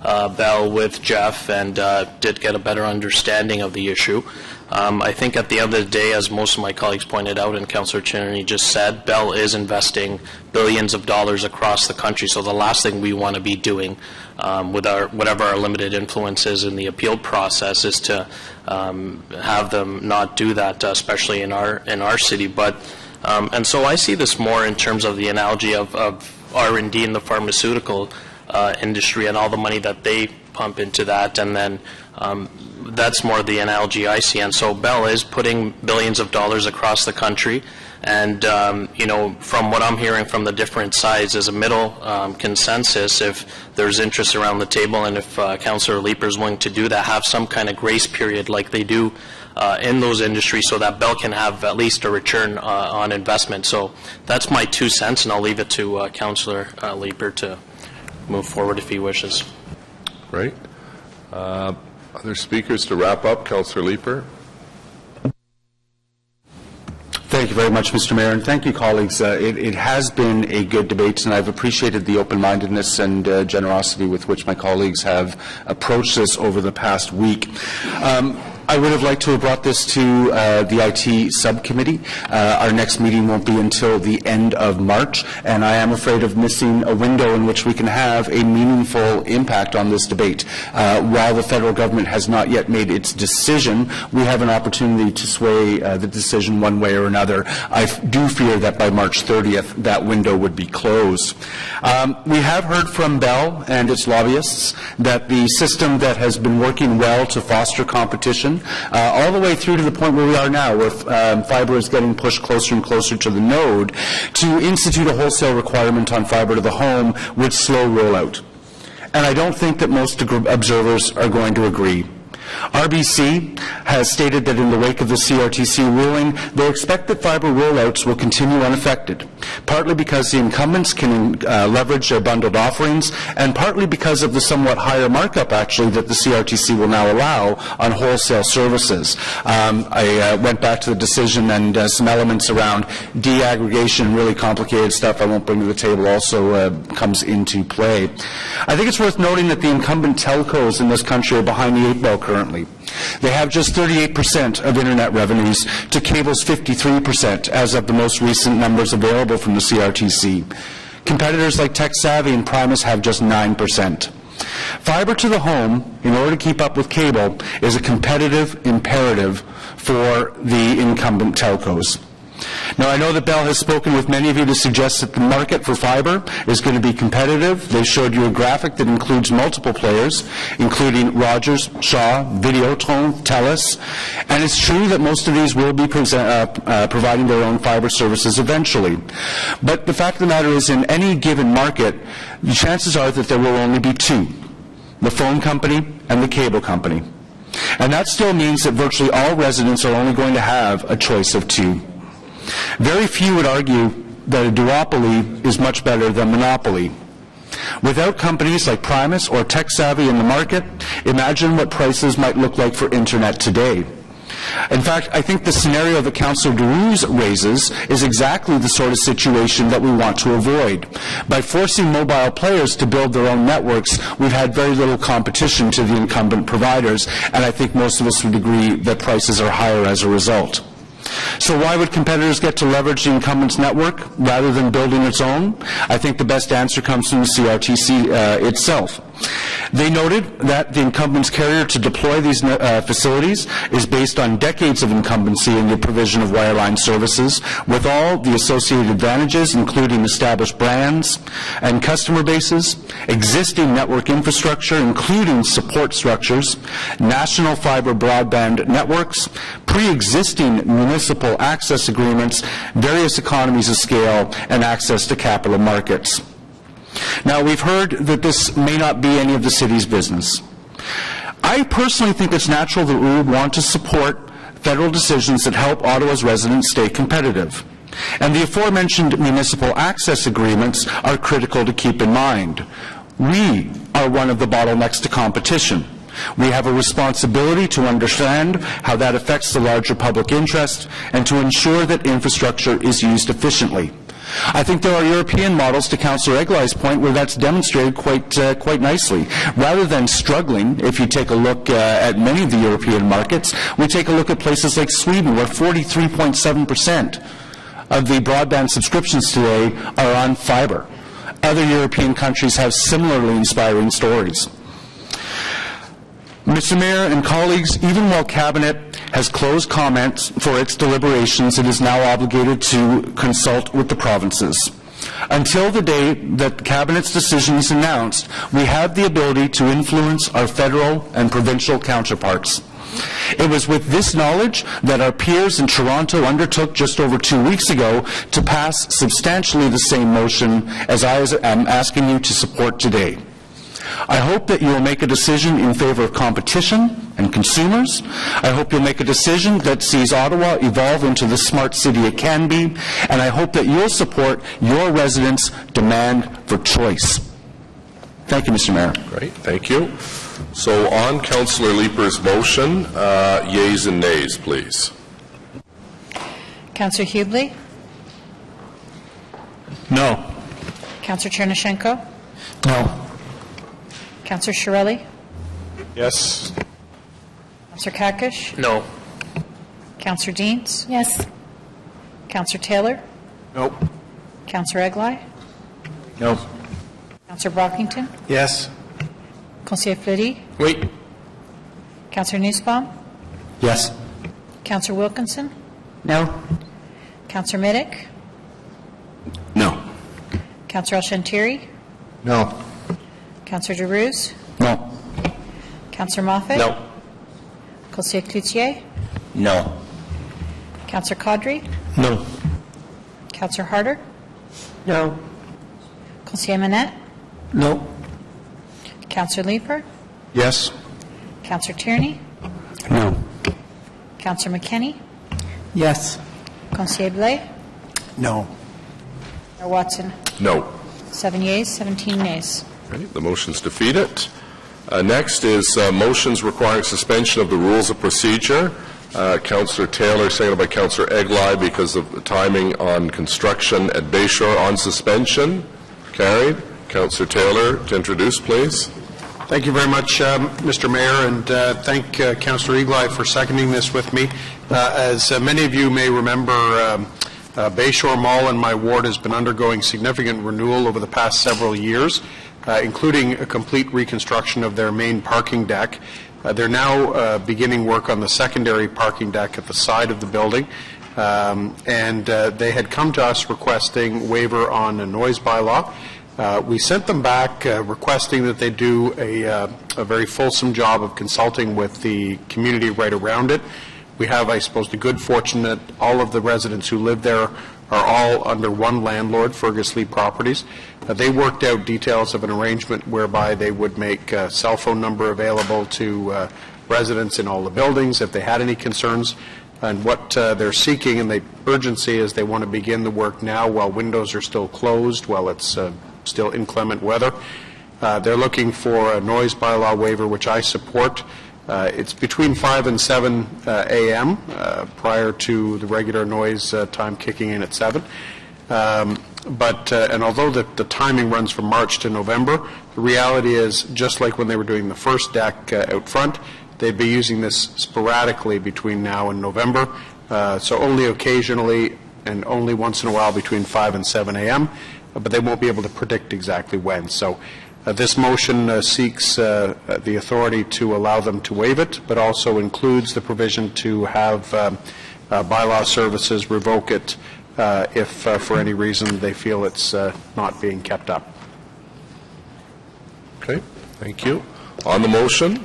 Bell, with Jeff, and did get a better understanding of the issue. I think at the end of the day, as most of my colleagues pointed out and Councillor Chinnery just said, Bell is investing billions of dollars across the country. So the last thing we want to be doing with whatever our limited influence is in the appeal process is to have them not do that, especially in our city. But and so I see this more in terms of the analogy of R&D in the pharmaceutical industry and all the money that they pump into that, and then that's more the analogy I see. And so Bell is putting billions of dollars across the country, and you know, from what I'm hearing from the different sides, is a middle consensus. If there's interest around the table, and if Councillor Leeper is willing to do that, have some kind of grace period like they do in those industries, so that Bell can have at least a return on investment. So that's my 2 cents, and I'll leave it to Councillor Leeper to move forward if he wishes. Great. Other speakers to wrap up? Councillor Leeper. Thank you very much, Mr. Mayor, and thank you, colleagues. It has been a good debate, and I've appreciated the open-mindedness and generosity with which my colleagues have approached this over the past week. I would have liked to have brought this to the IT subcommittee. Our next meeting won't be until the end of March, and I am afraid of missing a window in which we can have a meaningful impact on this debate. While the federal government has not yet made its decision, we have an opportunity to sway the decision one way or another. I do fear that by March 30th, that window would be closed. We have heard from Bell and its lobbyists that the system that has been working well to foster competition all the way through to the point where we are now, where fiber is getting pushed closer and closer to the node, to institute a wholesale requirement on fiber to the home would slow rollout. And I don't think that most observers are going to agree. RBC has stated that in the wake of the CRTC ruling, they expect that fiber rollouts will continue unaffected, partly because the incumbents can leverage their bundled offerings, and partly because of the somewhat higher markup, actually, that the CRTC will now allow on wholesale services. I went back to the decision, and some elements around deaggregation, really complicated stuff I won't bring to the table, also comes into play. I think it's worth noting that the incumbent telcos in this country are behind the 8 ball currently. They have just 38% of Internet revenues to cable's 53% as of the most recent numbers available from the CRTC. Competitors like TechSavvy and Primus have just 9%. Fiber to the home, in order to keep up with cable, is a competitive imperative for the incumbent telcos. Now, I know that Bell has spoken with many of you to suggest that the market for fiber is going to be competitive. They showed you a graphic that includes multiple players, including Rogers, Shaw, Videotron, TELUS, and it's true that most of these will be providing their own fiber services eventually. But the fact of the matter is, in any given market, the chances are that there will only be two, the phone company and the cable company. And that still means that virtually all residents are only going to have a choice of two. Very few would argue that a duopoly is much better than monopoly. Without companies like Primus or TechSavvy in the market, imagine what prices might look like for Internet today. In fact, I think the scenario that Councillor Derues raises is exactly the sort of situation that we want to avoid. By forcing mobile players to build their own networks, we've had very little competition to the incumbent providers, and I think most of us would agree that prices are higher as a result. So why would competitors get to leverage the incumbent's network rather than building its own? I think the best answer comes from the CRTC itself. They noted that the incumbent's carrier to deploy these facilities is based on decades of incumbency in the provision of wireline services, with all the associated advantages, including established brands and customer bases, existing network infrastructure, including support structures, national fiber broadband networks, pre-existing municipal access agreements, various economies of scale, and access to capital markets. Now, we've heard that this may not be any of the city's business. I personally think it's natural that we would want to support federal decisions that help Ottawa's residents stay competitive. And the aforementioned municipal access agreements are critical to keep in mind. We are one of the bottlenecks to competition. We have a responsibility to understand how that affects the larger public interest and to ensure that infrastructure is used efficiently. I think there are European models, to Councillor Eglei's point, where that's demonstrated quite nicely. Rather than struggling, if you take a look at many of the European markets, we take a look at places like Sweden, where 43.7% of the broadband subscriptions today are on fiber. Other European countries have similarly inspiring stories. Mr. Mayor and colleagues, even while Cabinet has closed comments for its deliberations, it is now obligated to consult with the provinces. Until the day that Cabinet's decision is announced, we have the ability to influence our federal and provincial counterparts. It was with this knowledge that our peers in Toronto undertook just over 2 weeks ago to pass substantially the same motion as I am asking you to support today. I hope that you will make a decision in favor of competition and consumers. I hope you'll make a decision that sees Ottawa evolve into the smart city it can be, and I hope that you'll support your residents' demand for choice. Thank you, Mr. Mayor. Great. Thank you. So on Councillor Leeper's motion, yeas and nays, please. Councillor Hubley? No. Councillor Chernyshenko? No. Councillor Shirelli? Yes. Councillor Kakish? No. Councillor Deans? Yes. Councillor Taylor? Nope. Councillor Eglai? No. Councillor Brockington? Yes. Councillor Fleury? Wait. Councillor Nussbaum? Yes. Councillor Wilkinson? No. Councillor Middick? No. Councillor El-Shantiri? No. Councillor DeRuse? No. Councillor Moffat? No. Councillor Cloutier? No. Councillor Caudry? No. Councillor Harder? No. Councillor Manette? No. Councillor Leeper? Yes. Councillor Tierney? No. Councillor McKinney? Yes. Councillor Blais? No. Mayor Watson? No. 7 yeas, 17 nays. Okay, the motion's defeated. Next is motions requiring suspension of the rules of procedure. Councillor Taylor, seconded by Councillor Eglai, because of the timing on construction at Bayshore on suspension. Carried. Councillor Taylor to introduce, please. Thank you very much, Mr. Mayor, and thank Councillor Eglai for seconding this with me. As many of you may remember, Bayshore Mall in my ward has been undergoing significant renewal over the past several years, including a complete reconstruction of their main parking deck. They're now beginning work on the secondary parking deck at the side of the building, and they had come to us requesting waiver on a noise bylaw. We sent them back requesting that they do a very fulsome job of consulting with the community right around it. We have, I suppose, the good fortune that all of the residents who live there are all under one landlord, Fergus Lee Properties. They worked out details of an arrangement whereby they would make a cell phone number available to residents in all the buildings if they had any concerns. And what they're seeking, and the urgency is they want to begin the work now while windows are still closed, while it's still inclement weather. They're looking for a noise bylaw waiver, which I support. It's between 5 and 7 a.m. Prior to the regular noise time kicking in at 7. And although the timing runs from March to November, the reality is, just like when they were doing the first deck out front, they'd be using this sporadically between now and November, so only occasionally and only once in a while between 5 and 7 a.m., but they won't be able to predict exactly when. So this motion seeks the authority to allow them to waive it, but also includes the provision to have bylaw services revoke it if for any reason they feel it's not being kept up. Okay, thank you. On the motion,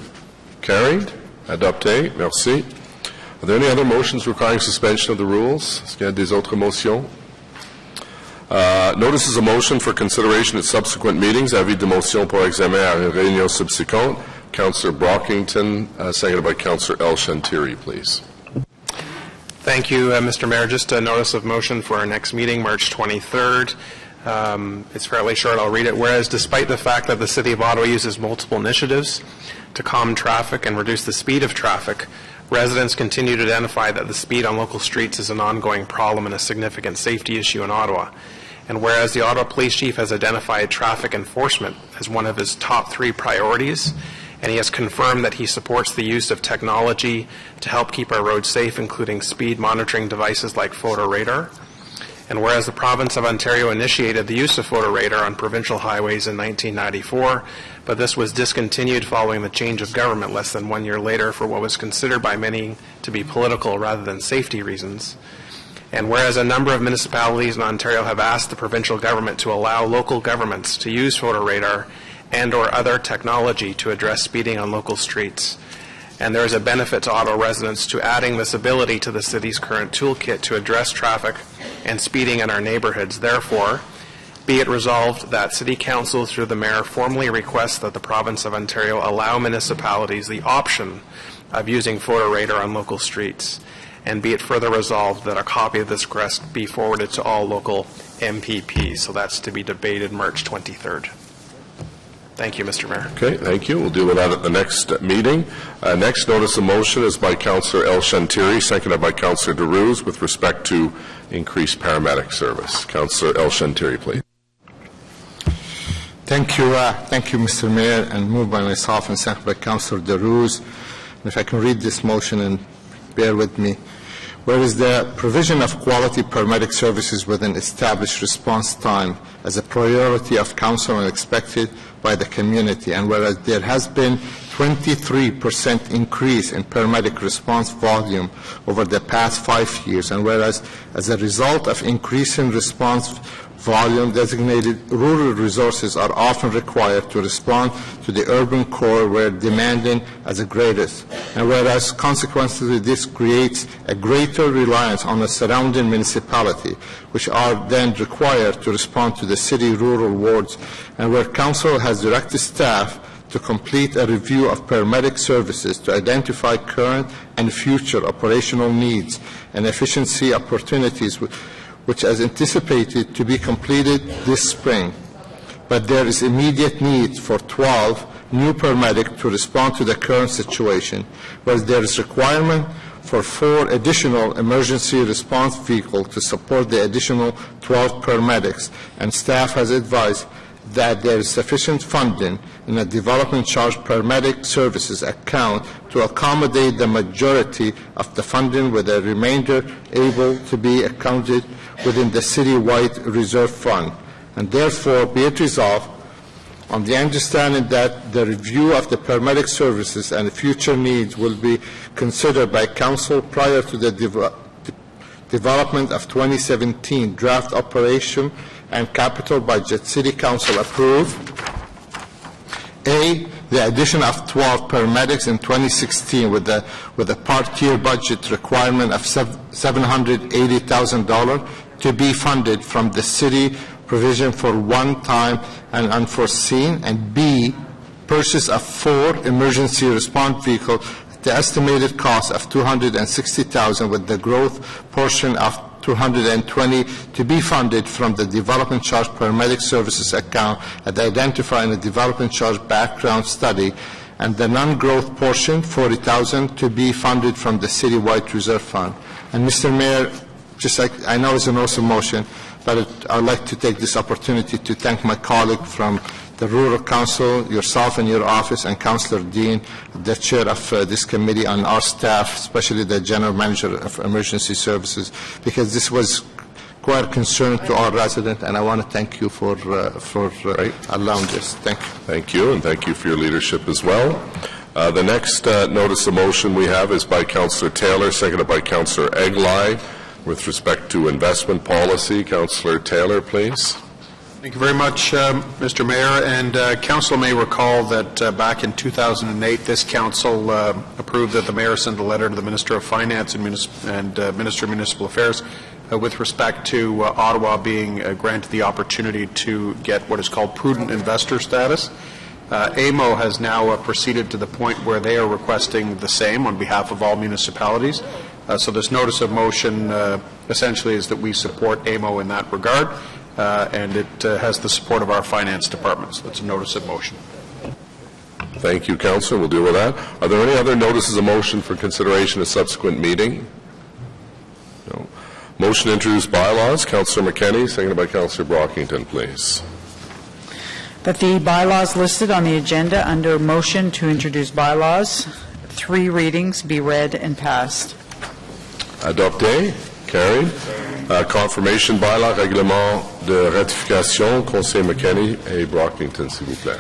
carried. Adopté. Merci. Are there any other motions requiring suspension of the rules? Est-ce qu'il y a des autres motions? Notices of motion for consideration at subsequent meetings. Avis de motion pour examen à une réunion subséquente. Councillor Brockington, seconded by Councillor El-Shantiri, please. Thank you, Mr. Mayor. Just a notice of motion for our next meeting, March 23rd. It's fairly short. I'll read it. Whereas, despite the fact that the City of Ottawa uses multiple initiatives to calm traffic and reduce the speed of traffic, residents continue to identify that the speed on local streets is an ongoing problem and a significant safety issue in Ottawa. And whereas the Ottawa Police Chief has identified traffic enforcement as one of his top 3 priorities, and he has confirmed that he supports the use of technology to help keep our roads safe, including speed monitoring devices like photo radar. And whereas the province of Ontario initiated the use of photo radar on provincial highways in 1994, but this was discontinued following the change of government less than 1 year later for what was considered by many to be political rather than safety reasons. And whereas a number of municipalities in Ontario have asked the provincial government to allow local governments to use photo radar and or other technology to address speeding on local streets. And there is a benefit to Ottawa residents to adding this ability to the city's current toolkit to address traffic and speeding in our neighborhoods. Therefore, be it resolved that City Council through the Mayor formally requests that the Province of Ontario allow municipalities the option of using photo radar on local streets. And be it further resolved that a copy of this request be forwarded to all local MPPs. So that's to be debated March 23rd. Thank you, Mr. Mayor. Okay, thank you. We'll deal with that at the next meeting. Next notice of motion is by Councillor El Shantiri, seconded by Councillor DeRuse, with respect to increased paramedic service. Councillor El Shantiri, please. Thank you, Mr. Mayor, and moved by myself and seconded by Councillor DeRuse. And if I can read this motion and bear with me. Whereas the provision of quality paramedic services within established response time as a priority of council and expected by the community, and whereas there has been 23% increase in paramedic response volume over the past 5 years, and whereas as a result of increasing response volume, designated rural resources are often required to respond to the urban core where demanding as the greatest. And whereas consequently this creates a greater reliance on the surrounding municipality, which are then required to respond to the city rural wards, and where council has directed staff to complete a review of paramedic services to identify current and future operational needs and efficiency opportunities, which is anticipated to be completed this spring. But there is immediate need for 12 new paramedics to respond to the current situation, whereas there is requirement for 4 additional emergency response vehicles to support the additional 12 paramedics, and staff has advised that there is sufficient funding in a development charge paramedic services account to accommodate the majority of the funding, with the remainder able to be accounted within the city-wide reserve fund. And therefore, be it resolved, on the understanding that the review of the paramedic services and future needs will be considered by council prior to the development of 2017 draft operation and capital budget, City Council approved A, the addition of 12 paramedics in 2016 with a part-year budget requirement of $780,000 to be funded from the city provision for one-time and unforeseen, and B, purchase of 4 emergency response vehicles at the estimated cost of $260,000, with the growth portion of $220 to be funded from the development charge paramedic services account at identifying the development charge background study, and the non-growth portion, $40,000, to be funded from the citywide reserve fund. And Mr. Mayor, just like I know it's an awesome motion, but I'd like to take this opportunity to thank my colleague from the Rural Council, yourself and your office, and Councillor Dean, the chair of this committee, and our staff, especially the General Manager of Emergency Services, because this was quite a concern to our residents, and I want to thank you for allowing this. Thank you. Thank you, and thank you for your leadership as well. The next notice of motion we have is by Councillor Taylor, seconded by Councillor Eglai, with respect to investment policy. Councillor Taylor, please. Thank you very much, Mr. Mayor. And Council may recall that back in 2008, this Council approved that the Mayor send a letter to the Minister of Finance and Minister of Municipal Affairs with respect to Ottawa being granted the opportunity to get what is called prudent investor status. AMO has now proceeded to the point where they are requesting the same on behalf of all municipalities. So this notice of motion essentially is that we support AMO in that regard. And it has the support of our finance department. So that's a notice of motion. Thank you, Councillor. We'll deal with that. Are there any other notices of motion for consideration at subsequent meeting? No. Motion to introduce bylaws. Councillor McKenney, seconded by Councillor Brockington, please. That the bylaws listed on the agenda under motion to introduce bylaws, 3 readings, be read and passed. Adopté. Carried. Confirmation bylaw, règlement de ratification, Conseil McKenney et Brockington, s'il vous plaît.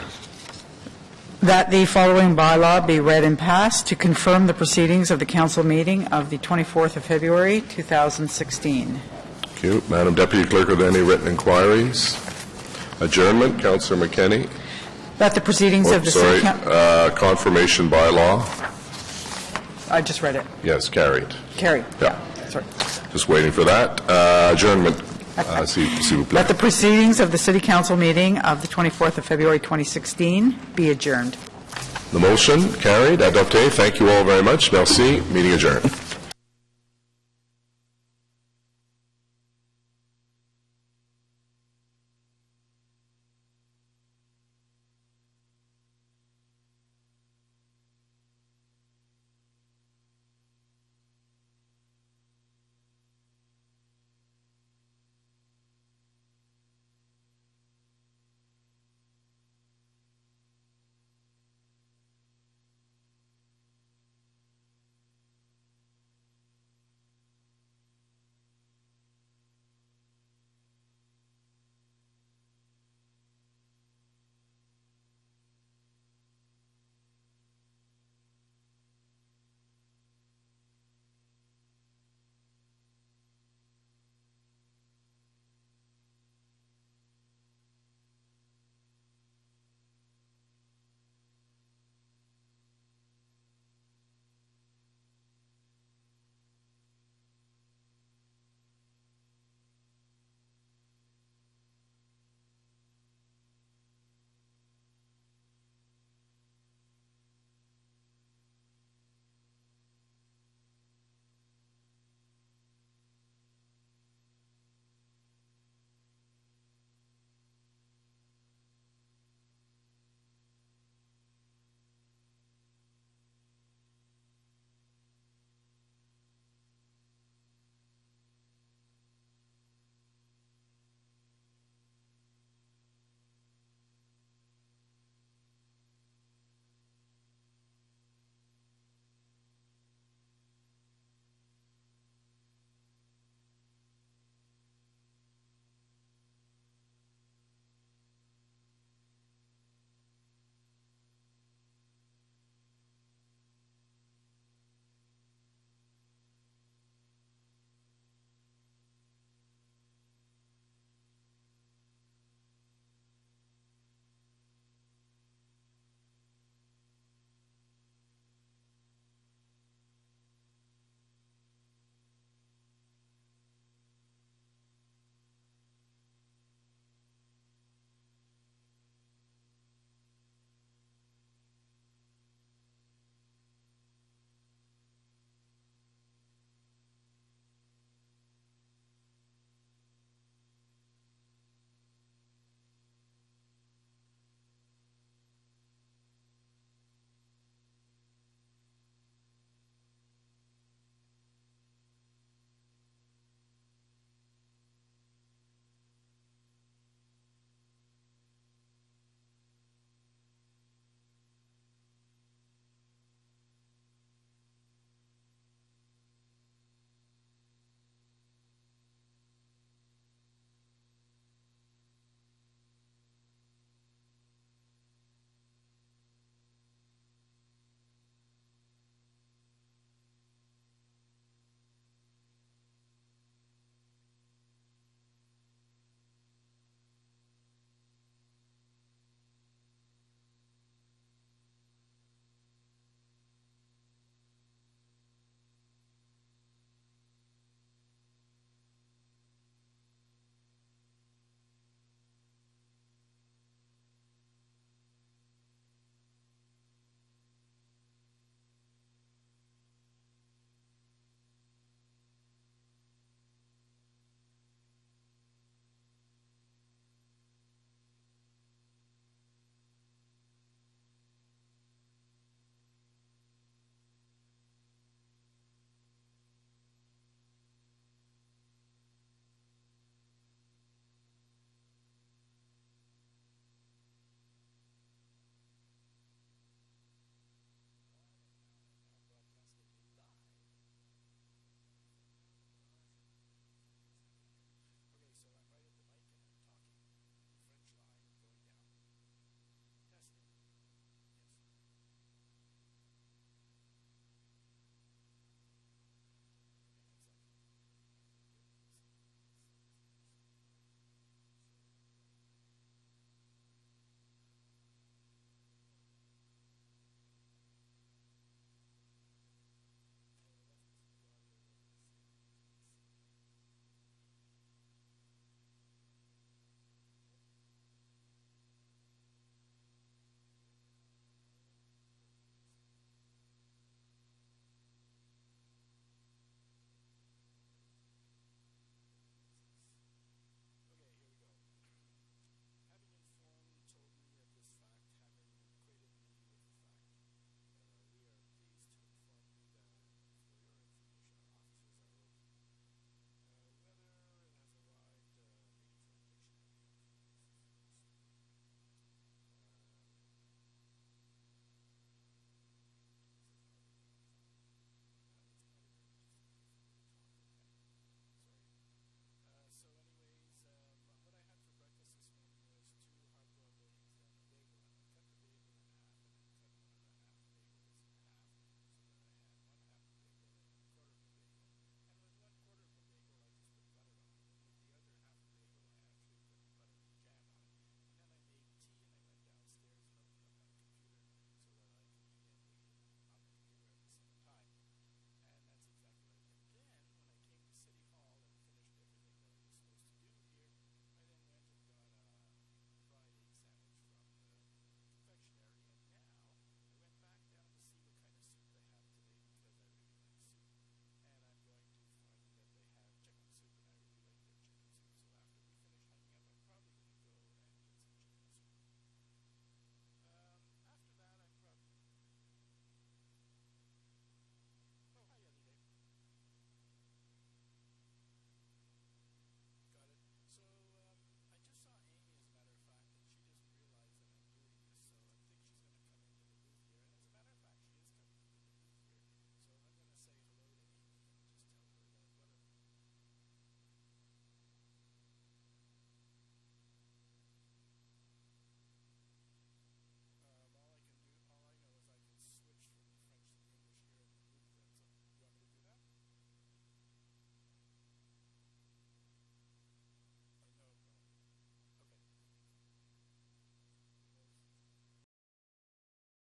That the following bylaw be read and passed to confirm the proceedings of the council meeting of the 24th of February, 2016. Thank you. Madam Deputy Clerk, are there any written inquiries? Adjournment, Councillor McKenney. That the proceedings of the city confirmation bylaw. I just read it. Yes, carried. Carried. Yeah. Sorry. Just waiting for that. Adjournment. S'il vous plaît. Let the proceedings of the City Council meeting of the 24th of February 2016 be adjourned. The motion carried. Adopté. Thank you all very much. Merci. Meeting adjourned.